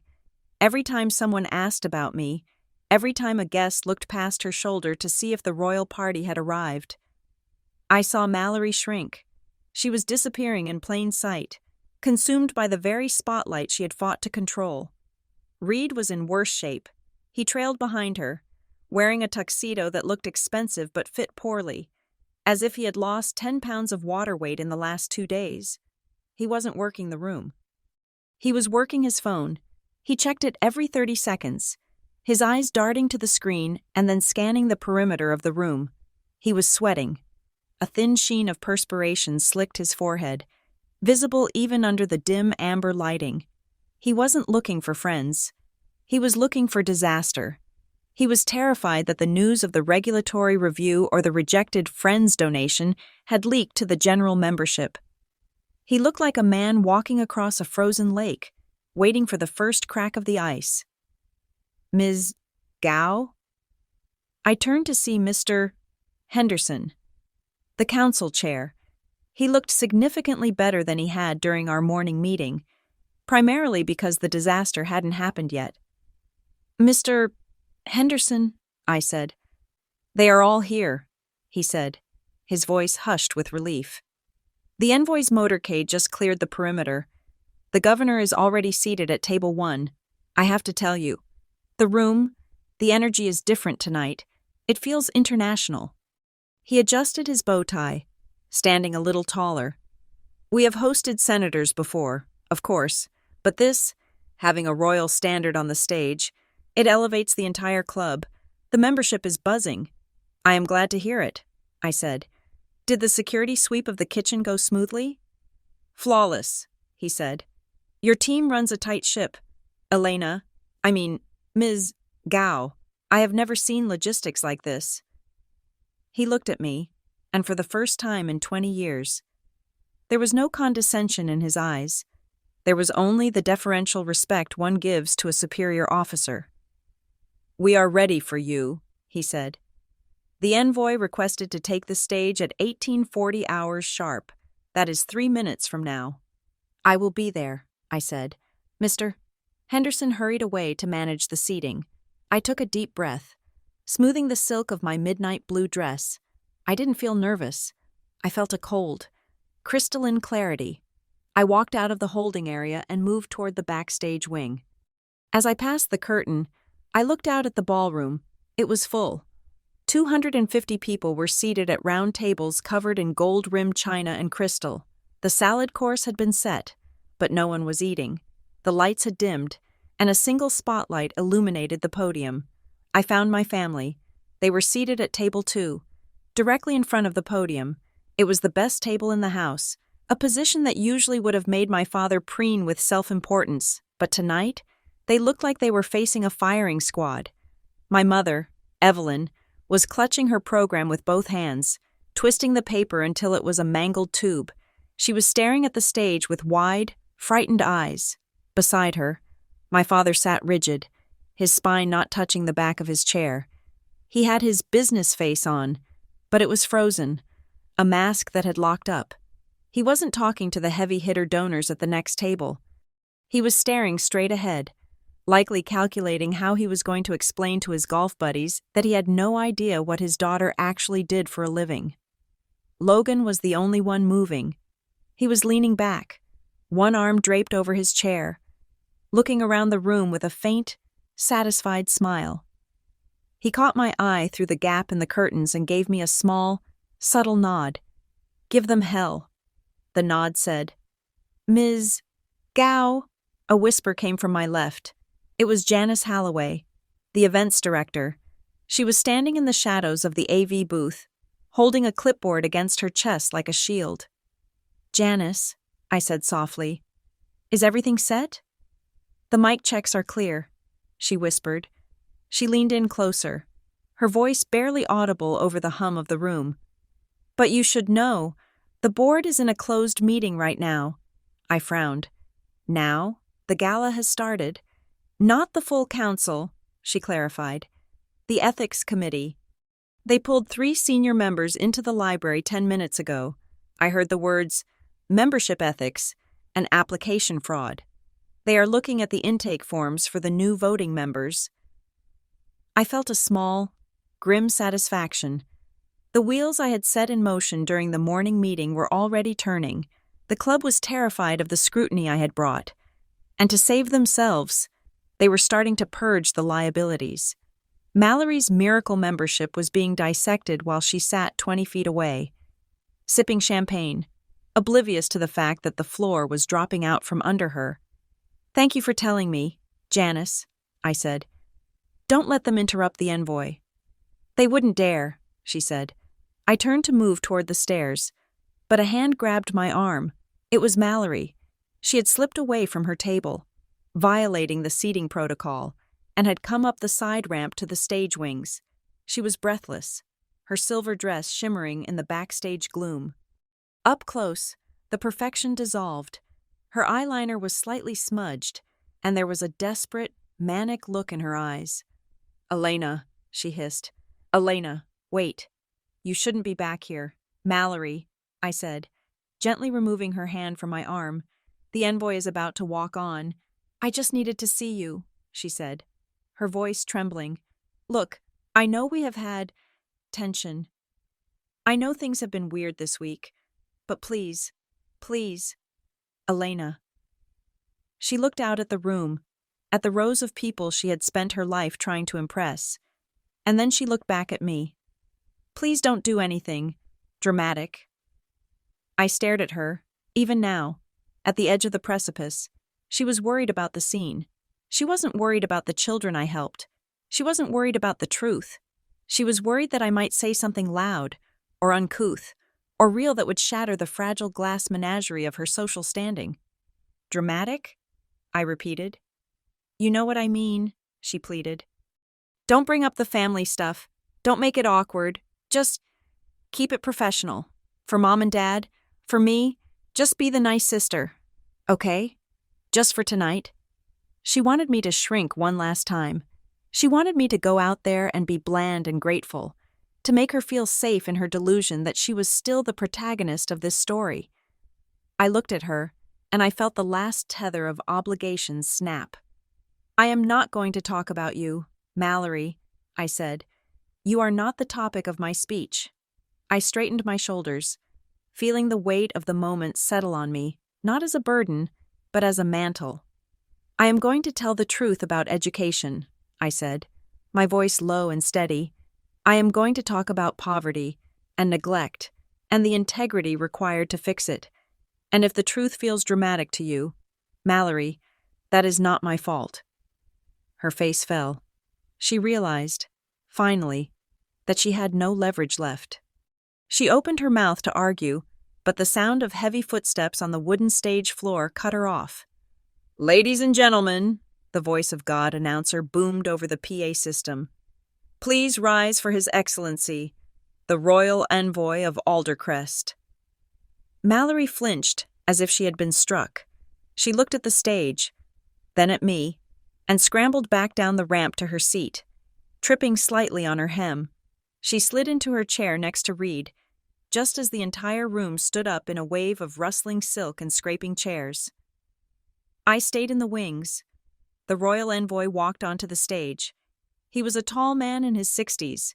Every time someone asked about me, every time a guest looked past her shoulder to see if the royal party had arrived, I saw Mallory shrink. She was disappearing in plain sight, consumed by the very spotlight she had fought to control. Reed was in worse shape. He trailed behind her, wearing a tuxedo that looked expensive but fit poorly, as if he had lost 10 pounds of water weight in the last 2 days. He wasn't working the room. He was working his phone. He checked it every 30 seconds, his eyes darting to the screen and then scanning the perimeter of the room. He was sweating. A thin sheen of perspiration slicked his forehead, visible even under the dim amber lighting. He wasn't looking for friends. He was looking for disaster. He was terrified that the news of the regulatory review or the rejected Friends donation had leaked to the general membership. He looked like a man walking across a frozen lake, waiting for the first crack of the ice. Ms. Gao? I turned to see Mr. Henderson, the council chair. He looked significantly better than he had during our morning meeting, primarily because the disaster hadn't happened yet. Mr. Henderson, I said. They are all here, he said, his voice hushed with relief. The envoy's motorcade just cleared the perimeter. The governor is already seated at table 1. I have to tell you, the room, the energy is different tonight. It feels international. He adjusted his bow tie, standing a little taller. We have hosted senators before, of course, but this, having a royal standard on the stage, it elevates the entire club. The membership is buzzing. I am glad to hear it, I said. Did the security sweep of the kitchen go smoothly? Flawless, he said. Your team runs a tight ship. Ms. Gao, I have never seen logistics like this. He looked at me, and for the first time in 20 years, there was no condescension in his eyes. There was only the deferential respect one gives to a superior officer. We are ready for you, he said. The envoy requested to take the stage at 1840 hours sharp. That is 3 minutes from now. I will be there, I said. Mr. Henderson hurried away to manage the seating. I took a deep breath, smoothing the silk of my midnight blue dress. I didn't feel nervous. I felt a cold, crystalline clarity. I walked out of the holding area and moved toward the backstage wing. As I passed the curtain, I looked out at the ballroom. It was full. 250 people were seated at round tables covered in gold-rimmed china and crystal. The salad course had been set, but no one was eating. The lights had dimmed, and a single spotlight illuminated the podium. I found my family. They were seated at table 2, directly in front of the podium. It was the best table in the house, a position that usually would have made my father preen with self-importance, but tonight, they looked like they were facing a firing squad. My mother, Evelyn, was clutching her program with both hands, twisting the paper until it was a mangled tube. She was staring at the stage with wide, frightened eyes. Beside her, My father sat rigid, his spine not touching the back of his chair. He had his business face on, but it was frozen, a mask that had locked up. He wasn't talking to the heavy-hitter donors at the next table. He was staring straight ahead, likely calculating how he was going to explain to his golf buddies that he had no idea what his daughter actually did for a living. Logan was the only one moving. He was leaning back, one arm draped over his chair, looking around the room with a faint, satisfied smile. He caught my eye through the gap in the curtains and gave me a small, subtle nod. "Give them hell," the nod said. "Ms. Gao," a whisper came from my left. It was Janice Holloway, the events director. She was standing in the shadows of the AV booth, holding a clipboard against her chest like a shield. "Janice," I said softly, "is everything set?" "The mic checks are clear," she whispered. She leaned in closer, her voice barely audible over the hum of the room. "But you should know, the board is in a closed meeting right now." I frowned. "Now? The gala has started." "Not the full council," she clarified. "The ethics committee. They pulled 3 senior members into the library 10 minutes ago." I heard the words, "membership ethics" and "application fraud." "They are looking at the intake forms for the new voting members." I felt a small, grim satisfaction. The wheels I had set in motion during the morning meeting were already turning. The club was terrified of the scrutiny I had brought, and to save themselves, they were starting to purge the liabilities. Mallory's miracle membership was being dissected while she sat 20 feet away, sipping champagne, oblivious to the fact that the floor was dropping out from under her. "Thank you for telling me, Janice," I said. "Don't let them interrupt the envoy." "They wouldn't dare," she said. I turned to move toward the stairs, but a hand grabbed my arm. It was Mallory. She had slipped away from her table, violating the seating protocol, and had come up the side ramp to the stage wings. She was breathless, her silver dress shimmering in the backstage gloom. Up close, the perfection dissolved. Her eyeliner was slightly smudged, and there was a desperate, manic look in her eyes. "Elena," she hissed. "Elena, wait. You shouldn't be back here." "Mallory," I said, gently removing her hand from my arm. "The envoy is about to walk on." "I just needed to see you," she said, her voice trembling. "Look, I know we have had tension. I know things have been weird this week, but please, please, Elena." She looked out at the room, at the rows of people she had spent her life trying to impress, and then she looked back at me. "Please don't do anything dramatic." I stared at her, even now, at the edge of the precipice. She was worried about the scene. She wasn't worried about the children I helped. She wasn't worried about the truth. She was worried that I might say something loud, or uncouth, or real that would shatter the fragile glass menagerie of her social standing. "Dramatic?" I repeated. "You know what I mean," she pleaded. "Don't bring up the family stuff. Don't make it awkward. Just keep it professional. For Mom and Dad, for me, just be the nice sister. Okay? Just for tonight." She wanted me to shrink one last time. She wanted me to go out there and be bland and grateful, to make her feel safe in her delusion that she was still the protagonist of this story. I looked at her, and I felt the last tether of obligation snap. "I am not going to talk about you, Mallory," I said. "You are not the topic of my speech." I straightened my shoulders, feeling the weight of the moment settle on me, not as a burden, but as a mantle. "I am going to tell the truth about education," I said, my voice low and steady. "I am going to talk about poverty and neglect and the integrity required to fix it. And if the truth feels dramatic to you, Mallory, that is not my fault." Her face fell. She realized, finally, that she had no leverage left. She opened her mouth to argue, but the sound of heavy footsteps on the wooden stage floor cut her off. "Ladies and gentlemen," the voice of God announcer boomed over the PA system, "please rise for His Excellency, the Royal Envoy of Aldercrest." Mallory flinched as if she had been struck. She looked at the stage, then at me, and scrambled back down the ramp to her seat, tripping slightly on her hem. She slid into her chair next to Reed, just as the entire room stood up in a wave of rustling silk and scraping chairs. I stayed in the wings. The royal envoy walked onto the stage. He was a tall man in his 60s,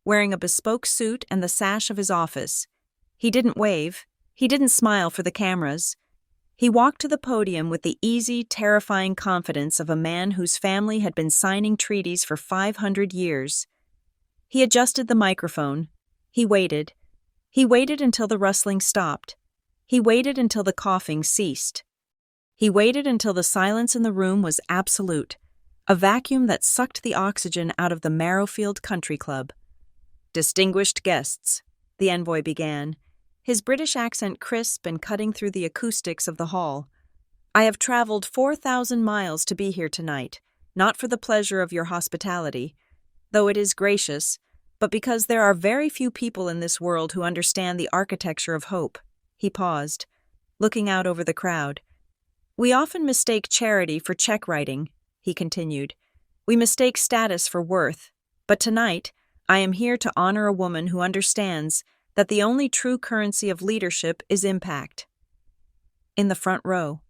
wearing a bespoke suit and the sash of his office. He didn't wave. He didn't smile for the cameras. He walked to the podium with the easy, terrifying confidence of a man whose family had been signing treaties for 500 years. He adjusted the microphone. He waited. He waited until the rustling stopped. He waited until the coughing ceased. He waited until the silence in the room was absolute, a vacuum that sucked the oxygen out of the Marrowfield Country Club. "Distinguished guests," the envoy began, his British accent crisp and cutting through the acoustics of the hall. "I have traveled 4,000 miles to be here tonight, not for the pleasure of your hospitality, though it is gracious, but because there are very few people in this world who understand the architecture of hope." He paused, looking out over the crowd. "We often mistake charity for check writing," he continued. "We mistake status for worth, but tonight I am here to honor a woman who understands that the only true currency of leadership is impact." In the front row,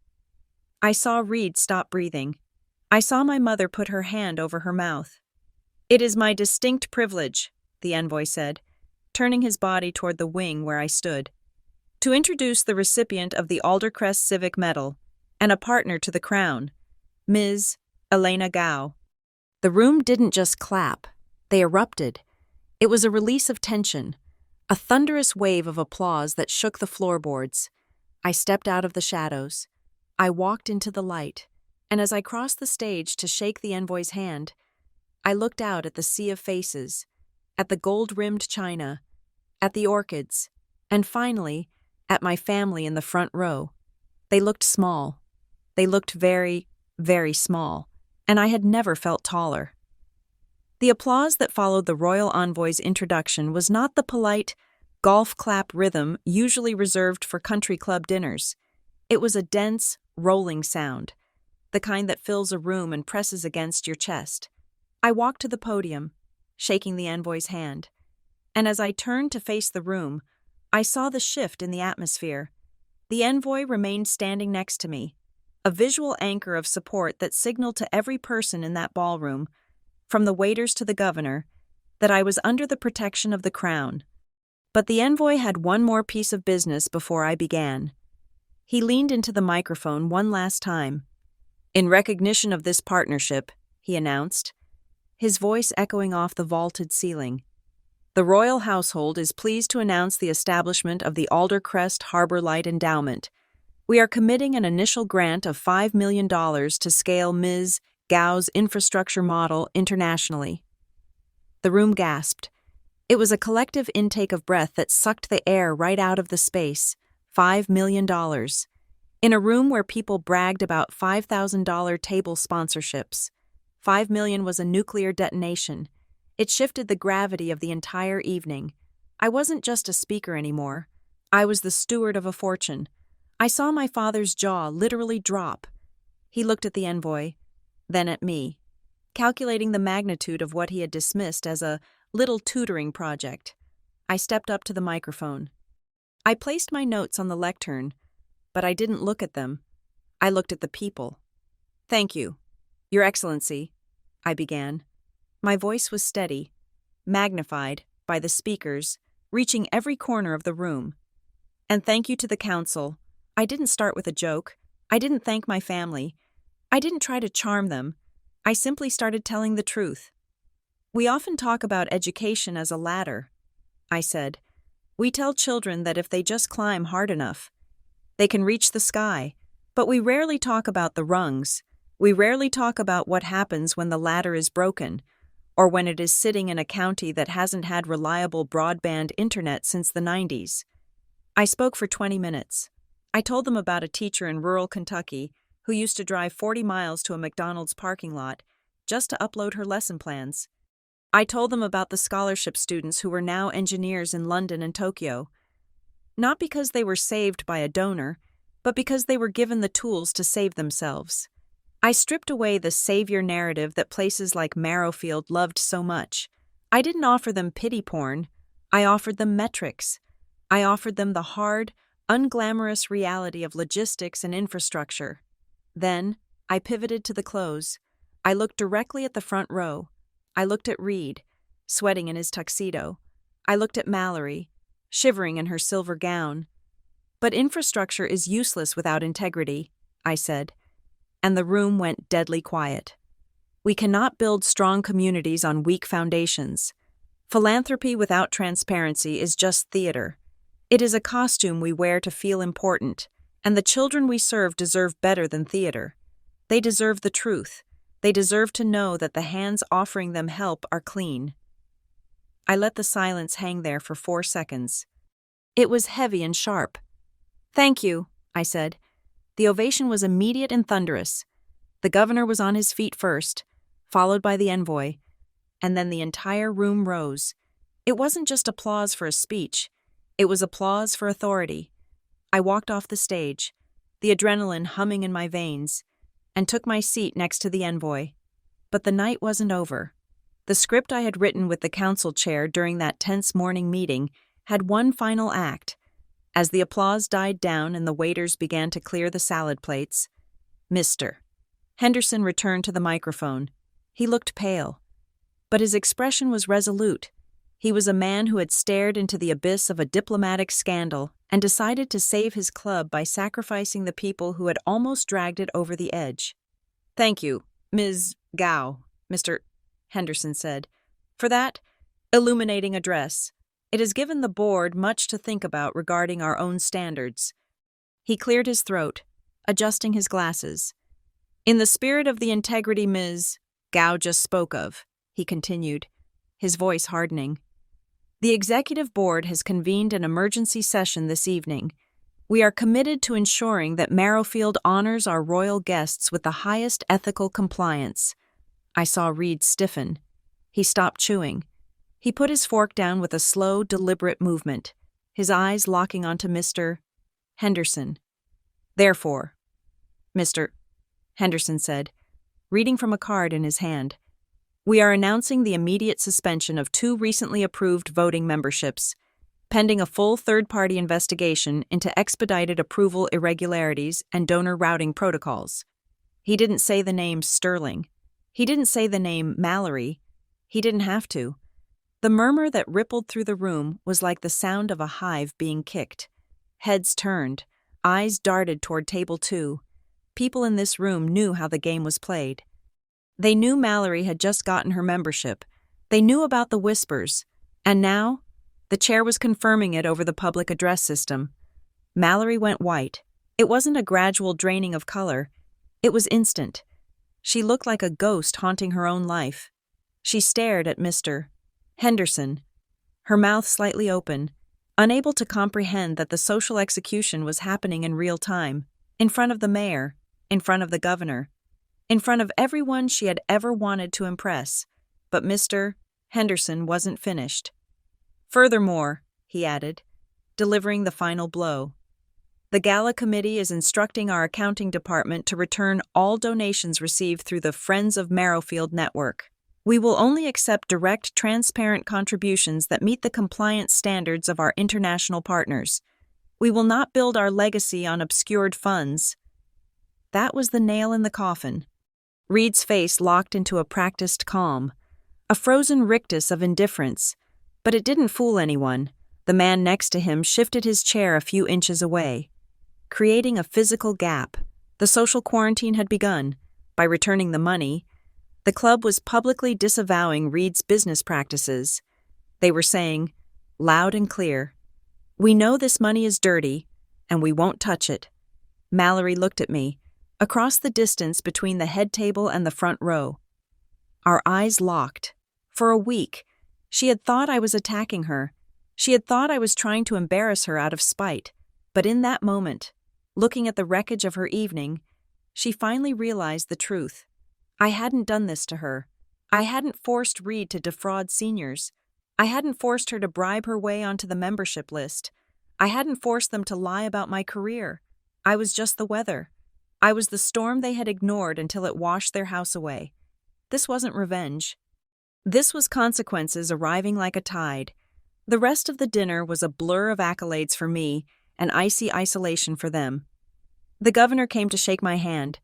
I saw Reed stop breathing. I saw my mother put her hand over her mouth. "It is my distinct privilege," the envoy said, turning his body toward the wing where I stood, "to introduce the recipient of the Aldercrest Civic Medal and a partner to the crown, Ms. Elena Gao." The room didn't just clap, they erupted. It was a release of tension, a thunderous wave of applause that shook the floorboards. I stepped out of the shadows. I walked into the light, and as I crossed the stage to shake the envoy's hand, I looked out at the sea of faces, at the gold-rimmed china, at the orchids, and finally, at my family in the front row. They looked small. They looked very, very small, and I had never felt taller. The applause that followed the royal envoy's introduction was not the polite, golf clap rhythm usually reserved for country club dinners. It was a dense, rolling sound, the kind that fills a room and presses against your chest. I walked to the podium, shaking the envoy's hand, and as I turned to face the room, I saw the shift in the atmosphere. The envoy remained standing next to me, a visual anchor of support that signaled to every person in that ballroom, from the waiters to the governor, that I was under the protection of the crown. But the envoy had one more piece of business before I began. He leaned into the microphone one last time. "In recognition of this partnership," he announced, his voice echoing off the vaulted ceiling, "the royal household is pleased to announce the establishment of the Aldercrest Harbor Light Endowment. We are committing an initial grant of $5 million to scale Ms. Gao's infrastructure model internationally." The room gasped. It was a collective intake of breath that sucked the air right out of the space. $5 million. In a room where people bragged about $5,000 table sponsorships. $5 million was a nuclear detonation. It shifted the gravity of the entire evening. I wasn't just a speaker anymore. I was the steward of a fortune. I saw my father's jaw literally drop. He looked at the envoy, then at me, calculating the magnitude of what he had dismissed as a little tutoring project. I stepped up to the microphone. I placed my notes on the lectern, but I didn't look at them. I looked at the people. "Thank you, Your Excellency," I began. My voice was steady, magnified by the speakers, reaching every corner of the room. "And thank you to the council." I didn't start with a joke. I didn't thank my family. I didn't try to charm them. I simply started telling the truth. "We often talk about education as a ladder," I said. "We tell children that if they just climb hard enough, they can reach the sky, but we rarely talk about the rungs. We rarely talk about what happens when the ladder is broken, or when it is sitting in a county that hasn't had reliable broadband internet since the 90s. I spoke for 20 minutes. I told them about a teacher in rural Kentucky who used to drive 40 miles to a McDonald's parking lot just to upload her lesson plans. I told them about the scholarship students who were now engineers in London and Tokyo, not because they were saved by a donor, but because they were given the tools to save themselves. I stripped away the savior narrative that places like Marrowfield loved so much. I didn't offer them pity porn. I offered them metrics. I offered them the hard, unglamorous reality of logistics and infrastructure. Then, I pivoted to the close. I looked directly at the front row. I looked at Reed, sweating in his tuxedo. I looked at Mallory, shivering in her silver gown. But infrastructure is useless without integrity, I said. And the room went deadly quiet. We cannot build strong communities on weak foundations. Philanthropy without transparency is just theater. It is a costume we wear to feel important, and the children we serve deserve better than theater. They deserve the truth. They deserve to know that the hands offering them help are clean. I let the silence hang there for 4 seconds. It was heavy and sharp. "Thank you," I said. The ovation was immediate and thunderous. The governor was on his feet first, followed by the envoy, and then the entire room rose. It wasn't just applause for a speech. It was applause for authority. I walked off the stage, the adrenaline humming in my veins, and took my seat next to the envoy. But the night wasn't over. The script I had written with the council chair during that tense morning meeting had one final act. As the applause died down and the waiters began to clear the salad plates, Mr. Henderson returned to the microphone. He looked pale, but his expression was resolute. He was a man who had stared into the abyss of a diplomatic scandal and decided to save his club by sacrificing the people who had almost dragged it over the edge. "Thank you, Ms. Gao," Mr. Henderson said, "for that illuminating address. It has given the board much to think about regarding our own standards." He cleared his throat, adjusting his glasses. "In the spirit of the integrity Ms. Gao just spoke of," he continued, his voice hardening, "the executive board has convened an emergency session this evening. We are committed to ensuring that Marrowfield honors our royal guests with the highest ethical compliance." I saw Reed stiffen. He stopped chewing. He put his fork down with a slow, deliberate movement, his eyes locking onto Mr. Henderson. "Therefore," Mr. Henderson said, reading from a card in his hand, "we are announcing the immediate suspension of 2 recently approved voting memberships, pending a full third-party investigation into expedited approval irregularities and donor routing protocols." He didn't say the name Sterling. He didn't say the name Mallory. He didn't have to. The murmur that rippled through the room was like the sound of a hive being kicked. Heads turned, eyes darted toward table 2. People in this room knew how the game was played. They knew Mallory had just gotten her membership. They knew about the whispers. And now, the chair was confirming it over the public address system. Mallory went white. It wasn't a gradual draining of color. It was instant. She looked like a ghost haunting her own life. She stared at Mr. Henderson, her mouth slightly open, unable to comprehend that the social execution was happening in real time, in front of the mayor, in front of the governor, in front of everyone she had ever wanted to impress. But Mr. Henderson wasn't finished. "Furthermore," he added, delivering the final blow, "the Gala Committee is instructing our accounting department to return all donations received through the Friends of Marrowfield network. We will only accept direct, transparent contributions that meet the compliance standards of our international partners. We will not build our legacy on obscured funds." That was the nail in the coffin. Reed's face locked into a practiced calm, a frozen rictus of indifference. But it didn't fool anyone. The man next to him shifted his chair a few inches away, creating a physical gap. The social quarantine had begun. By returning the money, the club was publicly disavowing Reed's business practices. They were saying, loud and clear, "We know this money is dirty, and we won't touch it." Mallory looked at me, across the distance between the head table and the front row. Our eyes locked. For a week, she had thought I was attacking her. She had thought I was trying to embarrass her out of spite. But in that moment, looking at the wreckage of her evening, she finally realized the truth. I hadn't done this to her. I hadn't forced Reed to defraud seniors. I hadn't forced her to bribe her way onto the membership list. I hadn't forced them to lie about my career. I was just the weather. I was the storm they had ignored until it washed their house away. This wasn't revenge. This was consequences arriving like a tide. The rest of the dinner was a blur of accolades for me and icy isolation for them. The governor came to shake my hand.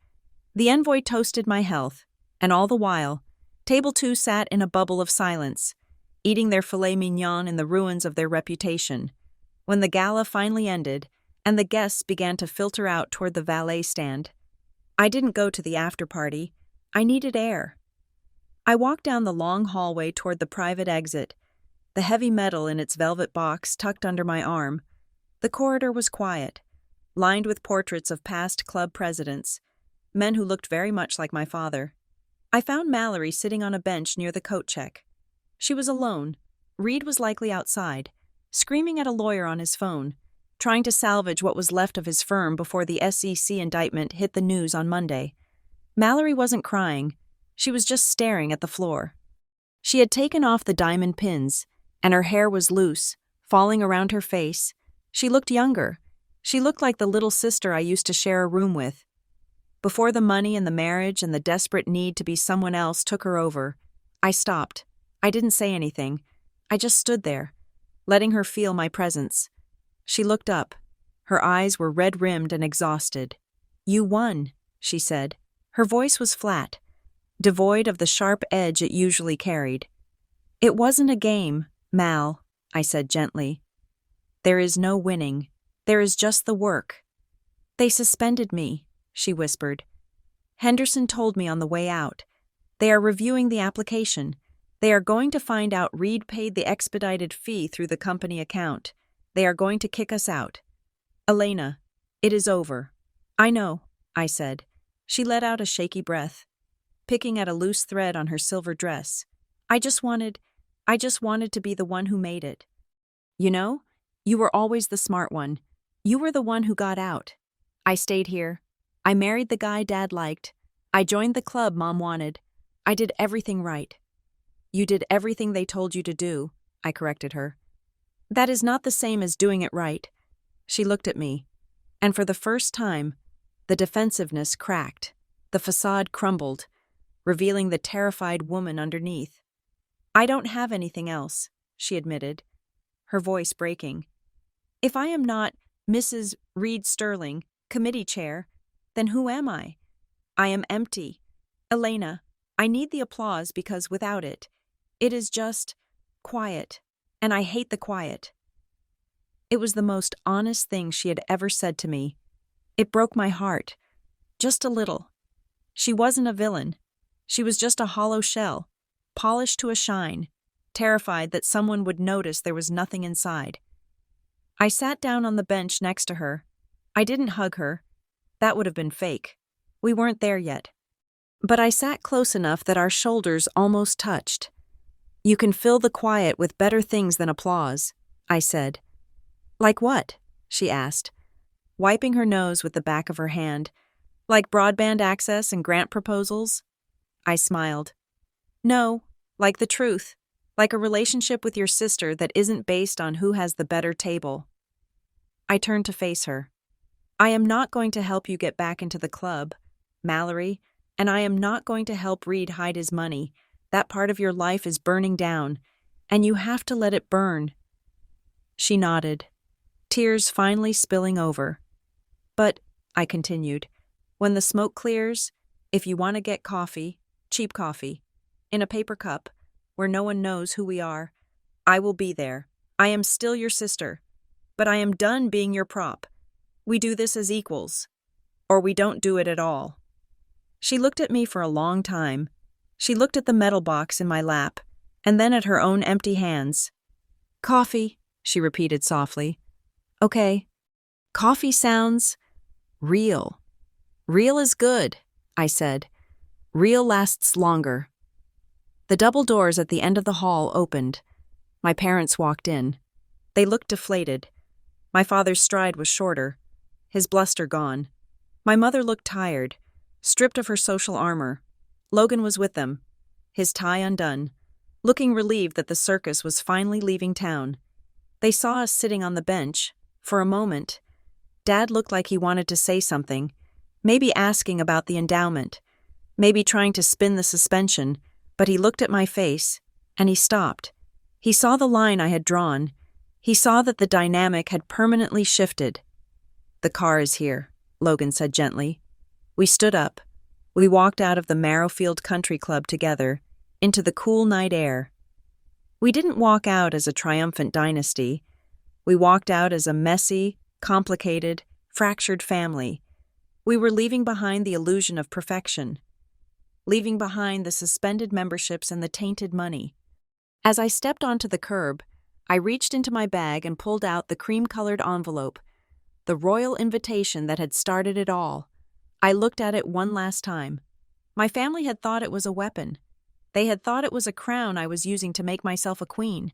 The envoy toasted my health, and all the while, Table 2 sat in a bubble of silence, eating their filet mignon in the ruins of their reputation. When the gala finally ended, and the guests began to filter out toward the valet stand, I didn't go to the after-party. I needed air. I walked down the long hallway toward the private exit, the heavy metal in its velvet box tucked under my arm. The corridor was quiet, lined with portraits of past club presidents, men who looked very much like my father. I found Mallory sitting on a bench near the coat check. She was alone. Reed was likely outside, screaming at a lawyer on his phone, trying to salvage what was left of his firm before the SEC indictment hit the news on Monday. Mallory wasn't crying. She was just staring at the floor. She had taken off the diamond pins, and her hair was loose, falling around her face. She looked younger. She looked like the little sister I used to share a room with. Before the money and the marriage and the desperate need to be someone else took her over, I stopped. I didn't say anything. I just stood there, letting her feel my presence. She looked up. Her eyes were red-rimmed and exhausted. "You won," she said. Her voice was flat, devoid of the sharp edge it usually carried. "It wasn't a game, Mal," I said gently. "There is no winning. There is just the work." "They suspended me," she whispered. "Henderson told me on the way out. They are reviewing the application. They are going to find out Reed paid the expedited fee through the company account. They are going to kick us out." "Elena, it is over." "I know," I said. She let out a shaky breath, picking at a loose thread on her silver dress. I just wanted to be the one who made it. You know, you were always the smart one. You were the one who got out. I stayed here. I married the guy Dad liked. I joined the club Mom wanted. I did everything right." "You did everything they told you to do," I corrected her. "That is not the same as doing it right." She looked at me, and for the first time, the defensiveness cracked, the facade crumbled, revealing the terrified woman underneath. "I don't have anything else," she admitted, her voice breaking. "If I am not Mrs. Reed Sterling, committee chair, then who am I? I am empty. Elena, I need the applause because without it, it is just quiet, and I hate the quiet." It was the most honest thing she had ever said to me. It broke my heart, just a little. She wasn't a villain. She was just a hollow shell, polished to a shine, terrified that someone would notice there was nothing inside. I sat down on the bench next to her. I didn't hug her. That would have been fake. We weren't there yet. But I sat close enough that our shoulders almost touched. "You can fill the quiet with better things than applause," I said. "Like what?" she asked, wiping her nose with the back of her hand. "Like broadband access and grant proposals?" I smiled. "No, like the truth. Like a relationship with your sister that isn't based on who has the better table." I turned to face her. "I am not going to help you get back into the club, Mallory, and I am not going to help Reed hide his money. That part of your life is burning down, and you have to let it burn." She nodded, tears finally spilling over. "But," I continued, "when the smoke clears, if you want to get coffee, cheap coffee, in a paper cup, where no one knows who we are, I will be there. I am still your sister, but I am done being your prop. We do this as equals, or we don't do it at all." She looked at me for a long time. She looked at the metal box in my lap, and then at her own empty hands. "Coffee," she repeated softly. "Okay. Coffee sounds real." "Real is good," I said. "Real lasts longer." The double doors at the end of the hall opened. My parents walked in. They looked deflated. My father's stride was shorter, his bluster gone. My mother looked tired, stripped of her social armor. Logan was with them, his tie undone, looking relieved that the circus was finally leaving town. They saw us sitting on the bench. For a moment, Dad looked like he wanted to say something. maybe asking about the endowment, maybe trying to spin the suspension, but he looked at my face, and he stopped. He saw the line I had drawn. He saw that the dynamic had permanently shifted. "The car is here," Logan said gently. We stood up. We walked out of the Marrowfield Country Club together, into the cool night air. We didn't walk out as a triumphant dynasty. We walked out as a messy, complicated, fractured family. We were leaving behind the illusion of perfection, leaving behind the suspended memberships and the tainted money. As I stepped onto the curb, I reached into my bag and pulled out the cream-colored envelope, the royal invitation that had started it all. I looked at it one last time. My family had thought it was a weapon. They had thought it was a crown I was using to make myself a queen.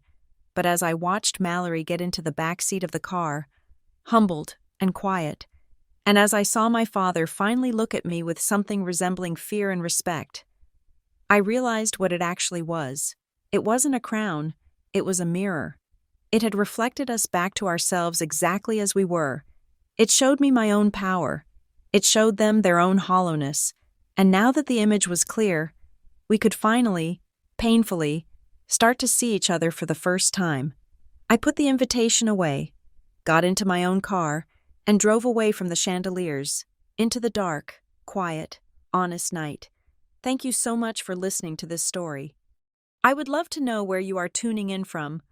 But as I watched Mallory get into the back seat of the car, humbled and quiet, and as I saw my father finally look at me with something resembling fear and respect, I realized what it actually was. It wasn't a crown, it was a mirror. It had reflected us back to ourselves exactly as we were. It showed me my own power. It showed them their own hollowness. And now that the image was clear, we could finally, painfully, start to see each other for the first time. I put the invitation away, got into my own car, and drove away from the chandeliers, into the dark, quiet, honest night. Thank you so much for listening to this story. I would love to know where you are tuning in from.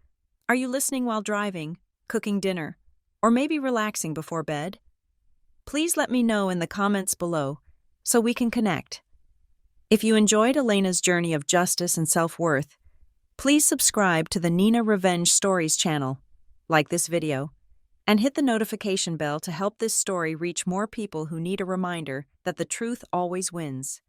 Are you listening while driving, cooking dinner, or maybe relaxing before bed? Please let me know in the comments below so we can connect. If you enjoyed Elena's journey of justice and self-worth, please subscribe to the Nina Revenge Stories channel, like this video, and hit the notification bell to help this story reach more people who need a reminder that the truth always wins.